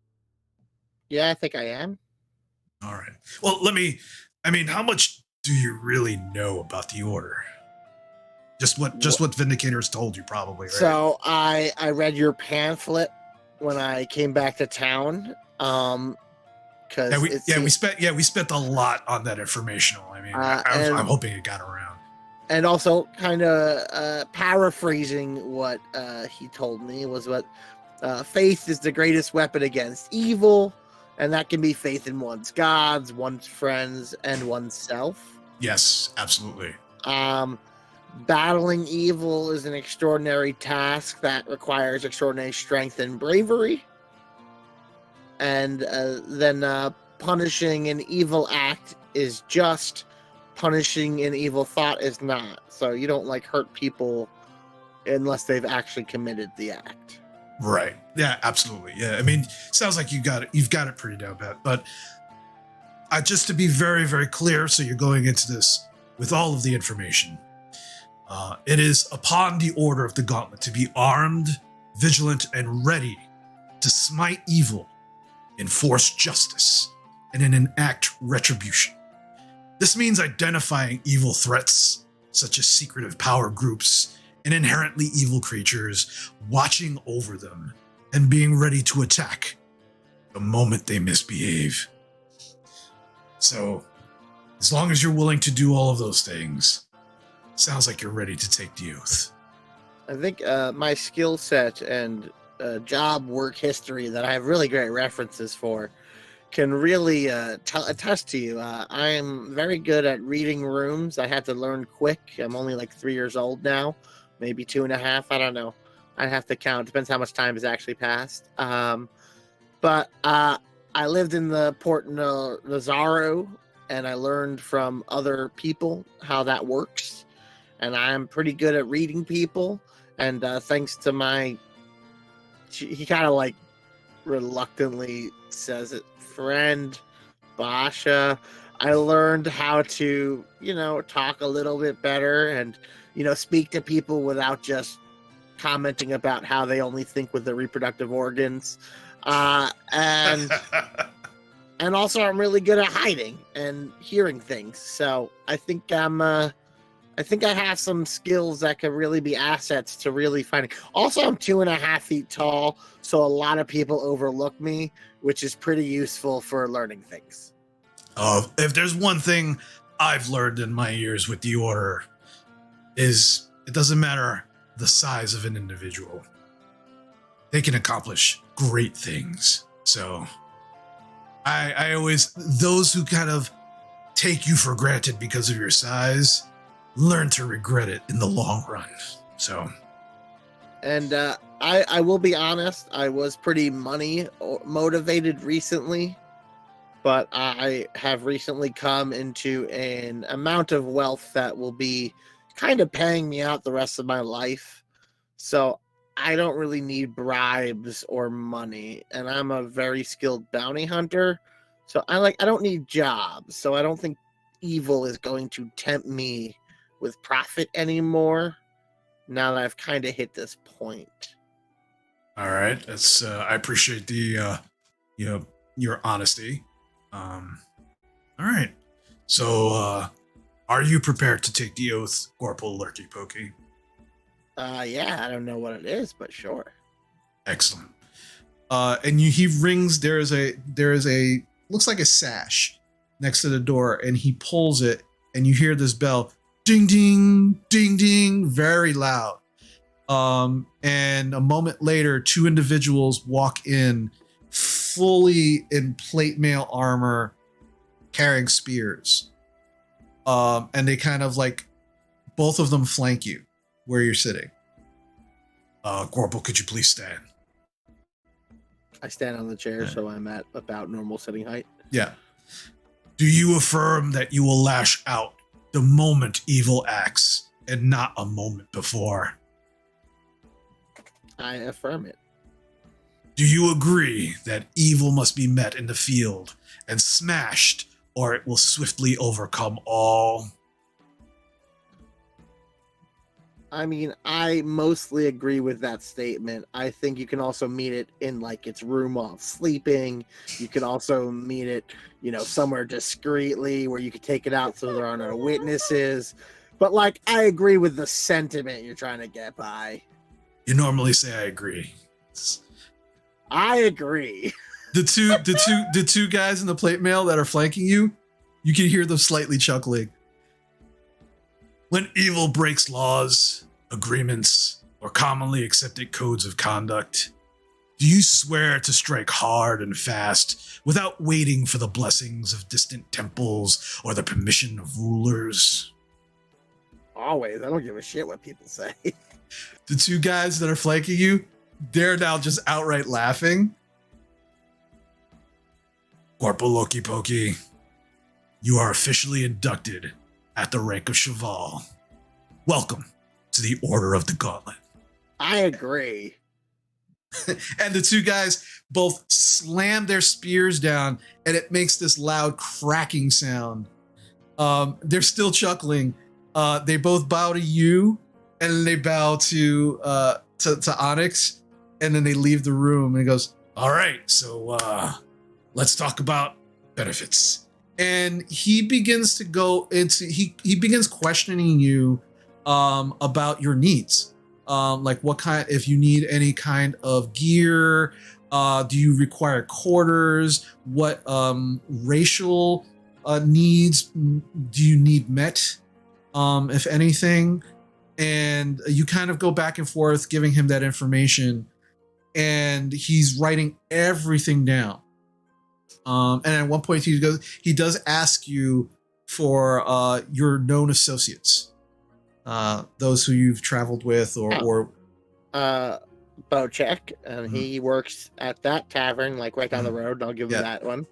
Yeah, I think I am. All right. Well, how much do you really know about the Order? Just what Vindicator has told you, probably, right? So I read your pamphlet when I came back to town. We spent a lot on that informational. I mean, I'm hoping it got around. And also, kind of paraphrasing what he told me was what faith is the greatest weapon against evil, and that can be faith in one's gods, one's friends, and oneself. Yes, absolutely. Battling evil is an extraordinary task that requires extraordinary strength and bravery. And then punishing an evil act is just, punishing an evil thought is not. So you don't hurt people unless they've actually committed the act. Right. Yeah, absolutely. Yeah. I mean, sounds like you've got it pretty down pat. But just to be very, very clear, so you're going into this with all of the information. It is upon the Order of the Gauntlet to be armed, vigilant, and ready to smite evil, enforce justice, and enact retribution. This means identifying evil threats, such as secretive power groups and inherently evil creatures watching over them and being ready to attack the moment they misbehave. So, as long as you're willing to do all of those things, sounds like you're ready to take the oath. I think my skill set and job work history that I have really great references for can really attest to you. I am very good at reading rooms. I had to learn quick. I'm only like 3 years old now, maybe 2.5. I don't know. I have to count. Depends how much time has actually passed. But I lived in the Port Nazaro, and I learned from other people how that works. And I'm pretty good at reading people. And thanks to he kind of like reluctantly says it, friend Basha, I learned how to, talk a little bit better and, speak to people without just commenting about how they only think with their reproductive organs. And also I'm really good at hiding and hearing things. So I think I think I have some skills that could really be assets to really finding. Also, I'm 2.5 feet tall, so a lot of people overlook me, which is pretty useful for learning things. If there's one thing I've learned in my years with the Order, is it doesn't matter the size of an individual. They can accomplish great things. So I always, those who kind of take you for granted because of your size, learn to regret it in the long run. So, and I will be honest, I was pretty money motivated recently, but I have recently come into an amount of wealth that will be kind of paying me out the rest of my life. So I don't really need bribes or money, and I'm a very skilled bounty hunter. So I don't need jobs. So I don't think evil is going to tempt me with profit anymore now that I've kind of hit this point. All right, that's I appreciate the your honesty. All right, so are you prepared to take the oath, Corporal Lurky Pokey? Yeah, I don't know what it is, but sure. Excellent. And he rings. There is a looks like a sash next to the door, and he pulls it, and you hear this bell. Ding, ding, ding, ding, very loud. And a moment later, 2 individuals walk in fully in plate mail armor, carrying spears. And they kind of both of them flank you where you're sitting. Corporal, could you please stand? I stand on the chair, so I'm at about normal sitting height. Yeah. Do you affirm that you will lash out the moment evil acts and not a moment before? I affirm it. Do you agree that evil must be met in the field and smashed, or it will swiftly overcome all? I mean, I mostly agree with that statement. I think you can also meet it in its room while sleeping. You can also meet it, somewhere discreetly where you could take it out so there are no witnesses. But I agree with the sentiment you're trying to get by. You normally say I agree. I agree. The two guys in the plate mail that are flanking you, you can hear them slightly chuckling. When evil breaks laws, agreements, or commonly accepted codes of conduct, do you swear to strike hard and fast without waiting for the blessings of distant temples or the permission of rulers? Always. I don't give a shit what people say. The 2 guys that are flanking you, they're now just outright laughing. Corporal Loki Pokey, you are officially inducted at the rank of Cheval. Welcome to the Order of the Gauntlet. I agree. And the 2 guys both slam their spears down, and it makes this loud cracking sound. They're still chuckling. They both bow to you, and then they bow to Onyx, and then they leave the room. And he goes, "All right, so let's talk about benefits. and he begins to go into he begins questioning you about your needs, like what kind, if you need any kind of gear, do you require quarters, what racial needs do you need met, if anything. And you kind of go back and forth giving him that information, and he's writing everything down. And at one point he does ask you for your known associates, those who you've traveled with, or Bocek, and he works at that tavern, like right down the road. And I'll give him that one.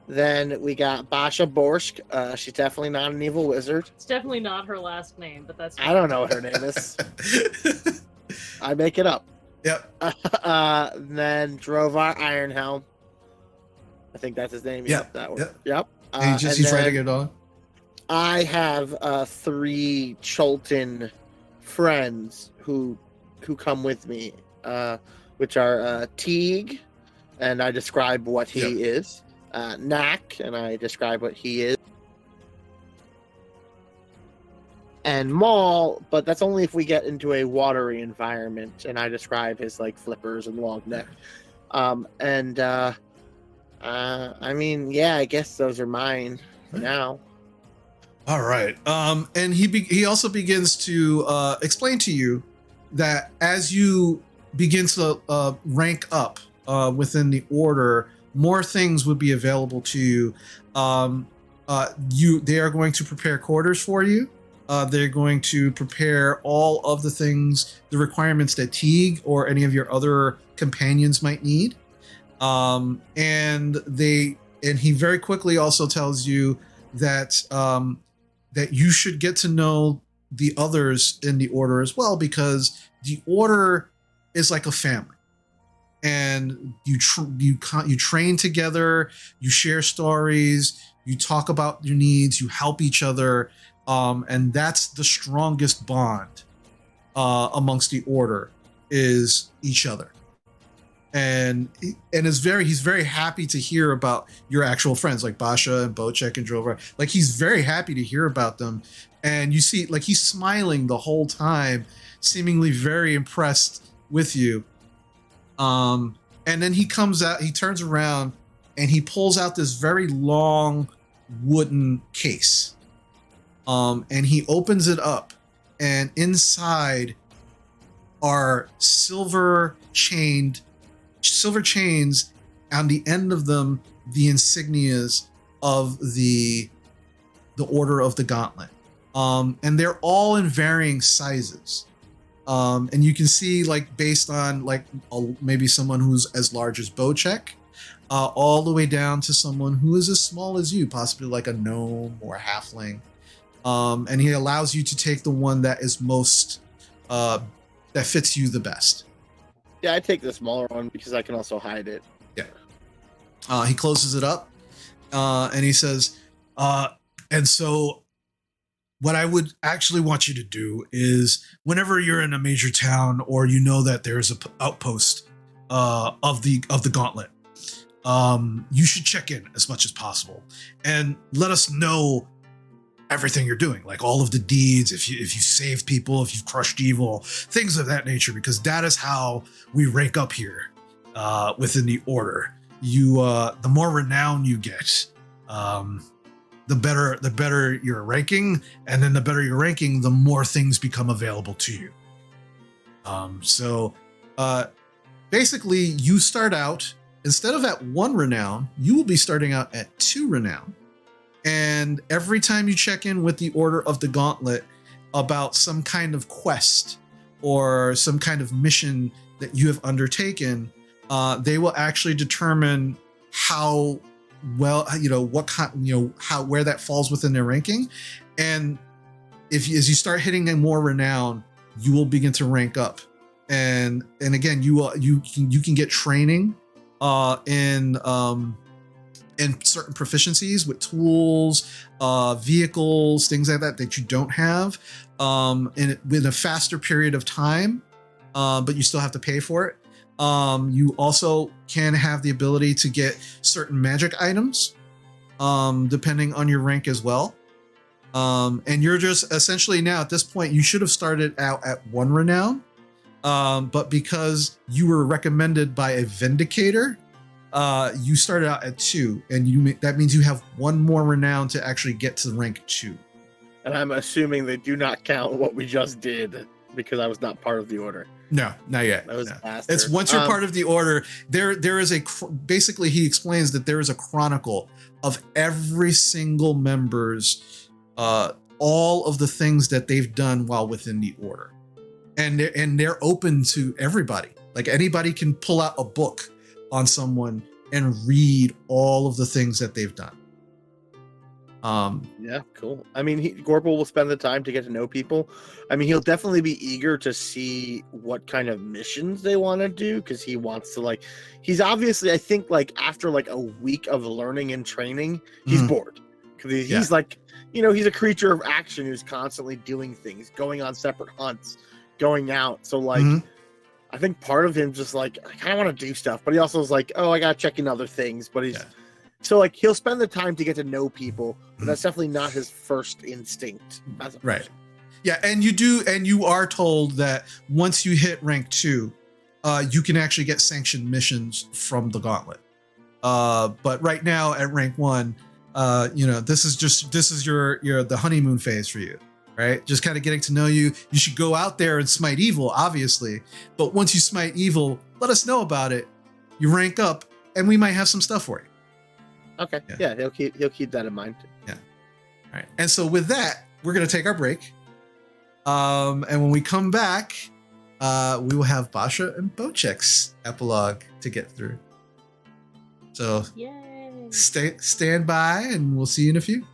Then we got Basha Borsk. She's definitely not an evil wizard. It's definitely not her last name, but that's. I don't know what her name is. I make it up. Yep. Then Drovar Ironhelm. I think that's his name. Yep. That one. Yep. Yep. He's writing it on. I have 3 Cholton friends who come with me, which are Teague, and I describe what he is. Knack, and I describe what he is. And Maul, but that's only if we get into a watery environment, and I describe his like flippers and long neck. I mean, yeah, I guess those are mine for now. All right. And he also begins to explain to you that as you begin to rank up within the order, more things would be available to you. They are going to prepare quarters for you. They're going to prepare all of the things, the requirements that Teague or any of your other companions might need. And he very quickly also tells you that that you should get to know the others in the order as well, because the order is like a family, and you train together, you share stories, you talk about your needs, you help each other, and that's the strongest bond amongst the order, is each other. And he's very happy to hear about your actual friends like Basha and Bocek and Drovar. Like, he's very happy to hear about them. And you see, like, he's smiling the whole time, seemingly very impressed with you. And then he comes out, he turns around, and he pulls out this very long wooden case. And he opens it up, and inside are silver chains, on the end of them, the insignias of the Order of the Gauntlet. And they're all in varying sizes. And you can see, like, based on like maybe someone who's as large as Bocek, all the way down to someone who is as small as you, possibly like a gnome or a halfling. And he allows you to take the one that is most that fits you the best. Yeah, I take the smaller one because I can also hide it. Yeah. He closes it up, and he says, and so what I would actually want you to do is, whenever you're in a major town, or you know that there's an outpost of the Gauntlet, you should check in as much as possible and let us know everything you're doing, like all of the deeds, if you save people, if you've crushed evil, things of that nature, because that is how we rank up here within the order. The more renown you get, the better your ranking, and then the better your ranking, the more things become available to you. So basically, you start out, instead of at 1 renown, you will be starting out at 2 renown. And every time you check in with the Order of the Gauntlet about some kind of quest or some kind of mission that you have undertaken, they will actually determine how well, what kind, where that falls within their ranking. And as you start hitting a more renown, you will begin to rank up. And again, you can get training in certain proficiencies with tools, vehicles, things like that you don't have, in a faster period of time, but you still have to pay for it. You also can have the ability to get certain magic items depending on your rank as well. And you're just essentially now at this point, you should have started out at 1 renown. But because you were recommended by a vindicator, you started out at 2, and that means you have 1 more renown to actually get to rank 2. And I'm assuming they do not count what we just did because I was not part of the order. No, not yet. That was no. faster. It's once you're part of the order, there is basically he explains that there is a chronicle of every single member's all of the things that they've done while within the order. And they're open to everybody. Like anybody can pull out a book on someone and read all of the things that they've done. Yeah, cool. I mean, Gorpal will spend the time to get to know people. I mean, he'll definitely be eager to see what kind of missions they want to do because he wants to he's obviously, I think, after a week of learning and training, he's bored because he's he's a creature of action who's constantly doing things, going on separate hunts, going out. So I think part of him just I kind of want to do stuff, but he also is oh, I gotta check in other things. But he's so he'll spend the time to get to know people, but that's definitely not his first instinct. Right. Yeah, and you are told that once you hit rank 2, you can actually get sanctioned missions from the gauntlet. But right now at rank 1, this is your the honeymoon phase for you. Right? Just kind of getting to know you. You should go out there and smite evil, obviously. But once you smite evil, let us know about it. You rank up, and we might have some stuff for you. Okay. Yeah, he'll keep that in mind. Yeah. All right. And so with that, we're gonna take our break. And when we come back, we will have Basha and Bocek's epilogue to get through. So stand by, and we'll see you in a few.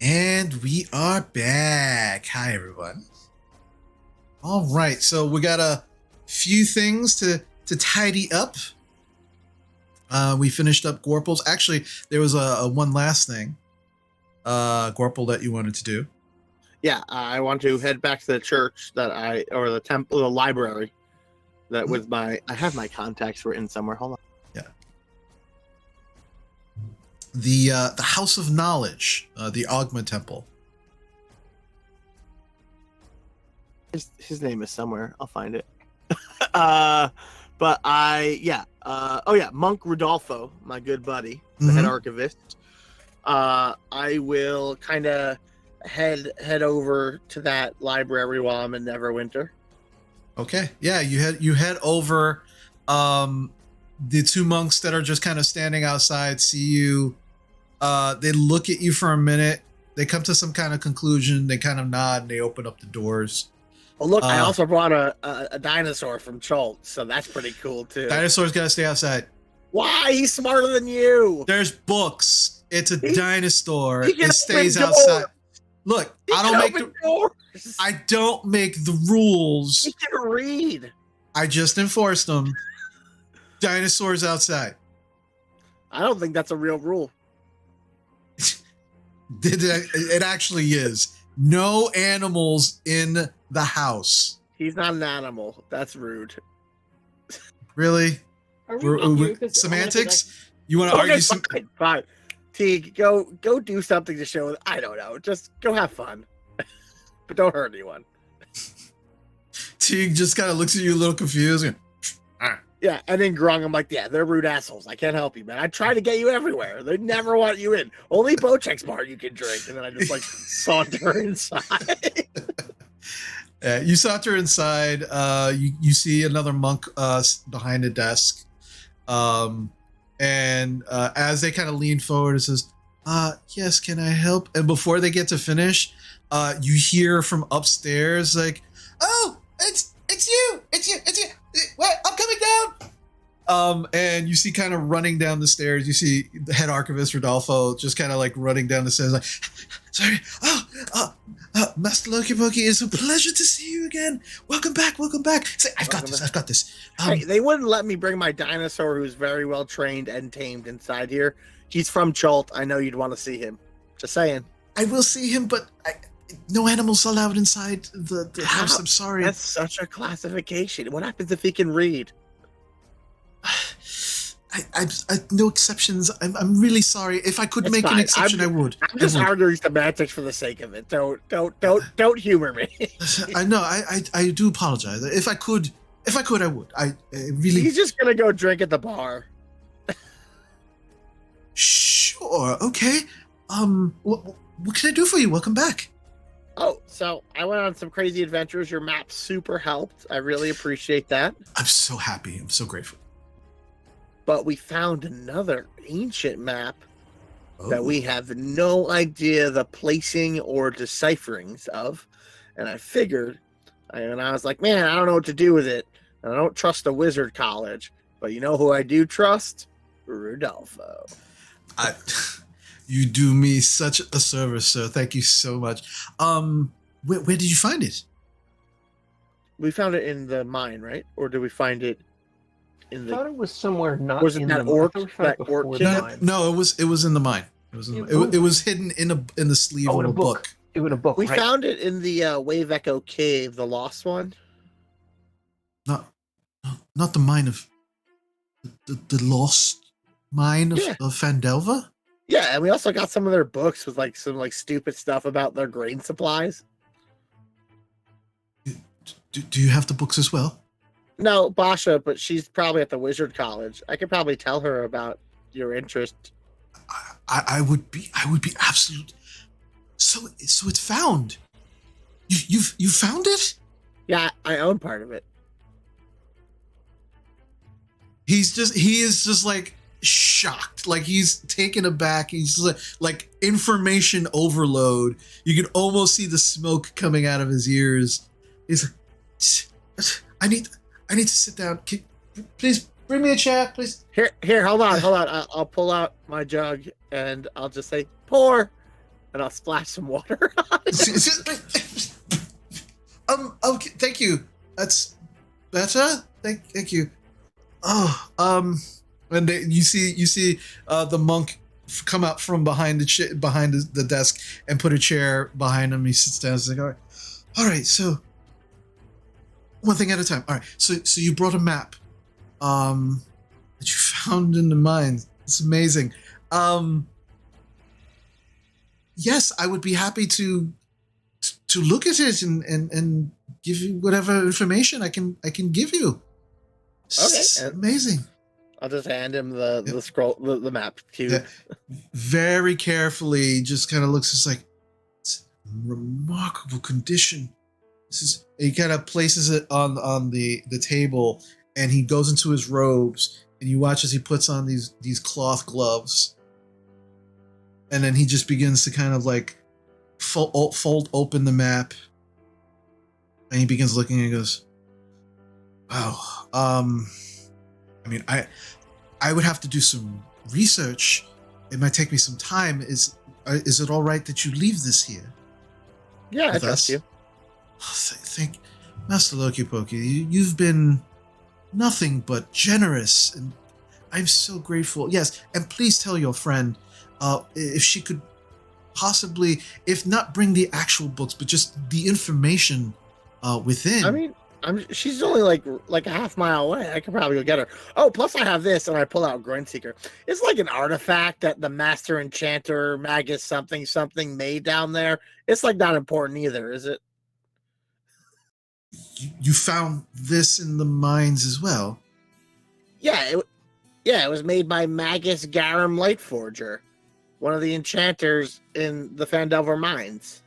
And we are back. Hi, everyone. All right, so we got a few things to tidy up. We finished up Gorpals. Actually, there was a one last thing, Gorpal, that you wanted to do. Yeah, I want to head back to the church or the temple, the library. That was I have my contacts written somewhere. Hold on. The House of Knowledge, the Ogma Temple. His name is somewhere. I'll find it. But Monk Rodolfo, my good buddy, the head archivist. I will kind of head over to that library while I'm in Neverwinter. Okay, yeah, you head over. The two monks that are just kind of standing outside see you. They look at you for a minute. They come to some kind of conclusion. They kind of nod and they open up the doors. Oh, look, I also brought a dinosaur from Schultz, so that's pretty cool, too. Dinosaur's got to stay outside. Why? He's smarter than you. There's books. It's a dinosaur. He can It stays open outside. doors. Look, He I can don't make open doors. I don't make the rules. He can read. I just enforced them. Dinosaurs outside. I don't think that's a real rule. It actually is. No animals in the house. He's not an animal. That's rude. Really? Are we confused? 'Cause Semantics? You want to argue some? Fine. Teague, go do something to show. I don't know. Just go have fun, but don't hurt anyone. Teague just kind of looks at you a little confused. Yeah, and then Grung, I'm like, yeah, they're rude assholes. I can't help you, man. I try to get you everywhere. They never want you in. Only Bocek's bar you can drink. And then I just like saunter inside. Yeah, you saunter inside. You see another monk behind a desk. And as they kind of lean forward, it says, yes, can I help? And before they get to finish, you hear from upstairs like, oh, it's you. Wait, I'm coming down. And you see kind of running down the stairs, you see the head archivist Rodolfo just kind of like running down the stairs like, sorry, Master Loki Pokey, it's a pleasure to see you again. Welcome back. Say, I've got this. Hey, they wouldn't let me bring my dinosaur who's very well trained and tamed inside here. He's from Cholt. I know you'd want to see him. Just saying. I will see him, but no animals allowed inside the house. I'm sorry. That's such a classification. What happens if he can read? I no exceptions. I'm really sorry. If I could make an exception, I would. I'm just arguing semantics for the sake of it. Don't humor me. I know. I do apologize. If I could, I would. I really. He's just gonna go drink at the bar. Sure. Okay. What can I do for you? Welcome back. Oh, so I went on some crazy adventures. Your map super helped. I really appreciate that. I'm so happy. I'm so grateful. But we found another ancient map that we have no idea the placing or decipherings of. And I figured, and I was like, man, I don't know what to do with it. And I don't trust the wizard college. But you know who I do trust? Rodolfo. You do me such a service, sir. Thank you so much. Where did you find it? We found it in the mine, right? Or did we find it in I thought it was somewhere not Was it in that the orc? mine. I thought we found it That orc before kid? the No, mine. no, it was in the mine. It was hidden in the sleeve Oh, of in a a book. book. It was a book. We right. found it in the Wave Echo Cave, the lost one. Not the mine of the lost mine of Fandelva. Yeah, and we also got some of their books with like some like stupid stuff about their grain supplies. Do you have the books as well? No, Basha, but she's probably at the Wizard College. I could probably tell her about your interest. I would be absolute. So it's found. You found it? Yeah, I own part of it. He is just like shocked, like he's taken aback. He's like information overload. You can almost see the smoke coming out of his ears. He's like, I need to sit down. Please bring me a chair, please. Here, hold on. I'll pull out my jug and I'll just say pour, and I'll splash some water on it. Okay, thank you. That's better. Thank you. Oh, and you see the monk come out from behind the desk and put a chair behind him. He sits down. He's like, all right. So one thing at a time. All right. So you brought a map, that you found in the mine. It's amazing. Yes, I would be happy to look at it and give you whatever information I can give you. It's amazing. I'll just hand him the scroll, the map cube. Yeah. Very carefully, just kind of looks. It's like, it's in remarkable condition. He kind of places it on the table, and he goes into his robes, and you watch as he puts on these cloth gloves, and then he just begins to kind of like fold open the map, and he begins looking and he goes, wow. I mean, I would have to do some research. It might take me some time. Is it all right that you leave this here? Yeah, I trust you. Thank Master Loki Pokey. You've been nothing but generous, and I'm so grateful. Yes, and please tell your friend if she could possibly, if not bring the actual books, but just the information within. I mean, she's only like a half mile away. I could probably go get her. Oh, plus I have this, and I pull out Grindseeker. It's like an artifact that the Master Enchanter Magus something something made down there. It's like not important either, is it? You found this in the mines as well? Yeah, it was made by Magus Garum Lightforger, one of the enchanters in the Fandelver mines.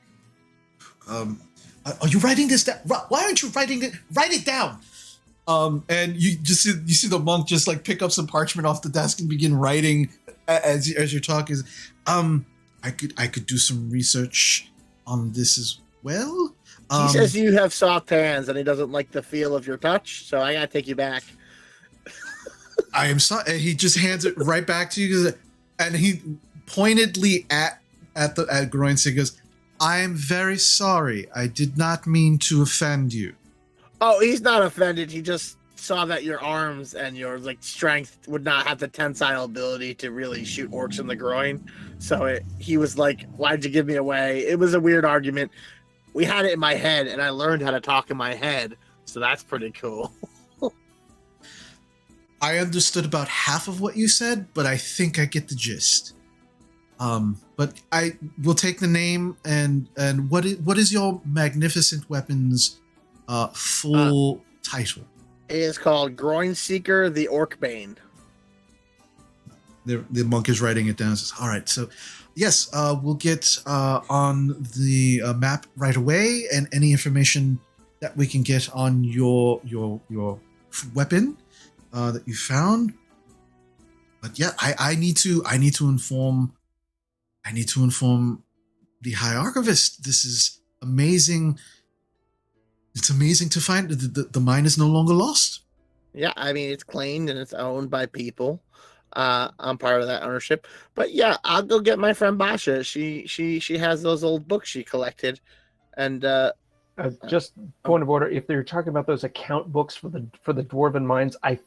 Are you writing this down? Why aren't you writing it? Write it down. And you see the monk just like pick up some parchment off the desk and begin writing as you're talking. I could do some research on this as well. He says you have soft hands and he doesn't like the feel of your touch, so I gotta take you back. I am sorry. And he just hands it right back to you, and he pointedly at Groinstein goes, "I am very sorry. I did not mean to offend you." Oh, he's not offended. He just saw that your arms and your like strength would not have the tensile ability to really shoot orcs in the groin. So he was like, "Why'd you give me away?" It was a weird argument. We had it in my head, and I learned how to talk in my head, so that's pretty cool. I understood about half of what you said, but I think I get the gist. But I will take the name and what is your magnificent weapon's full title? It is called Groin Seeker, the Orc Bane. The monk is writing it down. Says, "All right, so yes, we'll get on the map right away, and any information that we can get on your weapon that you found. But yeah, I need to inform the High Archivist. This is amazing. It's amazing to find the mine is no longer lost." Yeah, I mean, it's claimed and it's owned by people. I'm part of that ownership. But yeah, I'll go get my friend Basha. She has those old books she collected. And just point of order, if they're talking about those account books for the dwarven mines, I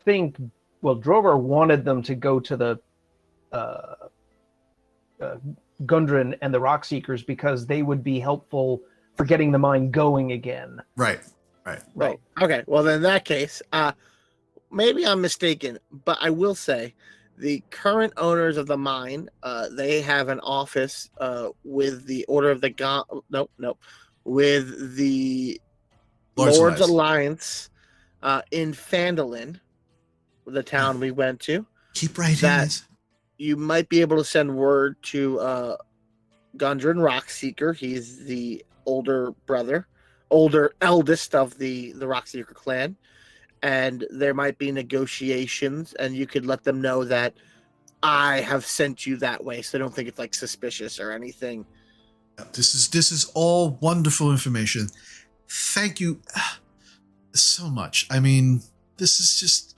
think Drover wanted them to go to the Gundren and the Rock Seekers because they would be helpful for getting the mine going again. Right. Okay, well then in that case, maybe I'm mistaken, but I will say the current owners of the mine, they have an office with the Order of the with the Lord's Alliance in Phandalin, the town we went to. Keep writing that you might be able to send word to Gundren Rockseeker. He's the eldest of the Rockseeker clan. And there might be negotiations, and you could let them know that I have sent you that way, so I don't think it's like suspicious or anything. This is all wonderful information. Thank you so much. I mean, this is just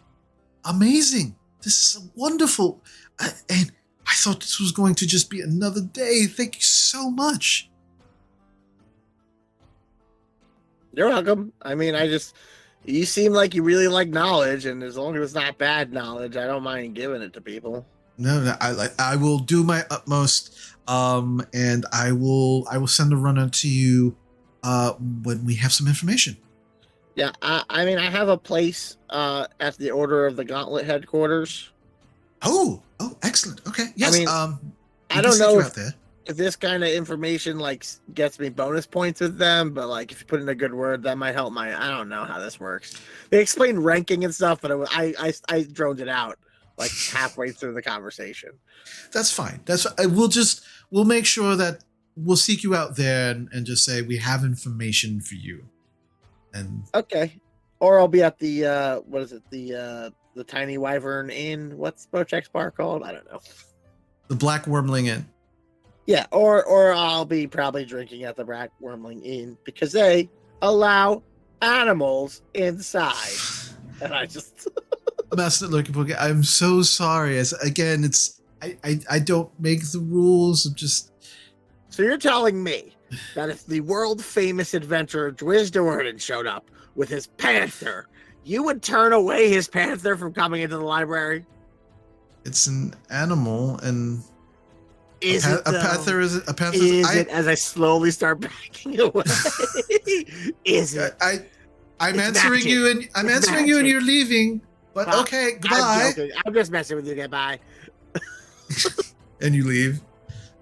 amazing. This is wonderful. And I thought this was going to just be another day. Thank you so much. You're welcome. I mean, you seem like you really like knowledge, and as long as it's not bad knowledge, I don't mind giving it to people. No, I will do my utmost, and I will send a runner to you when we have some information. Yeah, I mean, I have a place at the Order of the Gauntlet headquarters. Oh, excellent. Okay, yes. I mean, I don't know if this kind of information like gets me bonus points with them, but like if you put in a good word, that might help I don't know how this works. They explained ranking and stuff, but I droned it out like halfway through the conversation. That's fine. We'll make sure that we'll seek you out there and just say we have information for you. And okay, or I'll be at the what is it, the Tiny Wyvern Inn? What's Bochek's bar called? I don't know. The Black Wormling Inn. Yeah, or I'll be probably drinking at the Black Wormling Inn because they allow animals inside. And I just Master Lurking Book, I'm so sorry. I don't make the rules. I'm just. So you're telling me that if the world famous adventurer Dwiz de Worden showed up with his panther, you would turn away his panther from coming into the library? It's an animal, and a panther is a panther. It as I slowly start backing away? Is it? I'm answering magic. You, and I'm answering magic. You, and you're leaving. But okay, goodbye. I'm just messing with you. Goodbye. And you leave.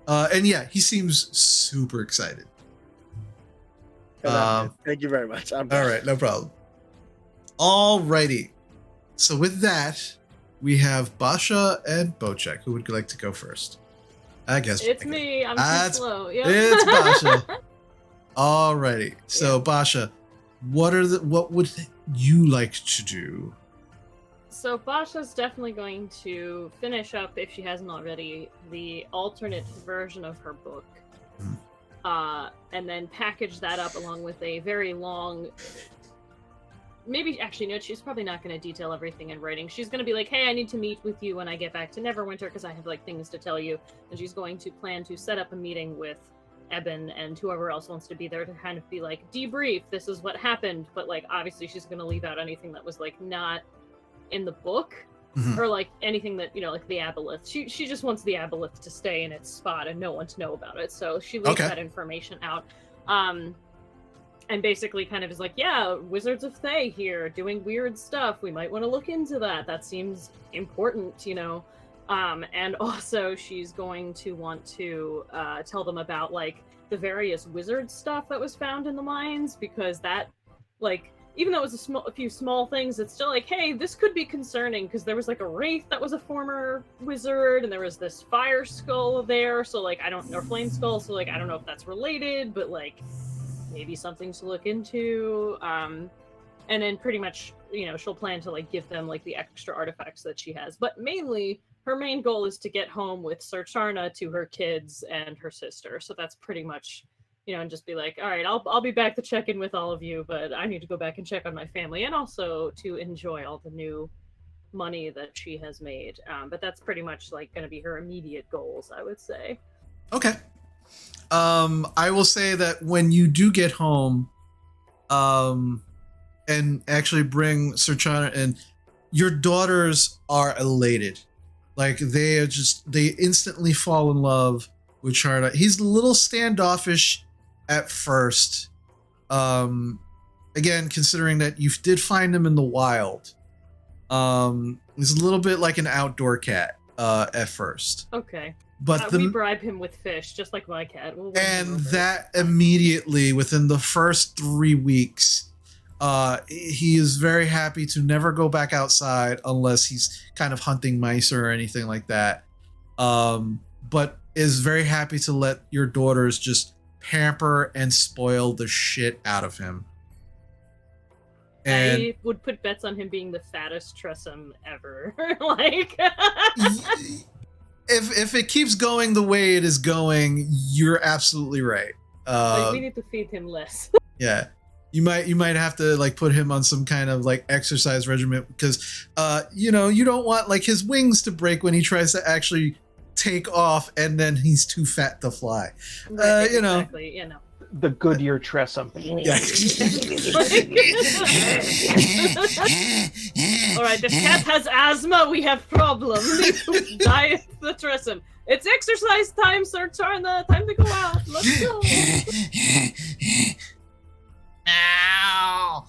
And yeah, he seems super excited. Thank you very much. All right, no problem. Alrighty. So with that, we have Basha and Bochek. Who would like to go first? I guess it's me. I'm too slow. Yep. It's Basha. Alrighty. So Basha, what would you like to do? So Basha's definitely going to finish up, if she hasn't already, the alternate version of her book. And then package that up along with a very long maybe actually no, she's probably not going to detail everything in writing. She's going to be like, hey, I need to meet with you when I get back to Neverwinter because I have like things to tell you. And she's going to plan to set up a meeting with Eben and whoever else wants to be there to kind of be like, debrief, this is what happened. But like, obviously she's going to leave out anything that was like not in the book. Mhm. Or like anything that, like the aboleth. She just wants the aboleth to stay in its spot and no one to know about it. So she leaves that information out. And basically kind of is like, yeah, Wizards of Thay here doing weird stuff. We might want to look into that. That seems important, And also she's going to want to tell them about like the various wizard stuff that was found in the mines, because that, like, even though it was a few small things, it's still like, hey, this could be concerning because there was like a wraith that was a former wizard, and there was this fire skull there. So like, I don't know, flame skull. So like, I don't know if that's related, but like, maybe something to look into. And then pretty much, she'll plan to like give them like the extra artifacts that she has. But mainly, her main goal is to get home with Sir Charna to her kids and her sister. So that's pretty much. And just be like, all right, I'll be back to check in with all of you, but I need to go back and check on my family and also to enjoy all the new money that she has made. But that's pretty much like going to be her immediate goals, I would say. Okay. I will say that when you do get home, and actually bring Sir Chana in, your daughters are elated. Like they instantly fall in love with Charna. He's a little standoffish at first. Again, considering that you did find him in the wild. He's a little bit like an outdoor cat at first. Okay. But we bribe him with fish, just like my cat. And that immediately, within the first 3 weeks, he is very happy to never go back outside unless he's kind of hunting mice or anything like that. But is very happy to let your daughters just pamper and spoil the shit out of him. And I would put bets on him being the fattest Tressum ever. Like, if it keeps going the way it is going, you're absolutely right. we need to feed him less. Yeah. You might have to like put him on some kind of like exercise regimen because you don't want like his wings to break when he tries to actually take off and then he's too fat to fly. Right, exactly, The Goodyear Tressum. Yeah. All right, if cat has asthma, we have problem. We need to diet the Tressum. It's exercise time, Sir Charna. Time to go out. Let's go. Ow.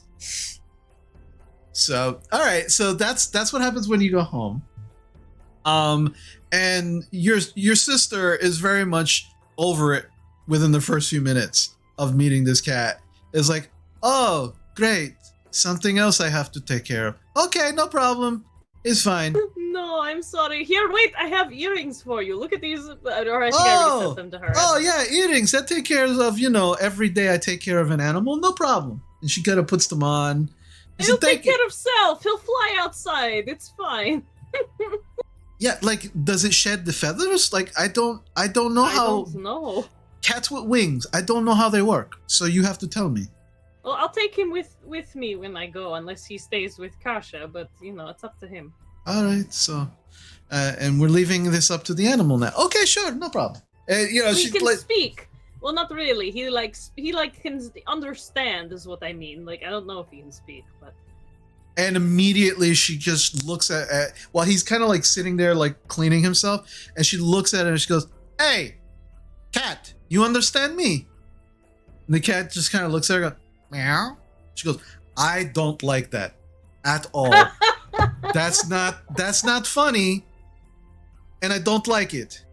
So, all right. So that's what happens when you go home. And your sister is very much over it within the first few minutes of meeting this cat. It's like, oh, great. Something else I have to take care of. Okay, no problem. It's fine. No, I'm sorry. Here, wait, I have earrings for you. Look at these. Or I think I already sent them to her. Oh, yeah, earrings. That take care of, every day I take care of an animal. No problem. And she kind of puts them on. He'll take care of self. He'll fly outside. It's fine. Yeah, like, does it shed the feathers? Like, I don't know how. I don't know. Cats with wings. I don't know how they work. So you have to tell me. Well, I'll take him with me when I go, unless he stays with Kasha. But it's up to him. All right. So, and we're leaving this up to the animal now. Okay, sure, no problem. He can speak. Well, not really. He can understand, is what I mean. Like, I don't know if he can speak, but. And immediately she just looks at while he's kind of like sitting there like cleaning himself, and she looks at him and she goes, "Hey, cat, you understand me?" And the cat just kind of looks at her and goes, "Meow." She goes, "I don't like that at all. That's not funny, and I don't like it.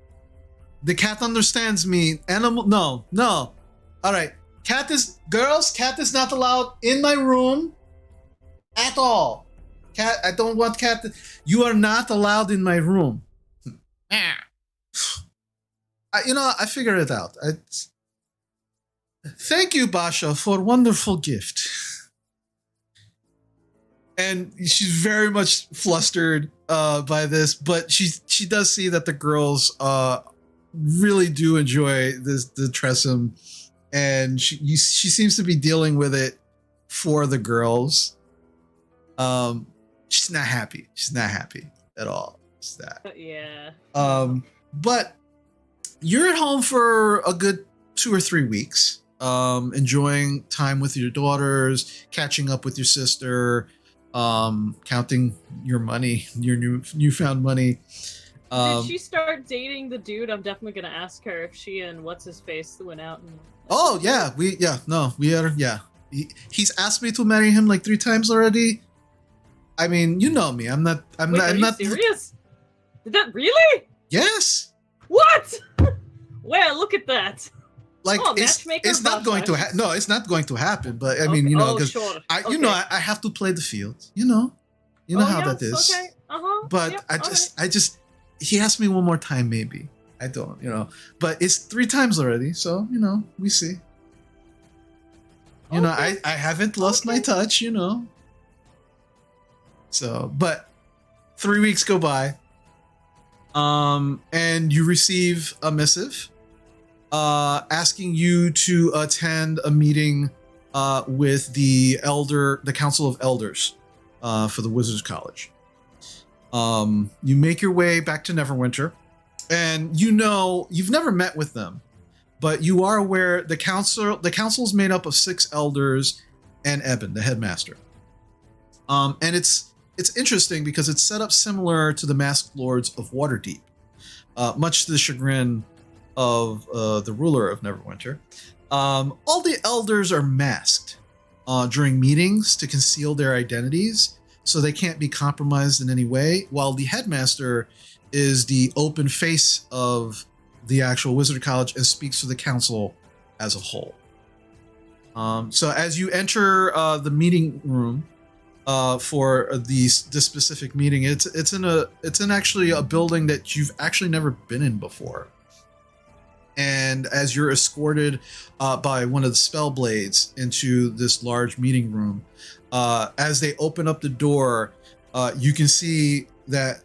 The cat understands me. Animal, no. All right, cat is not allowed in my room at all. Cat, I don't want cat. You are not allowed in my room." I figured it out. Thank you, Basha, for a wonderful gift. And she's very much flustered by this, but she does see that the girls really do enjoy the Tressum, and she seems to be dealing with it for the girls. She's not happy. She's not happy at all. It's that. Yeah. But you're at home for a good 2 or 3 weeks, enjoying time with your daughters, catching up with your sister, counting your money, your newfound money. Did she start dating the dude? I'm definitely gonna ask her if she and what's his face went out. And Oh yeah, we are. Yeah, he's asked me to marry him like 3 times already. I mean, you know me. I'm not. Wait, are you serious? Did that really? Yes. What? Well, look at that. Like it's not going to happen. No, it's not going to happen. But I mean, you know, because I have to play the field. You know how that is. Okay. But yep, I just he asked me one more time, maybe. I don't, but it's 3 times already, so we see. I haven't lost my touch, So, but 3 weeks go by, and you receive a missive, asking you to attend a meeting, with the Council of Elders, for the Wizards College. You make your way back to Neverwinter, and you've never met with them, but you are aware the council is made up of 6 elders and Eben, the headmaster. And it's interesting because it's set up similar to the Masked Lords of Waterdeep, much to the chagrin of the ruler of Neverwinter. All the elders are masked during meetings to conceal their identities, so they can't be compromised in any way, while the headmaster is the open face of the actual Wizard College and speaks for the council as a whole. So as you enter the meeting room for this specific meeting, it's in actually a building that you've actually never been in before. And as you're escorted by one of the Spellblades into this large meeting room, as they open up the door, you can see that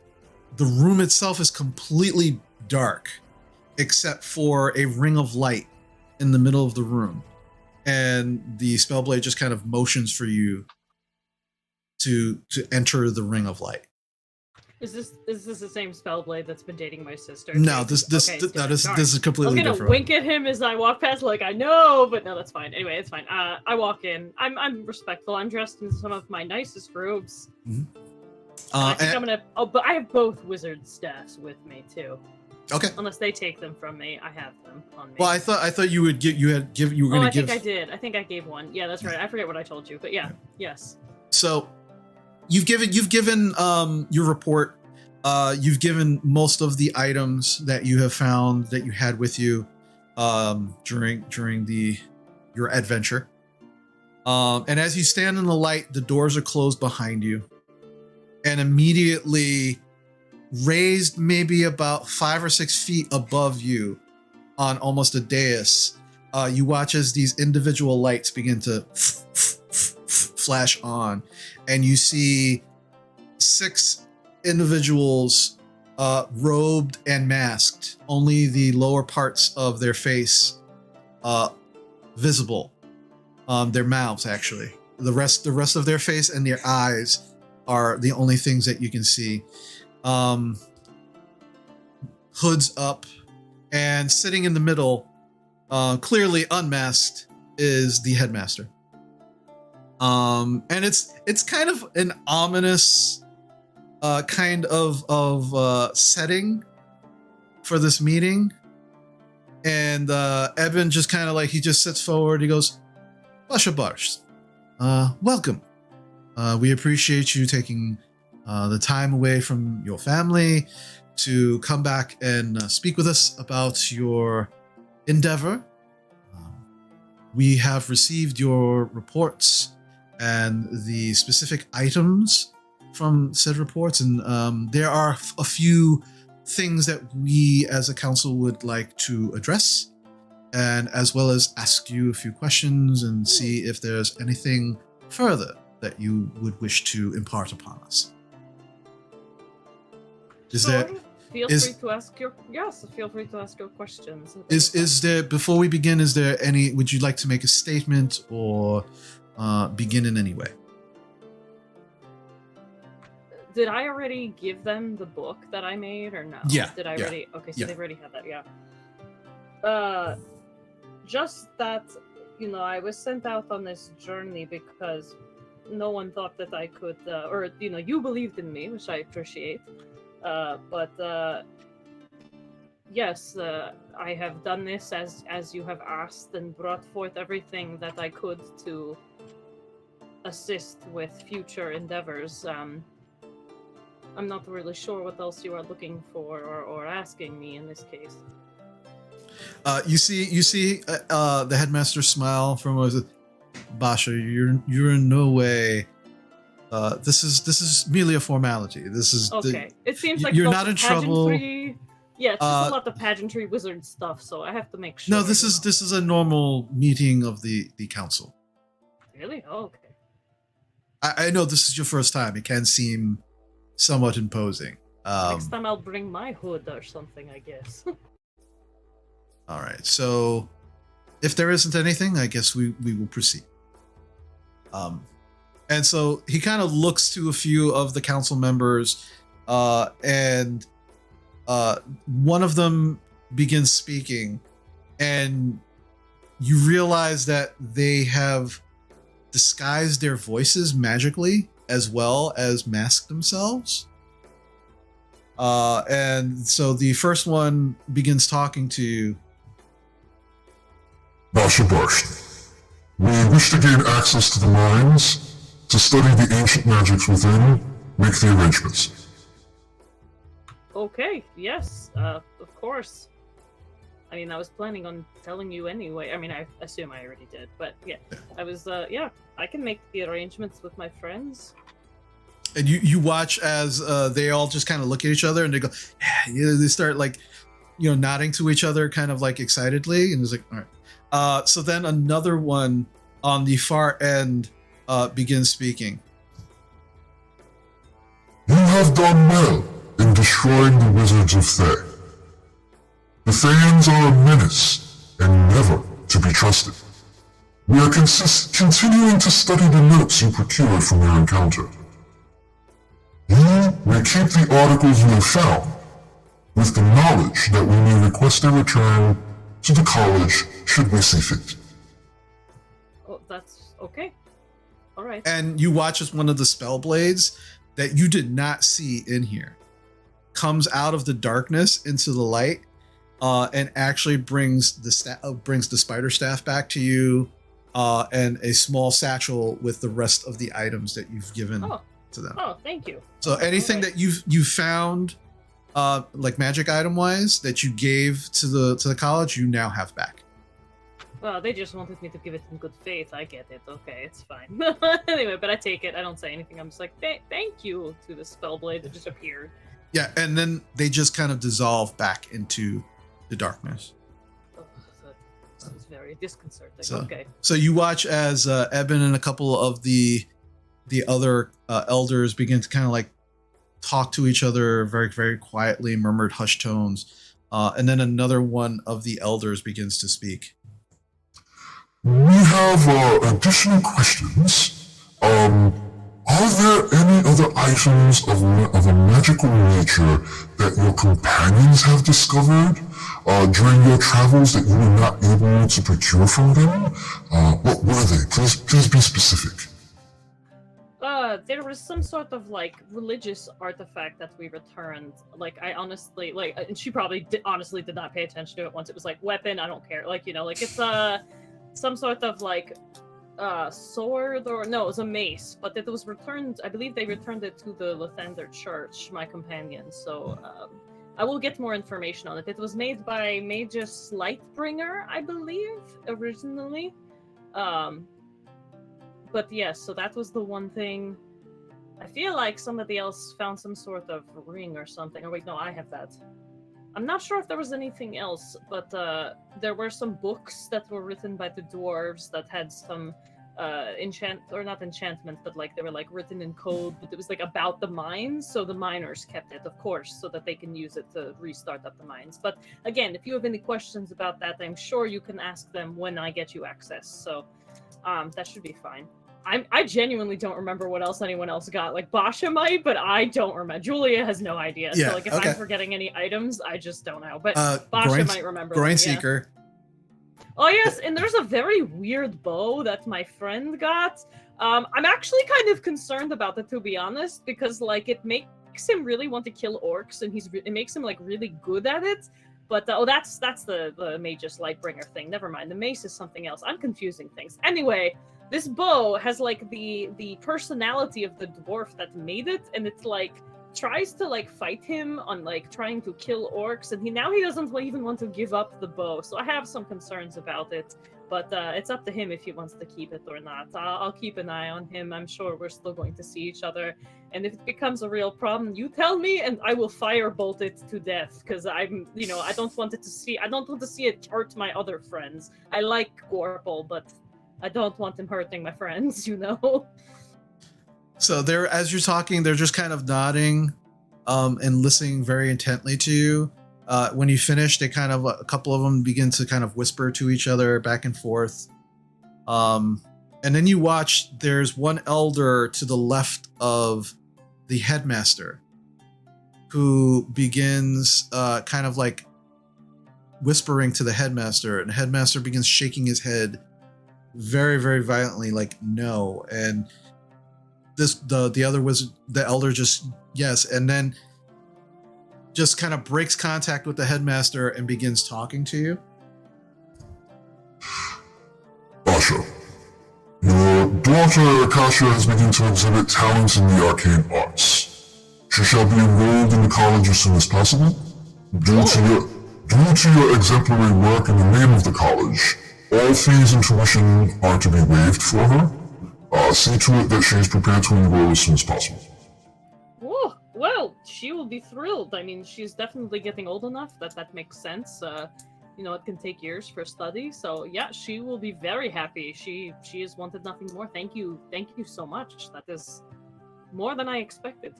the room itself is completely dark, except for a ring of light in the middle of the room. And the Spellblade just kind of motions for you to enter the ring of light. Is this the same Spellblade that's been dating my sister? No, this is completely different. I was gonna wink at him as I walk past, like I know, but no, that's fine. Anyway, it's fine. I walk in. I'm respectful. I'm dressed in some of my nicest robes. Mm-hmm. I think I'm gonna. Oh, but I have both wizard staffs with me too. Okay. Unless they take them from me, I have them on me. Well, I thought you would you were going to give. I think I did. I think I gave one. Yeah, that's right. I forget what I told you, but yeah. Yes. So, you've given your report. You've given most of the items that you have found that you had with you during your adventure. And as you stand in the light, the doors are closed behind you, and immediately, raised maybe about 5 or 6 feet above you, on almost a dais, you watch as these individual lights begin to flash on, and you see 6 individuals robed and masked, only the lower parts of their face visible, their mouths actually. The rest of their face and their eyes are the only things that you can see. Hoods up, and sitting in the middle, clearly unmasked, is the headmaster. And it's kind of an ominous kind of setting for this meeting. And Eben just kind of like, he just sits forward. He goes, Basha Barsh, welcome. We appreciate you taking the time away from your family to come back and speak with us about your endeavor. We have received your reports and the specific items from said reports, and there are a few things that we as a council would like to address, and as well as ask you a few questions and see if there's anything further that you would wish to impart upon us. Feel free to ask your questions. Is there, before we begin, is there any, would you like to make a statement or begin in any way? did I already give them the book that I made, or no? Yeah, Did I yeah, already? Okay, so yeah. they've already had that. Yeah. Just that, I was sent out on this journey because no one thought that I could, or you believed in me, which I appreciate. But yes, I have done this as you have asked and brought forth everything that I could to assist with future endeavors. I'm not really sure what else you are looking for or asking me in this case. You see the headmaster smile from Basha. You're in no way. This is merely a formality. This is okay. It seems like you're lots not of in trouble. pageantry. Yeah, it's just a lot of pageantry wizard stuff. So I have to make sure. No, this is a normal meeting of the council. Really? Oh, okay. I know this is your first time. It can seem somewhat imposing. Next time I'll bring my hood or something, I guess. All right. So, if there isn't anything, I guess we will proceed. And so he kind of looks to a few of the council members, and one of them begins speaking, and you realize that they have disguised their voices magically as well as masked themselves. And so the first one begins talking to you. Basha Barsh, we wish to gain access to the mines, to study the ancient magics within, make the arrangements. Okay, yes, of course. I mean, I was planning on telling you anyway. I mean, I assume I already did, but yeah, I was, I can make the arrangements with my friends. And you watch as they all just kind of look at each other and they go, yeah, they start like, nodding to each other kind of like excitedly. And it's like, all right. So then another one on the far end begins speaking. You have done well in destroying the wizards of Thay. The Thayans are a menace and never to be trusted. We are continuing to study the notes you procured from your encounter. You may keep the articles you have found, with the knowledge that we may request a return to the college should we see fit. Oh, that's okay. All right. And you watch as one of the spell blades that you did not see in here comes out of the darkness into the light, and actually brings the spider staff back to you, and a small satchel with the rest of the items that you've given to them. Oh, thank you. So anything that you found, like magic item wise, that you gave to the college, you now have back. Well, they just wanted me to give it in good faith. I get it. Okay, it's fine. Anyway, but I take it. I don't say anything. I'm just like, thank you to the spellblade that just appeared. Yeah, and then they just kind of dissolve back into the darkness. Oh, that was very disconcerting. So, okay. So you watch as Eben and a couple of the other elders begin to kind of like talk to each other very, very quietly, murmured hushed tones. And then another one of the elders begins to speak. We have additional questions. Are there any other items of a magical nature that your companions have discovered during your travels that you were not able to procure from them? What were they? Please be specific. There was some sort of like religious artifact that we returned. Like I honestly and she probably honestly did not pay attention to it once it was like weapon. I don't care. Like it's some sort of like sword, or no, it was a mace, but it was returned. I believe they returned it to the Lathander Church, my companions. So I will get more information on it. It was made by Magus Lightbringer, I believe, originally. But yes, so that was the one thing. I feel like somebody else found some sort of ring or something. Oh wait, no, I have that. I'm not sure if there was anything else, but there were some books that were written by the dwarves that had some not enchantment, but like they were like written in code, but it was like about the mines, so the miners kept it, of course, so that they can use it to restart up the mines. But again, if you have any questions about that, I'm sure you can ask them when I get you access, so that should be fine. I genuinely don't remember what else anyone else got. Like Basha might, but I don't remember. Julia has no idea. Yeah, So like if okay. I'm forgetting any items, I just don't know. But Groin, Basha might remember. Groin them, yeah. Seeker. Oh yes, and there's a very weird bow that my friend got. I'm actually kind of concerned about it, to be honest, because like it makes him really want to kill orcs, and it makes him like really good at it. But that's the Magus Lightbringer thing. Never mind. The mace is something else. I'm confusing things. Anyway, this bow has like the personality of the dwarf that made it, and it's like tries to like fight him on like trying to kill orcs, and he doesn't even want to give up the bow. So I have some concerns about it. But it's up to him if he wants to keep it or not. I'll keep an eye on him. I'm sure we're still going to see each other. And if it becomes a real problem, you tell me, and I will firebolt it to death. Because I don't want to see it hurt my other friends. I like Gorple, but I don't want him hurting my friends. So they're, as you're talking, they're just kind of nodding, and listening very intently to you. When you finish, they kind of, a couple of them begin to kind of whisper to each other back and forth. And then you watch, there's one elder to the left of the headmaster who begins kind of like whispering to the headmaster, and the headmaster begins shaking his head very, very violently, like no. And the other wizard, the elder, just yes, and then just kind of breaks contact with the headmaster and begins talking to you. Basha, your daughter Akasha has begun to exhibit talents in the arcane arts. She shall be enrolled in the college as soon as possible. Due to your exemplary work in the name of the college, all fees and tuition are to be waived for her. See to it that she is prepared to enroll as soon as possible. Oh, well, she will be thrilled. I mean, she's definitely getting old enough that makes sense. It can take years for study. So yeah, she will be very happy. She has wanted nothing more. Thank you so much. That is more than I expected.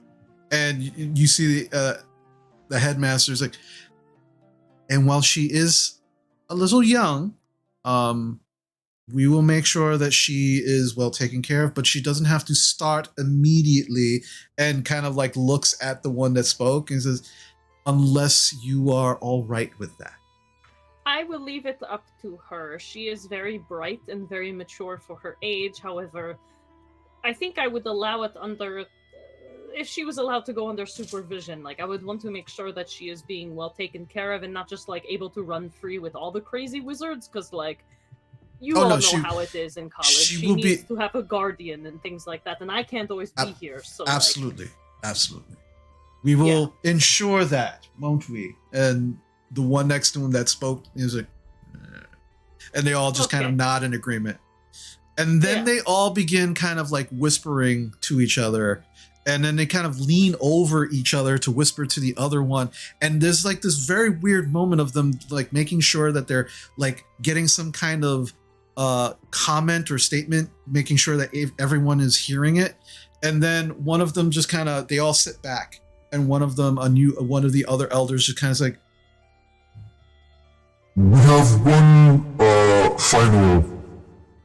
And you see the headmaster's like, and while she is a little young, we will make sure that she is well taken care of, but she doesn't have to start immediately, and kind of like looks at the one that spoke and says, unless you are all right with that. I will leave it up to her. She is very bright and very mature for her age. However, I think I would allow it under, if she was allowed to go under supervision, like I would want to make sure that she is being well taken care of and not just like able to run free with all the crazy wizards, because like, you all know how it is in college. She needs to have a guardian and things like that, and I can't always be here. So absolutely. We will ensure that, won't we? And the one next to him that spoke is like, and they all just kind of nod in agreement. And then they all begin kind of like whispering to each other. And then they kind of lean over each other to whisper to the other one. And there's like this very weird moment of them like making sure that they're like getting some kind of comment or statement, making sure that everyone is hearing it. And then one of them just kind of, they all sit back. And one of them, one of the other elders just kind of like, we have one final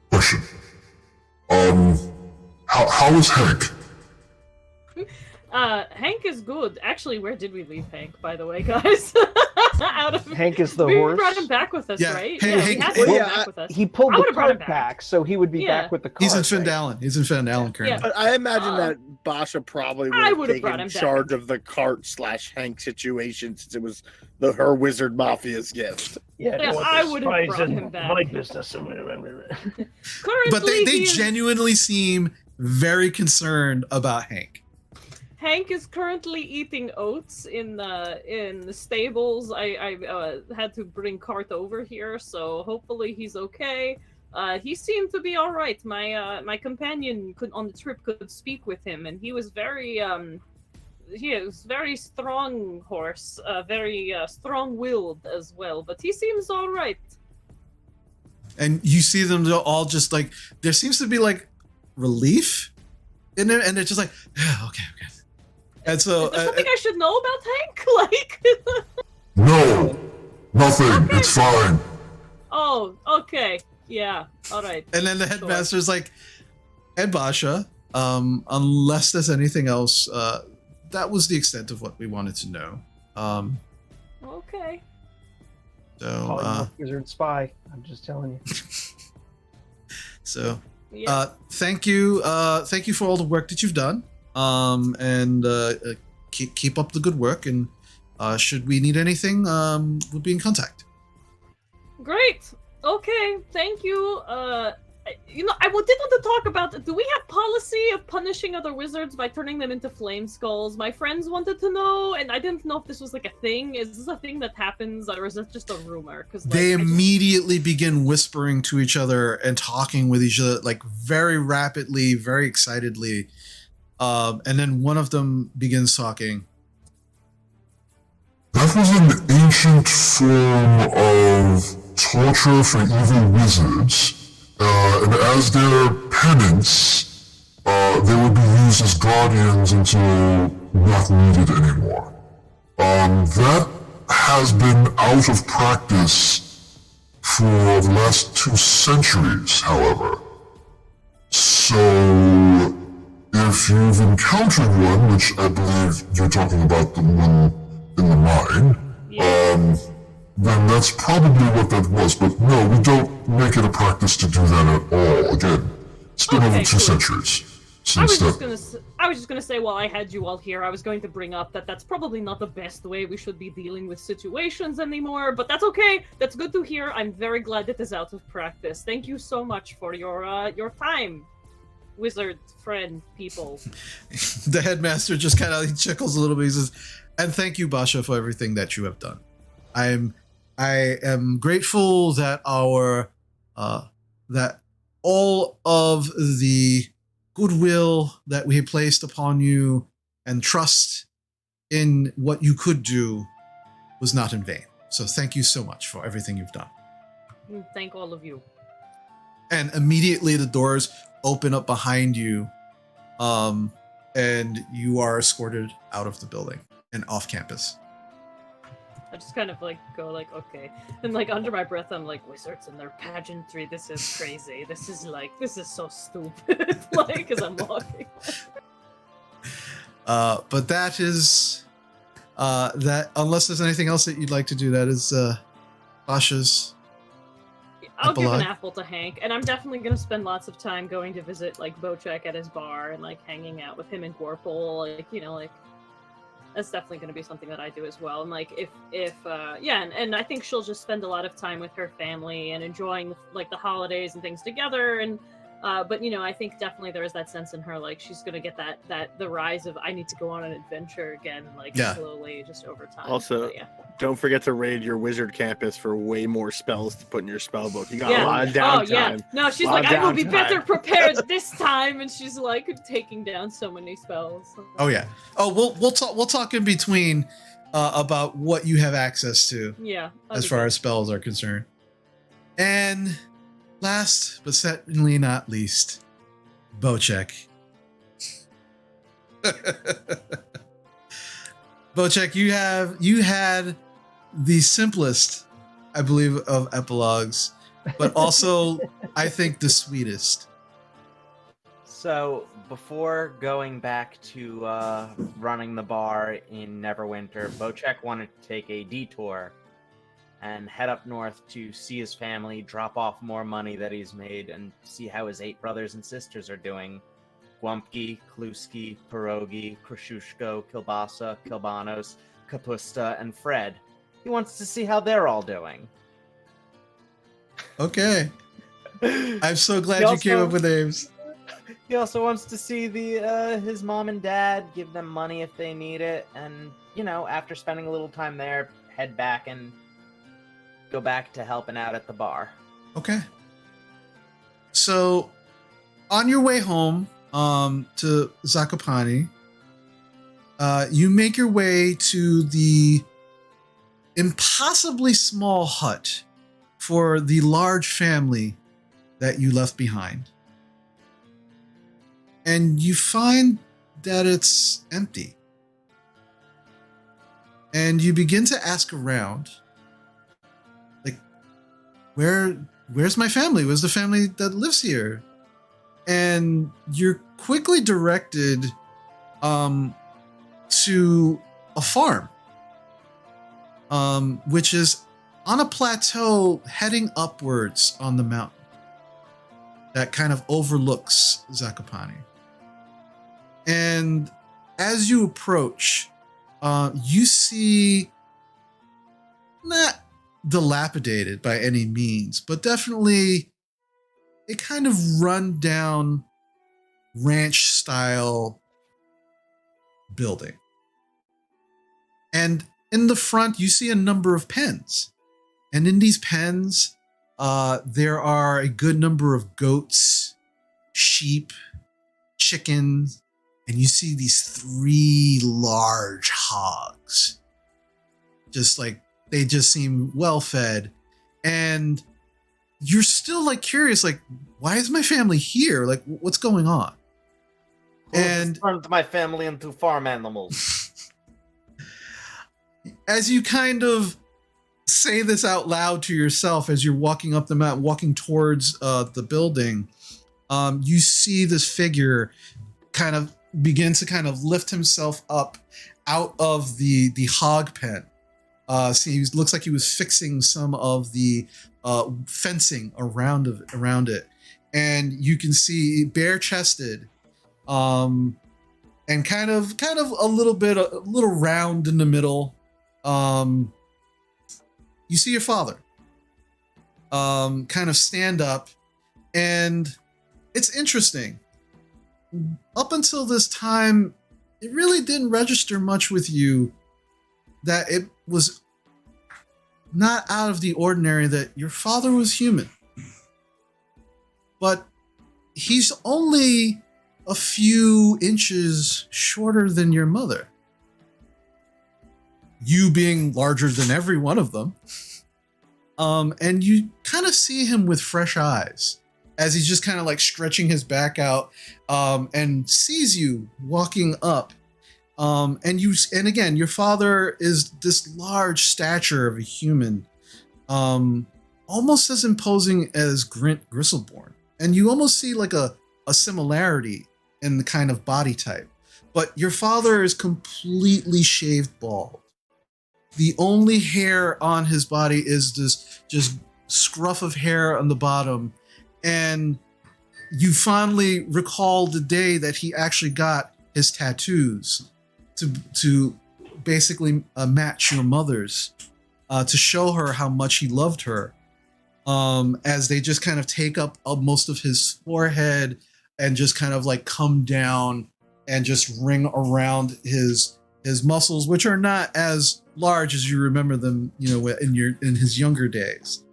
question. How is Hank? Hank is good. Actually, where did we leave Hank, by the way, guys? Hank is the we horse. We brought him back with us, right? Hank, we had him back with us. He pulled the cart back, so he would be back with the cart. He's in Findalen. He's in Findalen currently. Yeah. But I imagine that Basha probably would have taken charge of the cart / Hank situation, since it was her wizard mafia's gift. Yeah, I would have brought him back. My business. But they genuinely seem very concerned about Hank. Hank is currently eating oats in the stables. I had to bring Cart over here, so hopefully he's okay. He seemed to be all right. My companion on the trip could speak with him, and he was very strong horse, very strong-willed as well. But he seems all right. And you see them all just like, there seems to be like relief in there, and they're just like, yeah, okay. And so, is there something I should know about Hank? Like, no, nothing. Okay. It's fine. Oh, okay, yeah, all right. And then the headmaster's like, and Basha. Unless there's anything else, that was the extent of what we wanted to know. Okay. So, Wizard spy. I'm just telling you. so Yeah. thank you for all the work that you've done. And keep up the good work. And should we need anything, we'll be in contact. Great. Okay. Thank you. You know, I did want to talk about. Do we have policy of punishing other wizards by turning them into flame skulls? My friends wanted to know, and I didn't know if this was like a thing. Is this a thing that happens, or is it just a rumor? Because They immediately begin whispering to each other and talking with each other, like very rapidly, very excitedly. And then one of them begins talking. That was an ancient form of torture for evil wizards, and as their penance, they would be used as guardians until not needed anymore. That has been out of practice for the last 2 centuries, however. So, if you've encountered one, which I believe you're talking about the one in the mine, then that's probably what that was. But no, we don't make it a practice to do that at all. Again, it's been over 2 centuries I was since just gonna say, while I had you all here, I was going to bring up that that's probably not the best way we should be dealing with situations anymore, but that's okay. That's good to hear. I'm very glad it is out of practice. Thank you so much for your time, wizard friend people. The headmaster just kind of chuckles a little bit. He says, "And thank you, Basha, for everything that you have done. I am grateful that that all of the goodwill that we placed upon you and trust in what you could do was not in vain. So thank you so much for everything you've done." Thank all of you. And immediately the doors open up behind you, and you are escorted out of the building and off campus. I just kind of like go like, okay, and like under my breath I'm like, wizards and their pageantry, this is crazy. This is so stupid. Like, as I'm walking. But that is that, unless there's anything else that you'd like to do, that is Basha's I'll give epilogue. an apple to Hank, and I'm definitely gonna spend lots of time going to visit like Bocek at his bar and like hanging out with him and Gorple, like, you know, like that's definitely going to be something that I do as well. And like, if and I think she'll just spend a lot of time with her family and enjoying like the holidays and things together. And but you know, I think definitely there is that sense in her, like she's going to get that the rise of I need to go on an adventure again, like slowly, just over time. Also, don't forget to raid your wizard campus for way more spells to put in your spell book. You got a lot of downtime. Oh yeah, no, she's like, I will be better prepared this time, and she's like taking down so many spells. Oh yeah. Oh, we'll talk in between about what you have access to. Yeah. As far as spells are concerned. And last but certainly not least, Bocek. Bocek, you had the simplest, I believe, of epilogues, but also I think the sweetest. So before going back to running the bar in Neverwinter, Bocek wanted to take a detour and head up north to see his family, drop off more money that he's made, and see how his 8 brothers and sisters are doing. Gwumpki, Kluski, Pierogi, Kosciuszko, Kilbasa, Kilbanos, Kapusta, and Fred. He wants to see how they're all doing. Okay. I'm so glad you came up with names. He also wants to see his mom and dad, give them money if they need it, and, you know, after spending a little time there, head back and go back to helping out at the bar. Okay. So, on your way home to Zakopane, you make your way to the impossibly small hut for the large family that you left behind. And you find that it's empty. And you begin to ask around, like, where's my family? Where's the family that lives here? and you're quickly directed to a farm, which is on a plateau heading upwards on the mountain that kind of overlooks Zakopane. And as you approach, you see, not dilapidated by any means, but definitely a kind of run-down ranch-style building. And in the front, you see a number of pens. And in these pens, there are a good number of goats, sheep, chickens, and you see these 3 large hogs. Just like, they just seem well fed. And you're still like curious, like, why is my family here? Like, what's going on? And turned my family into farm animals. As you kind of say this out loud to yourself as you're walking up the mountain, walking towards the building, you see this figure kind of begin to kind of lift himself up out of the hog pen. See, he looks like he was fixing some of the fencing around it, and you can see bare-chested, and kind of a little round in the middle. You see your father, kind of stand up, and it's interesting. Up until this time, it really didn't register much with you that it was not out of the ordinary that your father was human. But he's only a few inches shorter than your mother. You being larger than every one of them. And you kind of see him with fresh eyes as he's just kind of like stretching his back out, and sees you walking up. And again, your father is this large stature of a human, almost as imposing as Grint Gristleborn. And you almost see like a similarity in the kind of body type. But your father is completely shaved bald. The only hair on his body is this just scruff of hair on the bottom. And you fondly recall the day that he actually got his tattoos to basically match your mother's, to show her how much he loved her, as they just kind of take up most of his forehead and just kind of like come down and just ring around his muscles, which are not as large as you remember them, in his younger days.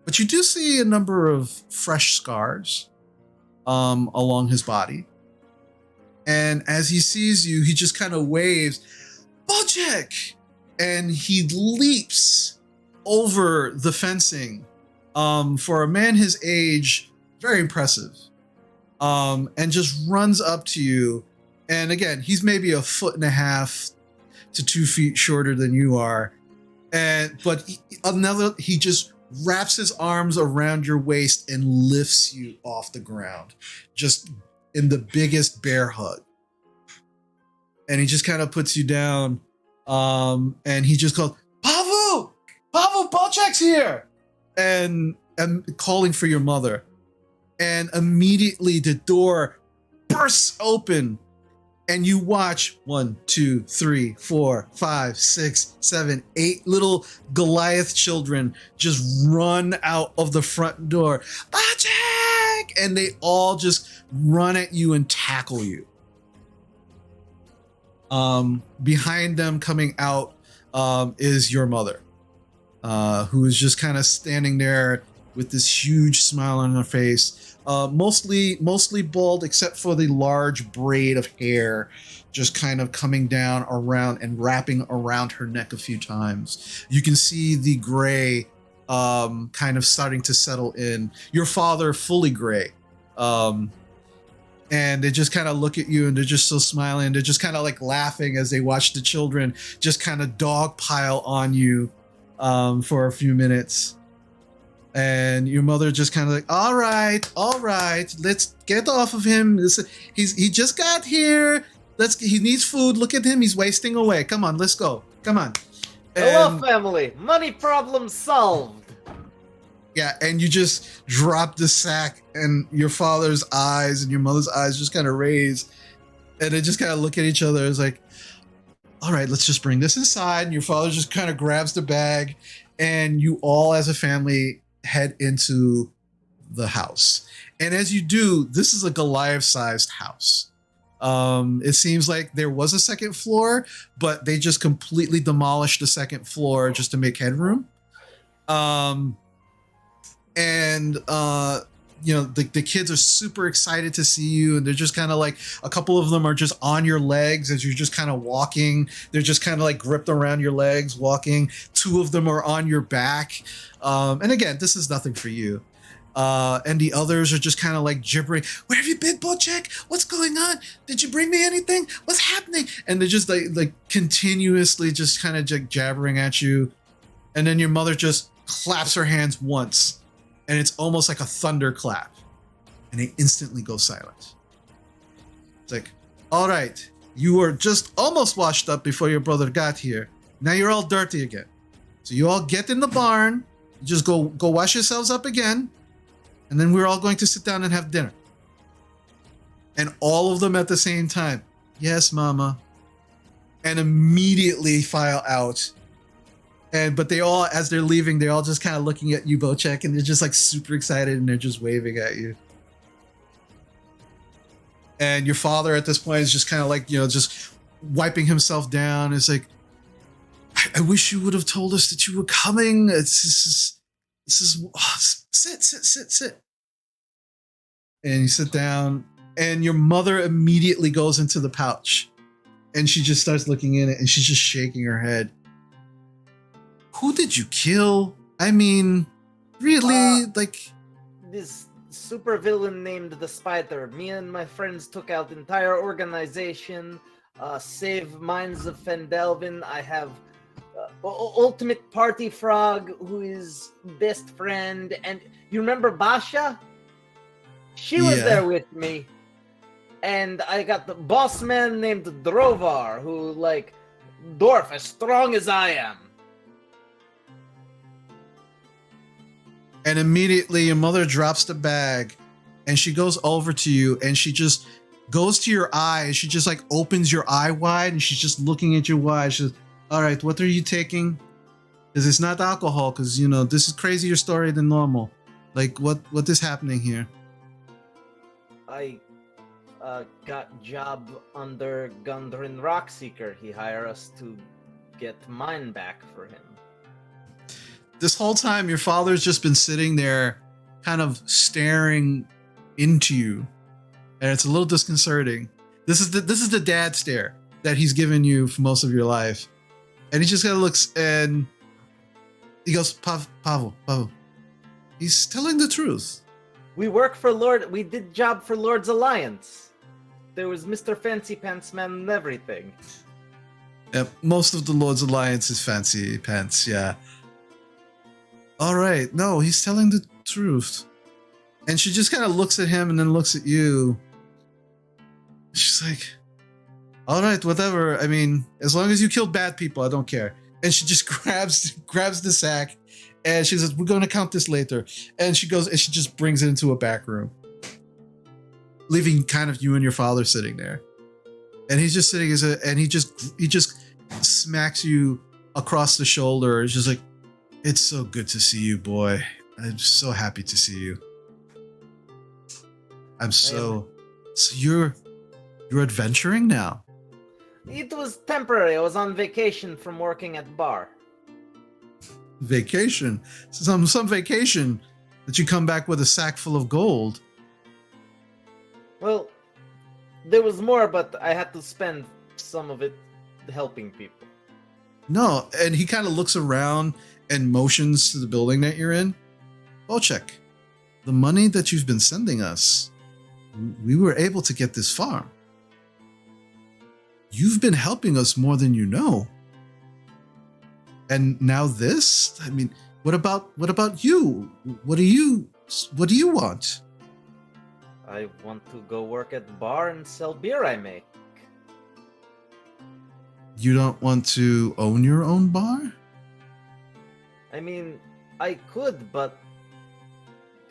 But you do see a number of fresh scars along his body. And as he sees you, he just kind of waves, "Bojack!" And he leaps over the fencing. For a man his age, very impressive. And just runs up to you. And again, he's maybe 1.5 to 2 feet shorter than you are. But he just wraps his arms around your waist and lifts you off the ground, just in the biggest bear hug. And he just kind of puts you down, and he just calls, "Pavu! Pavu, Bojack's here!" And calling for your mother. And immediately the door bursts open, and you watch 1, 2, 3, 4, 5, 6, 7, 8 little Goliath children just run out of the front door. "Bojack!" And they all just run at you and tackle you. Behind them, coming out, is your mother, who is just kind of standing there with this huge smile on her face, mostly bald except for the large braid of hair just kind of coming down around and wrapping around her neck a few times. You can see the gray kind of starting to settle in. Your father fully gray. And they just kind of look at you and they're just so smiling. They're just kind of like laughing as they watch the children just kind of dogpile on you for a few minutes. And your mother just kind of like, all right, let's get off of him. He just got here. He needs food. Look at him. He's wasting away. Come on, let's go. Come on. Hello, family. Money problem solved. Yeah, and you just drop the sack, and your father's eyes and your mother's eyes just kind of raise, and they just kind of look at each other. It's like, all right, let's just bring this inside. And your father just kind of grabs the bag, and you all as a family head into the house. And as you do, this is a Goliath-sized house. It seems like there was a second floor, but they just completely demolished the second floor just to make headroom. The kids are super excited to see you, and they're just kind of like, a couple of them are just on your legs as you're just kind of walking. They're just kind of like gripped around your legs walking. Two of them are on your back. And again, this is nothing for you. And the others are just kind of like gibbering. Where have you been, Bojack? What's going on? Did you bring me anything? What's happening? And they're just like continuously just kind of jabbering at you. And then your mother just claps her hands once, and it's almost like a thunderclap, and they instantly go silent. It's like, all right, you were just almost washed up before your brother got here. Now you're all dirty again. So you all get in the barn, just go wash yourselves up again, and then we're all going to sit down and have dinner. And all of them at the same time, yes, Mama, and immediately file out. But they all, as they're leaving, they're all just kind of looking at you, Bojack, and they're just like super excited, and they're just waving at you. And your father at this point is just kind of like, just wiping himself down. It's like, I wish you would have told us that you were coming. Sit. And you sit down, and your mother immediately goes into the pouch, and she just starts looking in it, and she's just shaking her head. Who did you kill? I mean, really? This supervillain named the Spider. Me and my friends took out entire organization, save Mines of Fendelvin. I have Ultimate Party Frog, who is best friend. And you remember Basha? She was there with me. And I got the boss man named Drovar, who, dwarf as strong as I am. And immediately your mother drops the bag, and she goes over to you, and she just goes to your eye, and she just opens your eye wide, and she's just looking at your eye. She's, all right, what are you taking? Because it's not alcohol, because, this is crazier story than normal. What is happening here? I got job under Gundren Rockseeker. He hired us to get mine back for him. This whole time, your father's just been sitting there kind of staring into you, and it's a little disconcerting. This is the dad stare that he's given you for most of your life. And he just kind of looks, and he goes, Pavel, he's telling the truth. We did job for Lord's Alliance. There was Mr. Fancy Pants Man and everything. Yeah, most of the Lord's Alliance is Fancy Pants, yeah. All right, no, he's telling the truth. And she just kind of looks at him and then looks at you. She's like, all right, whatever. I mean, as long as you killed bad people, I don't care. And she just grabs the sack, and she says, we're going to count this later. And she goes, and she just brings it into a back room, leaving kind of you and your father sitting there. And he's just sitting, and he just smacks you across the shoulder. It's just like, it's so good to see you, boy. I'm so happy to see you. So you're adventuring now? It was temporary. I was on vacation from working at bar. Vacation? Some vacation that you come back with a sack full of gold. Well, there was more, but I had to spend some of it helping people. No, and he kind of looks around and motions to the building that you're in. Bojack, the money that you've been sending us, we were able to get this far. You've been helping us more than you know. And now this? I mean, What about you? What do you want? I want to go work at the bar and sell beer I make. You don't want to own your own bar? I mean, I could, but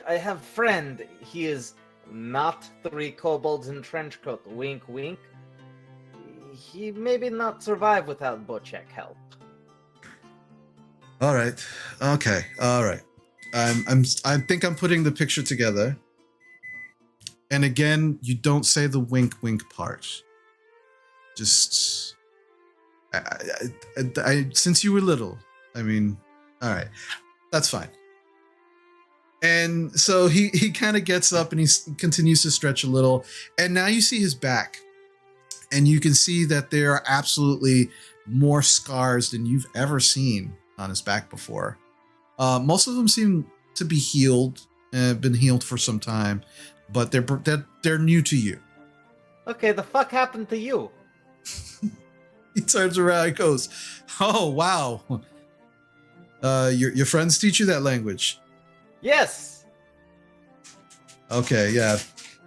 I have friend. He is not 3 kobolds in trench coat. Wink, wink. He maybe not survive without Bocek help. All right. Okay. All right. I think I'm putting the picture together. And again, you don't say the wink wink part. Just I since you were little. I mean, all right. That's fine. And so he kind of gets up and he continues to stretch a little. And now you see his back. And you can see that there are absolutely more scars than you've ever seen on his back before. Most of them seem to be healed, been healed for some time, but they're new to you. Okay, the fuck happened to you? He turns around and goes, "Oh wow, your friends teach you that language?" Yes. Okay, yeah.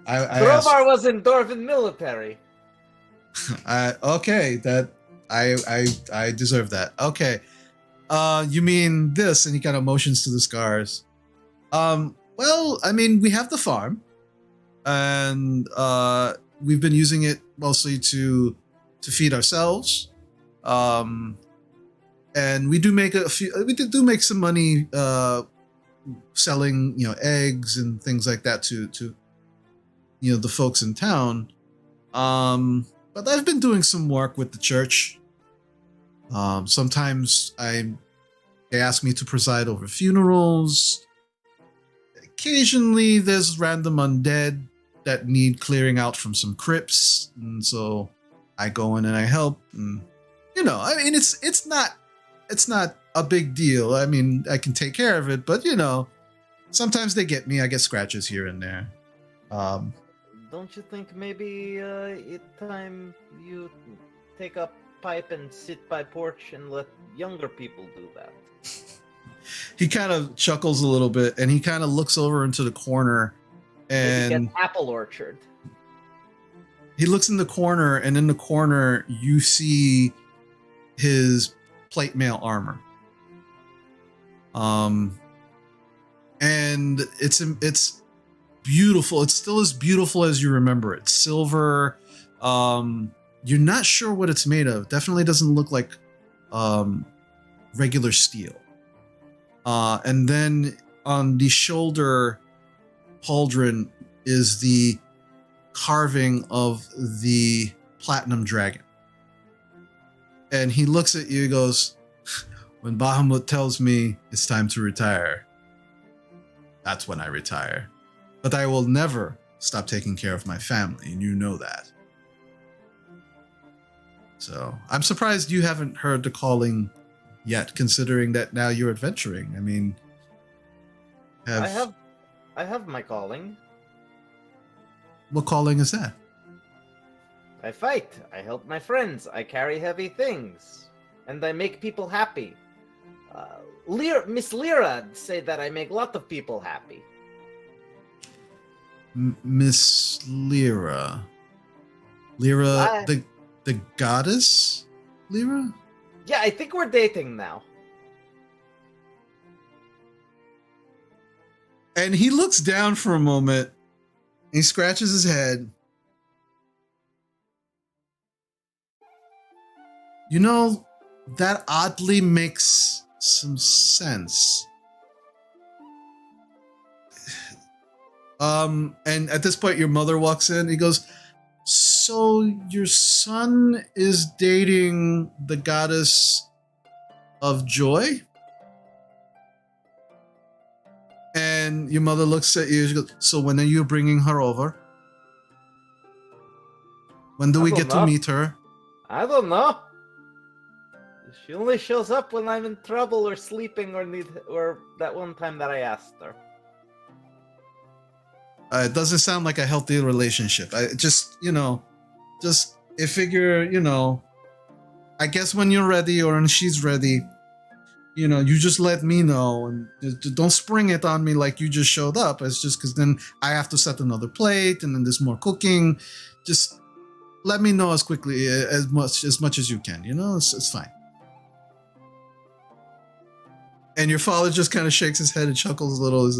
Drovar was in Dwarven military. Okay, that I deserve that. Okay. You mean this? And he kind of motions to the scars. Well, I mean, we have the farm, and we've been using it mostly to feed ourselves. And we do make we do make some money selling, eggs and things like that to the folks in town. But I've been doing some work with the church. Sometimes they ask me to preside over funerals. Occasionally there's random undead that need clearing out from some crypts, and so I go in and I help. And I mean, it's not a big deal. I mean, I can take care of it, but sometimes they get me. I get scratches here and there. Don't you think maybe it's time you take a pipe and sit by porch and let younger people do that? He kind of chuckles a little bit, and he kind of looks over into the corner, and Maybe get apple orchard. He looks in the corner, and in the corner you see his plate mail armor. And it's beautiful. It's still as beautiful as you remember it. Silver. You're not sure what it's made of. Definitely doesn't look like regular steel. And then on the shoulder pauldron is the carving of the platinum dragon. And he looks at you and goes, "When Bahamut tells me it's time to retire, that's when I retire. But I will never stop taking care of my family, and you know that." So I'm surprised you haven't heard the calling yet, considering that now you're adventuring. I mean, I have my calling. What calling is that? I fight. I help my friends. I carry heavy things, and I make people happy. Miss Lyra say that I make a lot of people happy. Miss Lyra. The goddess Lyra? Yeah, I think we're dating now. And he looks down for a moment. He scratches his head. That oddly makes some sense. And at this point, your mother walks in. He goes, "So your son is dating the goddess of joy?" And your mother looks at you. She goes, "So when are you bringing her over? When do we get to meet her?" I don't know. She only shows up when I'm in trouble or sleeping or that one time that I asked her. It doesn't sound like a healthy relationship. I figure, I guess when you're ready or when she's ready, you just let me know and don't spring it on me like you just showed up. It's just because then I have to set another plate and then there's more cooking. Just let me know as quickly as much as you can. It's fine. And your father just kind of shakes his head and chuckles a little.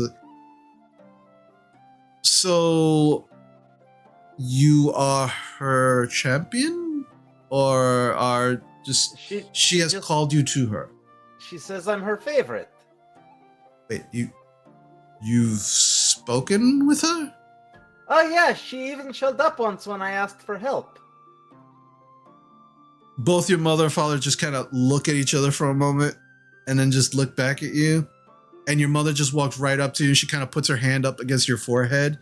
So you are her champion, or are she has just called you to her? She says I'm her favorite. Wait, you've spoken with her? Oh yeah, she even showed up once when I asked for help. Both your mother and father just kind of look at each other for a moment and then just look back at you. And your mother just walks right up to you and she kind of puts her hand up against your forehead.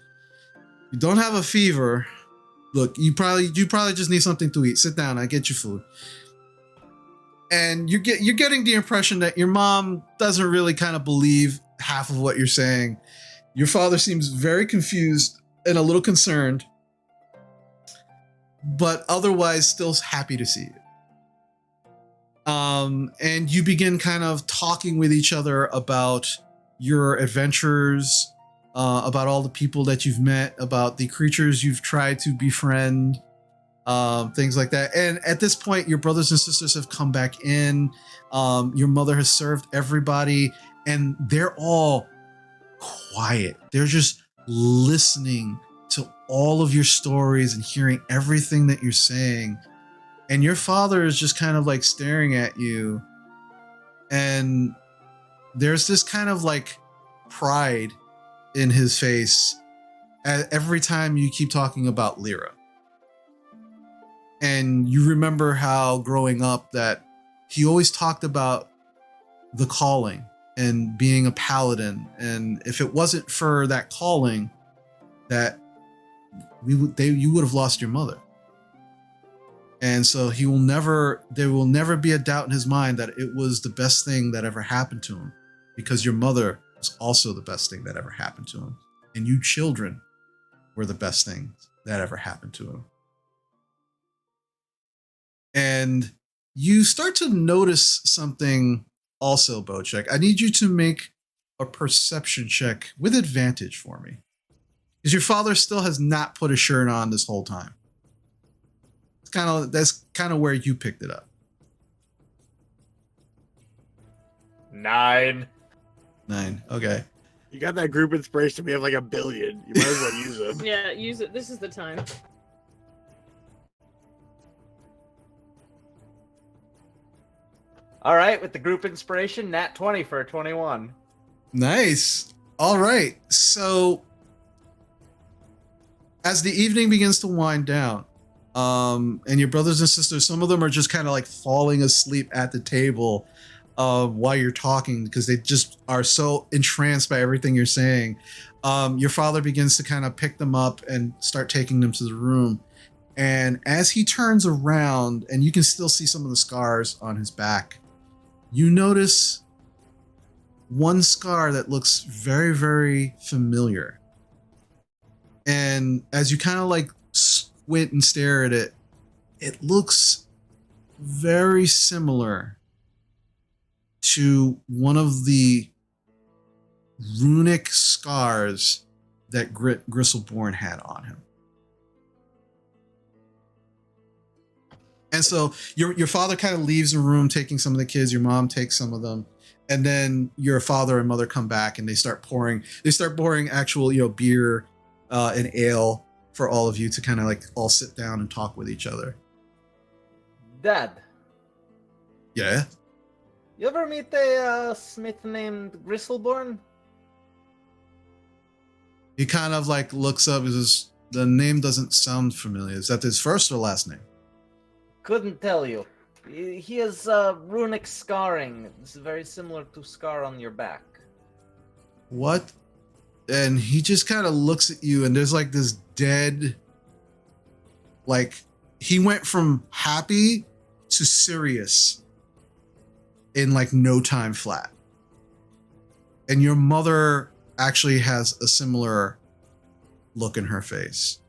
You don't have a fever. Look, you probably just need something to eat. Sit down, I get you food. And you're getting the impression that your mom doesn't really kind of believe half of what you're saying. Your father seems very confused and a little concerned, but otherwise still happy to see you. And you begin kind of talking with each other about your adventures, about all the people that you've met, about the creatures you've tried to befriend, things like that. And at this point, your brothers and sisters have come back in. Your mother has served everybody, and they're all quiet. They're just listening to all of your stories and hearing everything that you're saying. And your father is just kind of like staring at you. And there's this kind of like pride in his face every time you keep talking about Lyra. And you remember how growing up that he always talked about the calling and being a paladin. And if it wasn't for that calling, that you would have lost your mother. And so there will never be a doubt in his mind that it was the best thing that ever happened to him, because your mother was also the best thing that ever happened to him. And you children were the best thing that ever happened to him. And you start to notice something also, Bocek. I need you to make a perception check with advantage for me, because your father still has not put a shirt on this whole time. That's kind of where you picked it up. 9. Okay. You got that group inspiration. We have like 1 billion. You might as well use it. Yeah, use it. This is the time. All right, with the group inspiration, nat 20 for a 21. Nice. All right. So as the evening begins to wind down, and your brothers and sisters, some of them are just kind of like falling asleep at the table while you're talking, because they just are so entranced by everything you're saying. Your father begins to kind of pick them up and start taking them to the room. And as he turns around, and you can still see some of the scars on his back, you notice one scar that looks very, very familiar. And as you kind of like squint and stare at it, it looks very similar to one of the runic scars that Gristleborn had on him. And so your father kind of leaves the room, taking some of the kids. Your mom takes some of them, and then your father and mother come back, and they start pouring actual beer and ale for all of you to kind of like all sit down and talk with each other. Dad, Yeah. you ever meet a smith named Gristleborn? He kind of like looks up and says, the name doesn't sound familiar. Is that his first or last name? Couldn't tell you. He has runic scarring. It's very similar to scar on your back. What? And he just kind of looks at you, and there's like this dead, like he went from happy to serious in like no time flat. And your mother actually has a similar look in her face.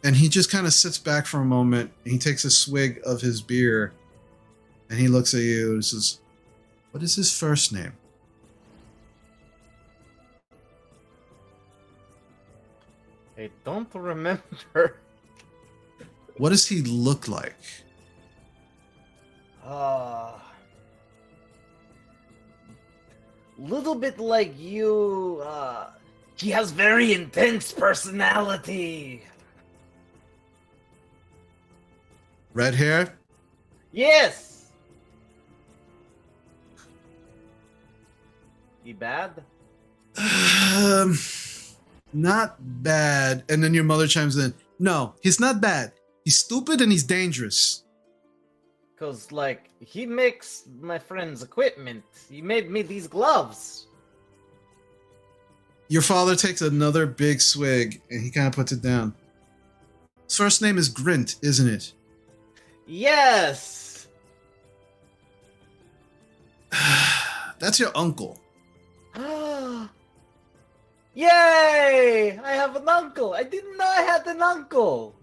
And he just kind of sits back for a moment. And he takes a swig of his beer, and he looks at you and says, What is his first name? I don't remember. What does he look like? Little bit like you. He has very intense personality. Red hair? Yes. He bad? Not bad. And then your mother chimes in. No, he's not bad. He's stupid and he's dangerous. Cause like he makes my friend's equipment. He made me these gloves. Your father takes another big swig and he kind of puts it down. His first name is Grint, isn't it? Yes. That's your uncle. Yay! I have an uncle. I didn't know I had an uncle.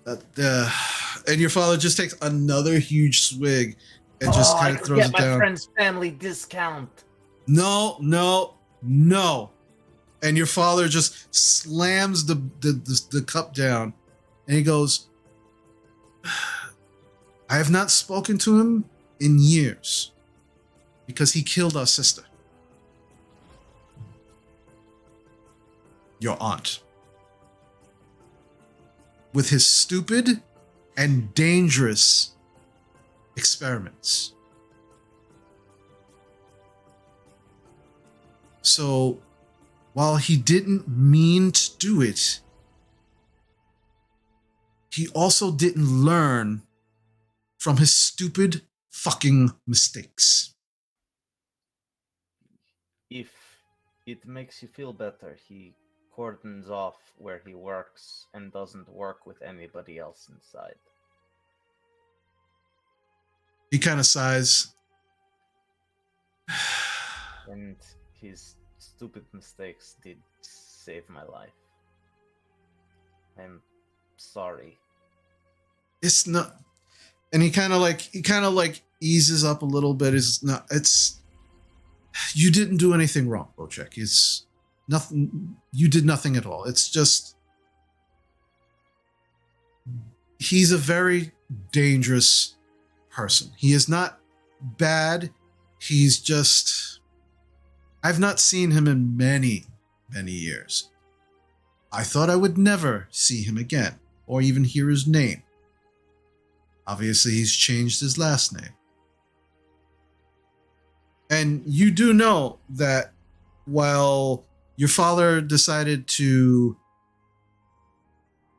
And your father just takes another huge swig and just kind of throws get it my down. friend's family discount. No. And your father just slams the cup down and he goes, I have not spoken to him in years because he killed our sister. Your aunt. With his stupid and dangerous experiments. So, while he didn't mean to do it, he also didn't learn from his stupid fucking mistakes. If it makes you feel better, he cordons off where he works and doesn't work with anybody else inside. He kind of sighs. And his stupid mistakes did save my life. I'm sorry. It's not, and he kind of like eases up a little bit. You didn't do anything wrong, Bocek. It's nothing. You did nothing at all. It's just he's a very dangerous person. He is not bad. He's just, I've not seen him in many, many years. I thought I would never see him again or even hear his name. Obviously, he's changed his last name. And you do know that while your father decided to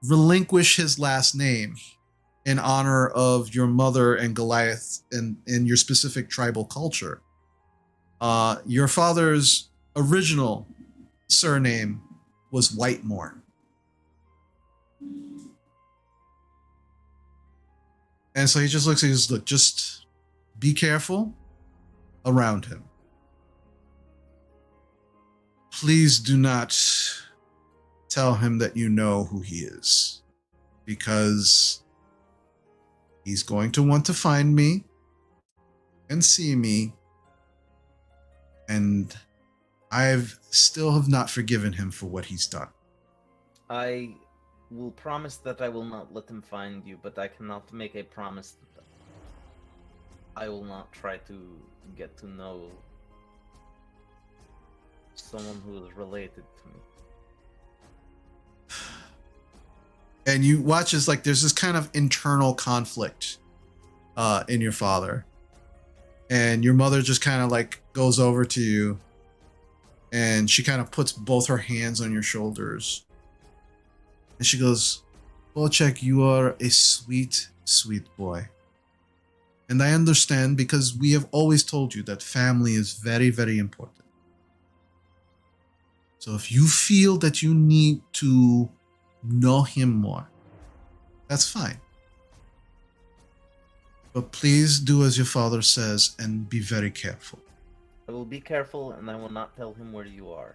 relinquish his last name in honor of your mother and Goliath and in your specific tribal culture, your father's original surname was Whitemore. And so he just looks at you, look, just be careful around him. Please do not tell him that you know who he is, because he's going to want to find me and see me, and I've still have not forgiven him for what he's done. I will promise that I will not let him find you, but I cannot make a promise that I will not try to get to know someone who is related to me. And you watch as like there's this kind of internal conflict in your father, and your mother just kind of like goes over to you and she kind of puts both her hands on your shoulders and she goes, Bocek, you are a sweet, sweet boy. And I understand, because we have always told you that family is very, very important. So if you feel that you need to know him more, that's fine. But please do as your father says and be very careful. I will be careful, and I will not tell him where you are.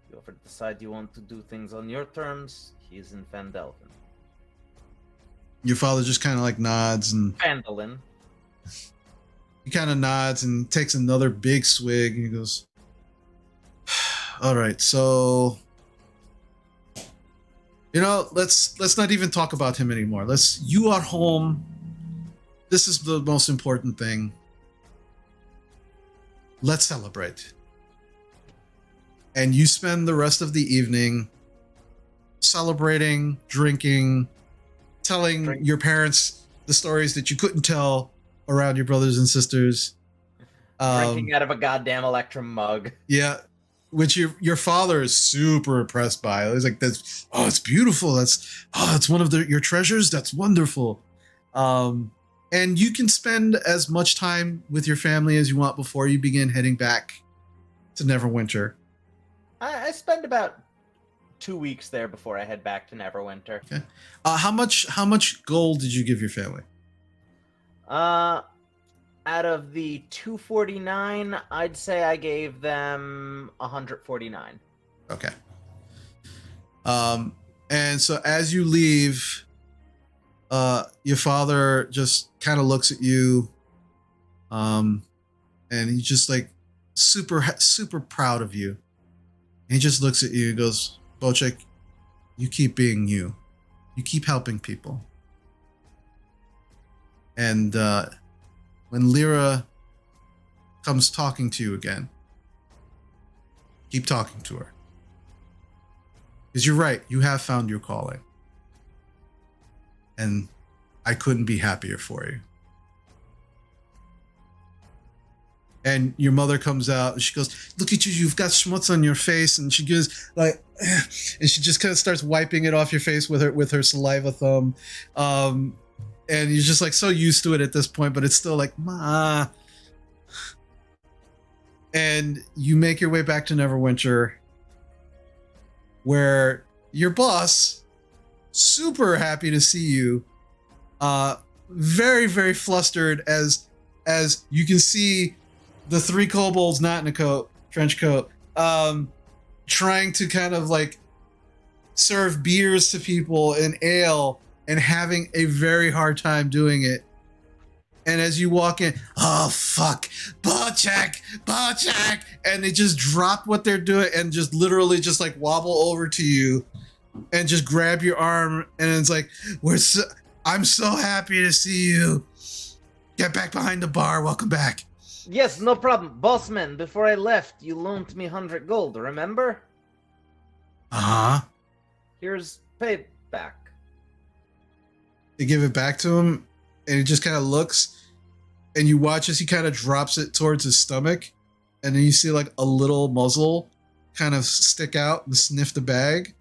If you ever decide you want to do things on your terms, he is in Phandelvin. Your father just kind of like nods and Phandalin. he he kind of nods and takes another big swig, and he goes, "All right, so let's not even talk about him anymore. You are home. This is the most important thing. Let's celebrate." And you spend the rest of the evening celebrating, drinking, telling your parents the stories that you couldn't tell around your brothers and sisters. Drinking out of a goddamn Electrum mug. Yeah, which your father is super impressed by. He's like, "That's it's beautiful. It's one of your treasures. That's wonderful." And you can spend as much time with your family as you want before you begin heading back to Neverwinter. I spend about 2 weeks there before I head back to Neverwinter. Okay. How much gold did you give your family? Out of the 249, I'd say I gave them 149. Okay. And so as you leave, your father just kind of looks at you, and he's just like super proud of you. And he just looks at you and goes, "Bocek, you keep being you. You keep helping people." And when Lyra comes talking to you again, keep talking to her. Because you're right, you have found your calling. And I couldn't be happier for you. And your mother comes out and she goes, "Look at you, you've got schmutz on your face." And she goes like, and she just kind of starts wiping it off your face with her saliva thumb. And you're just like so used to it at this point, but it's still like, "Ma." And you make your way back to Neverwinter, where your boss, super happy to see you, very, very flustered as you can see the 3 kobolds not in a trench coat, trying to kind of like serve beers to people and ale and having a very hard time doing it. And as you walk in, "Oh fuck, Bocek, and they just drop what they're doing and just literally just like wobble over to you and just grab your arm, and it's like, "I'm so happy to see you. Get back behind the bar. Welcome back." Yes, no problem. Bossman, before I left, you loaned me 100 gold, remember? Uh-huh. Here's payback. They give it back to him, and he just kind of looks, and you watch as he kind of drops it towards his stomach, and then you see like a little muzzle kind of stick out and sniff the bag,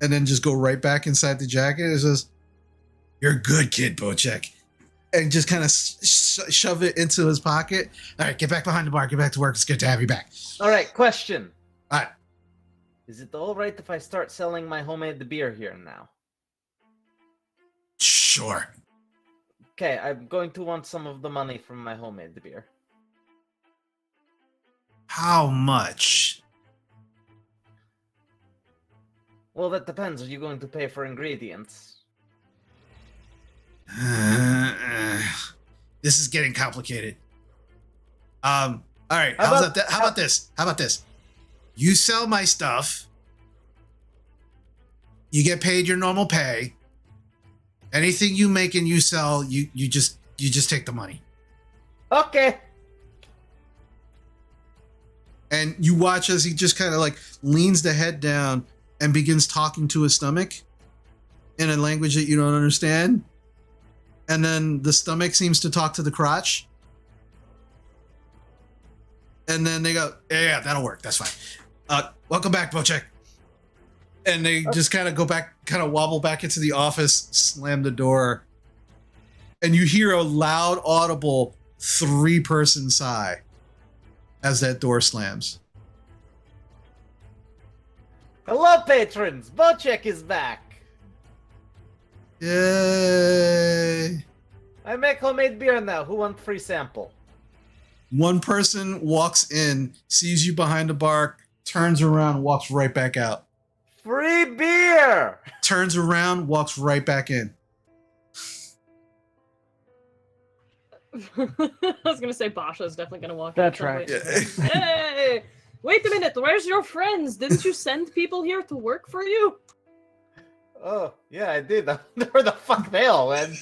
and then just go right back inside the jacket. It says, "You're a good kid, Bocek." And just kind of shove it into his pocket. "All right, get back behind the bar. Get back to work. It's good to have you back." All right, question. All right. Is it all right if I start selling my homemade beer here now? Sure. Okay, I'm going to want some of the money from my homemade beer. How much? Well, that depends. Are you going to pay for ingredients? This is getting complicated. All right. How about this? You sell my stuff. You get paid your normal pay. Anything you make and you sell, you just take the money. Okay. And you watch as he just kind of like leans the head down and begins talking to his stomach in a language that you don't understand. And then the stomach seems to talk to the crotch. And then they go, yeah, that'll work. That's fine. Welcome back, Bocek. And they just kind of go back, kind of wobble back into the office, slam the door. And you hear a loud, audible 3-person sigh as that door slams. Hello, patrons! Bocek is back! Yay! I make homemade beer now. Who wants free sample? One person walks in, sees you behind the bar, turns around, walks right back out. Free beer! Turns around, walks right back in. I was gonna say Basha is definitely gonna walk. That's in at right. some point. Hey, wait a minute. Where's your friends? Didn't you send people here to work for you? Oh, yeah, I did. Where the fuck they all went?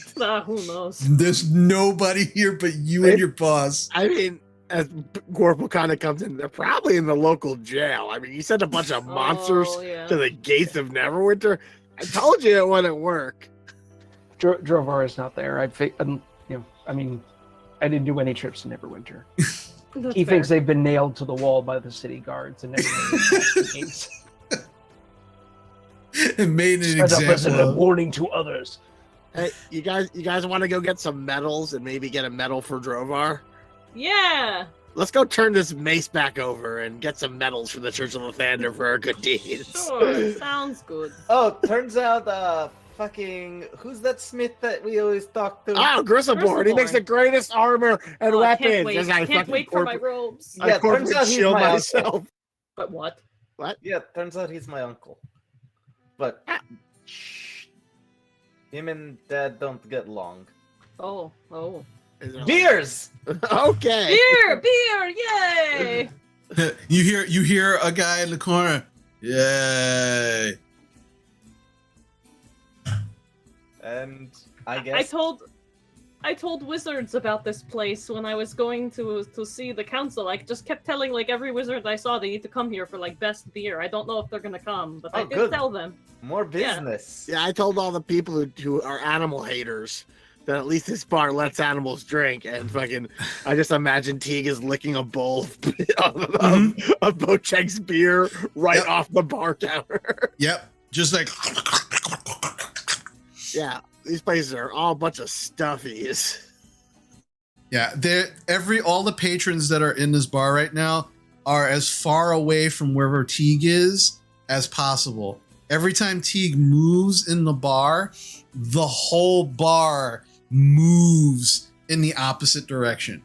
Who knows? There's nobody here but you and your boss. I mean, as Gorple kind of comes in, they're probably in the local jail. I mean, you sent a bunch of monsters yeah. to the gates of Neverwinter. I told you it wouldn't work. Drovar is not there. I mean, I didn't do any trips to Neverwinter. That's He fair. thinks they've been nailed to the wall by the city guards and everything. It made an Set up as example a of. warning to others. Hey, you guys want to go get some medals and maybe get a medal for Drovar? Yeah. Let's go turn this mace back over and get some medals for the Church of Lathander for our good deeds. Sure. Sounds good. Oh, turns out, who's that smith that we always talk to? Oh, Gristleborn! He makes the greatest armor and Oh, I weapons. can't wait. As I Can't fucking wait for my corporate- robes. I Yeah, turns corporate out he's shield my myself. But what? What? Yeah, turns out he's my uncle. But shh, him and Dad don't get along. Oh. Is there like- Beers. Okay. Beer! Yay! You hear a guy in the corner. Yay! And I I guess told wizards about this place when I was going to see the council. I just kept telling like every wizard I saw they need to come here for like best beer. I don't know if they're gonna come, but I Oh, did good. tell them. more business. Yeah, I told all the people who are animal haters that at least this bar lets animals drink, and fucking, I just imagine Teague is licking a bowl of Bochek's beer right Yep. off the bar counter. Yep. Just like. Yeah, these places are all a bunch of stuffies. Yeah, all the patrons that are in this bar right now are as far away from wherever Teague is as possible. Every time Teague moves in the bar, the whole bar moves in the opposite direction.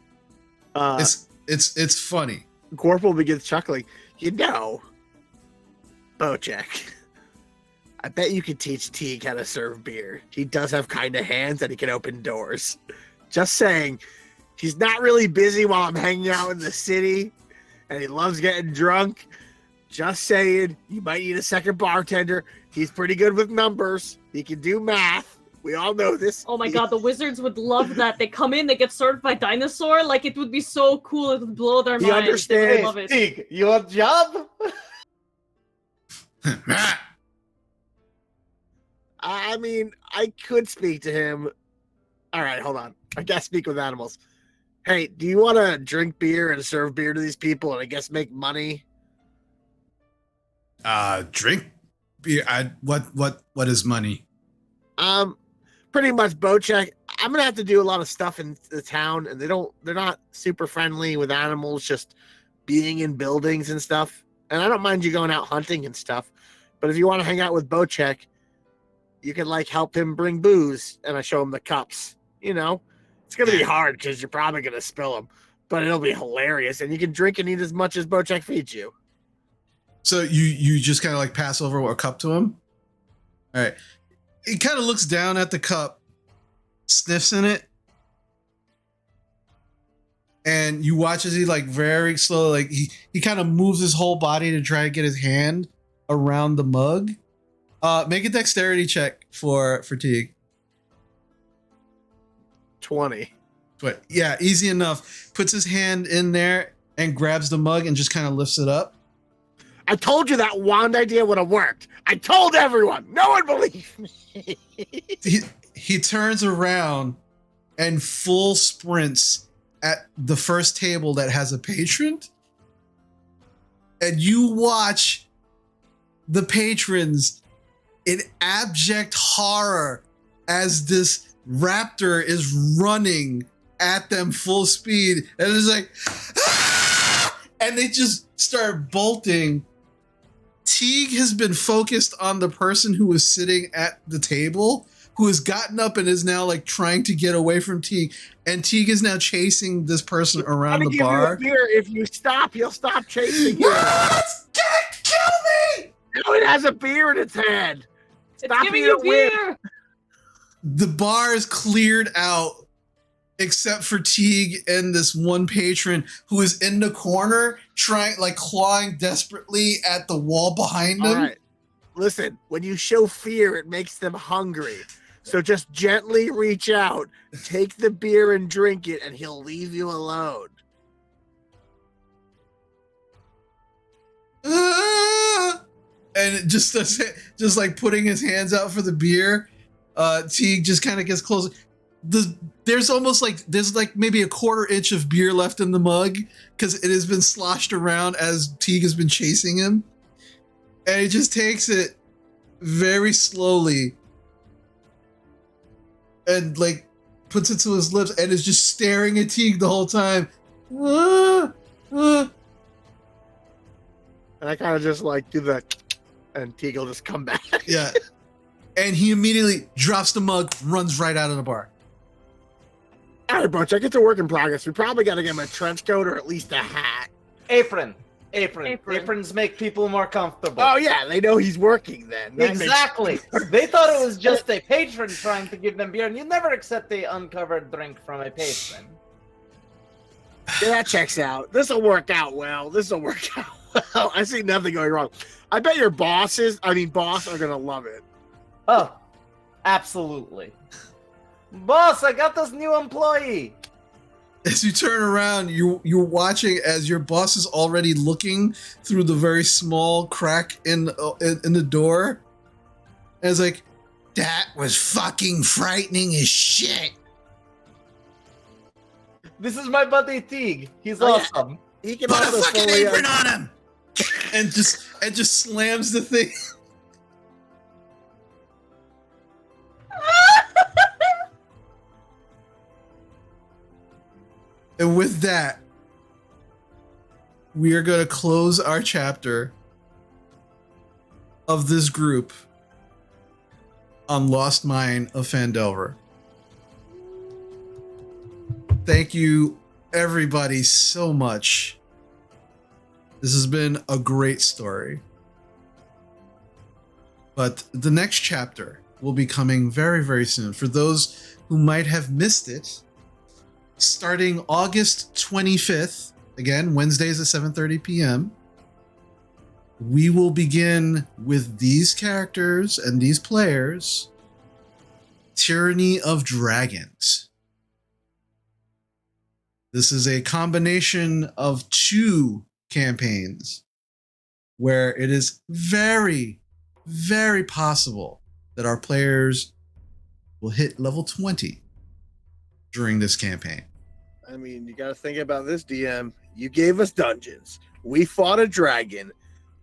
It's funny. Gorple begins chuckling. You know, Bochek, I bet you could teach Teague how to serve beer. He does have kind of hands and he can open doors. Just saying, he's not really busy while I'm hanging out in the city, and he loves getting drunk. Just saying, you might need a second bartender. He's pretty good with numbers. He can do math. We all know this. Oh my god, the wizards would love that. They come in, they get served by dinosaur. Like it would be so cool. It would blow their He minds. They would understands. love it. Teague, you want a job? I mean, I could speak to him. All right, hold on. I guess speak with animals. Hey, do you want to drink beer and serve beer to these people and I guess make money? Drink beer. What is money? Pretty much Bochek. I'm gonna have to do a lot of stuff in the town, and they're not super friendly with animals, just being in buildings and stuff. And I don't mind you going out hunting and stuff, but if you want to hang out with Bochek, you can like help him bring booze, and I show him the cups. You know, it's gonna be hard because you're probably gonna spill them, but it'll be hilarious, and you can drink and eat as much as Bochek feeds you. So you just kind of like pass over a cup to him? All right. He kind of looks down at the cup, sniffs in it, and you watch as he like very slowly, like he kind of moves his whole body to try to get his hand around the mug. Make a dexterity check for Teague. 20. But yeah, easy enough. Puts his hand in there and grabs the mug and just kind of lifts it up. I told you that wand idea would have worked. I told everyone. No one believed me. He turns around and full sprints at the first table that has a patron. And you watch the patrons in abject horror as this raptor is running at them full speed. And it's like, ah! And they just start bolting. Teague has been focused on the person who was sitting at the table, who has gotten up and is now like trying to get away from Teague. And Teague is now chasing this person around the bar. Beer. If you stop, he'll stop chasing you. It's gonna kill me! No, it has a beer in its head. It's giving you beer. The bar is cleared out except for Teague and this one patron who is in the corner trying, like, clawing desperately at the wall behind him. All right. Listen, when you show fear, it makes them hungry. So just gently reach out, take the beer and drink it, and he'll leave you alone. And it just does it, just like putting his hands out for the beer. Teague just kind of gets closer. There's like maybe a quarter inch of beer left in the mug because it has been sloshed around as Teague has been chasing him. And he just takes it very slowly and like puts it to his lips and is just staring at Teague the whole time. And I kind of just like do the, and Teague will just come back. Yeah. And he immediately drops the mug, runs right out of the bar. All right, bro, check it's a work in progress. We probably got to get him a trench coat or at least a hat. Apron. Aprons make people more comfortable. Oh, yeah, they know he's working then. That Exactly. They thought it was just a patron trying to give them beer, and you never accept a uncovered drink from a patron. Yeah, that checks out. This'll work out well. I see nothing going wrong. I bet your boss are gonna love it. Oh, absolutely. Boss, I got this new employee. As you turn around, you're watching as your boss is already looking through the very small crack in the door. And it's like, that was fucking frightening as shit. This is my buddy Teague. He's Oh, yeah. awesome. He can Put a also fucking fully apron on him. and just slams the thing. And with that, we are going to close our chapter of this group on Lost Mine of Phandelver. Thank you, everybody, so much. This has been a great story. But the next chapter will be coming very, very soon. For those who might have missed it, starting August 25th, again, Wednesdays at 7:30 p.m., we will begin with these characters and these players, Tyranny of Dragons. This is a combination of two campaigns where it is very, very possible that our players will hit level 20 during this campaign. I mean, you got to think about this, DM. You gave us dungeons. We fought a dragon.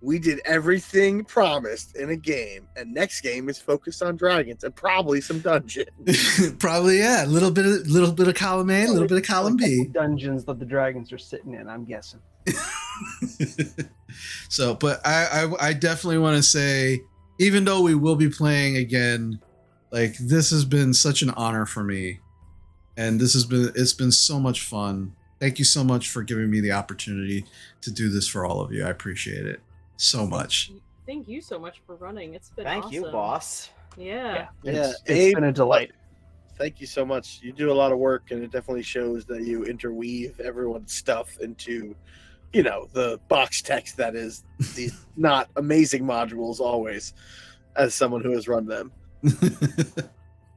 We did everything promised in a game, and next game is focused on dragons and probably some dungeons. Probably, yeah. A little bit of column A, a little bit of column B. Dungeons that the dragons are sitting in, I'm guessing. So, but I definitely want to say, even though we will be playing again, like, this has been such an honor for me, and it's been so much fun. Thank you so much for giving me the opportunity to do this for all of you. I appreciate it so much. Thank you so much for running. It's been Thank awesome. you, boss. Yeah. It's Abe, been a delight. Thank you so much. You do a lot of work, and it definitely shows that you interweave everyone's stuff into, the box text that is these not amazing modules always, as someone who has run them.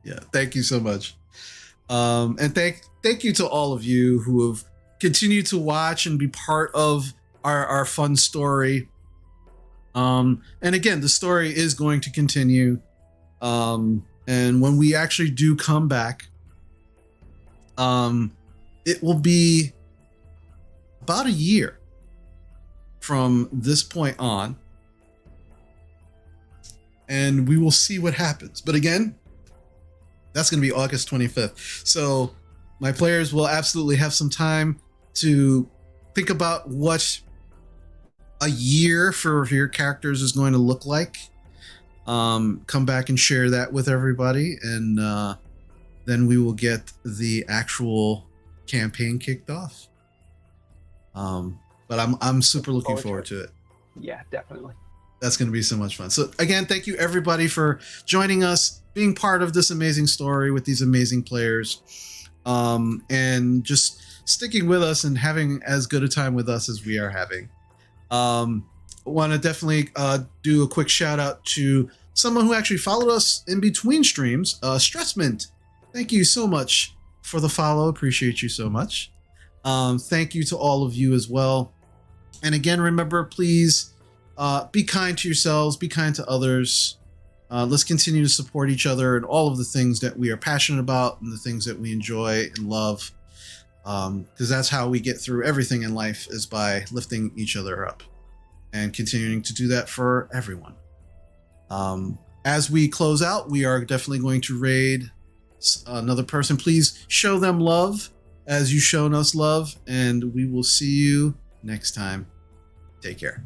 Yeah, thank you so much. And thank you to all of you who have continued to watch and be part of our fun story. And again, the story is going to continue. And when we actually do come back, it will be about a year from this point on. And we will see what happens. But again, that's going to be August 25th. So my players will absolutely have some time to think about what a year for your characters is going to look like. Come back and share that with everybody. And then we will get the actual campaign kicked off. But I'm super looking forward to it. Yeah, definitely. That's going to be so much fun. So again, thank you everybody for joining us, being part of this amazing story with these amazing players. and just sticking with us and having as good a time with us as we are having. Want to definitely do a quick shout out to someone who actually followed us in between streams, Stressmint. Thank you so much for the follow. Appreciate you so much. Thank you to all of you as well. And again, remember, please be kind to yourselves, be kind to others. Let's continue to support each other and all of the things that we are passionate about and the things that we enjoy and love. Because that's how we get through everything in life, is by lifting each other up and continuing to do that for everyone. As we close out, we are definitely going to raid another person. Please show them love as you've shown us love, and we will see you next time. Take care.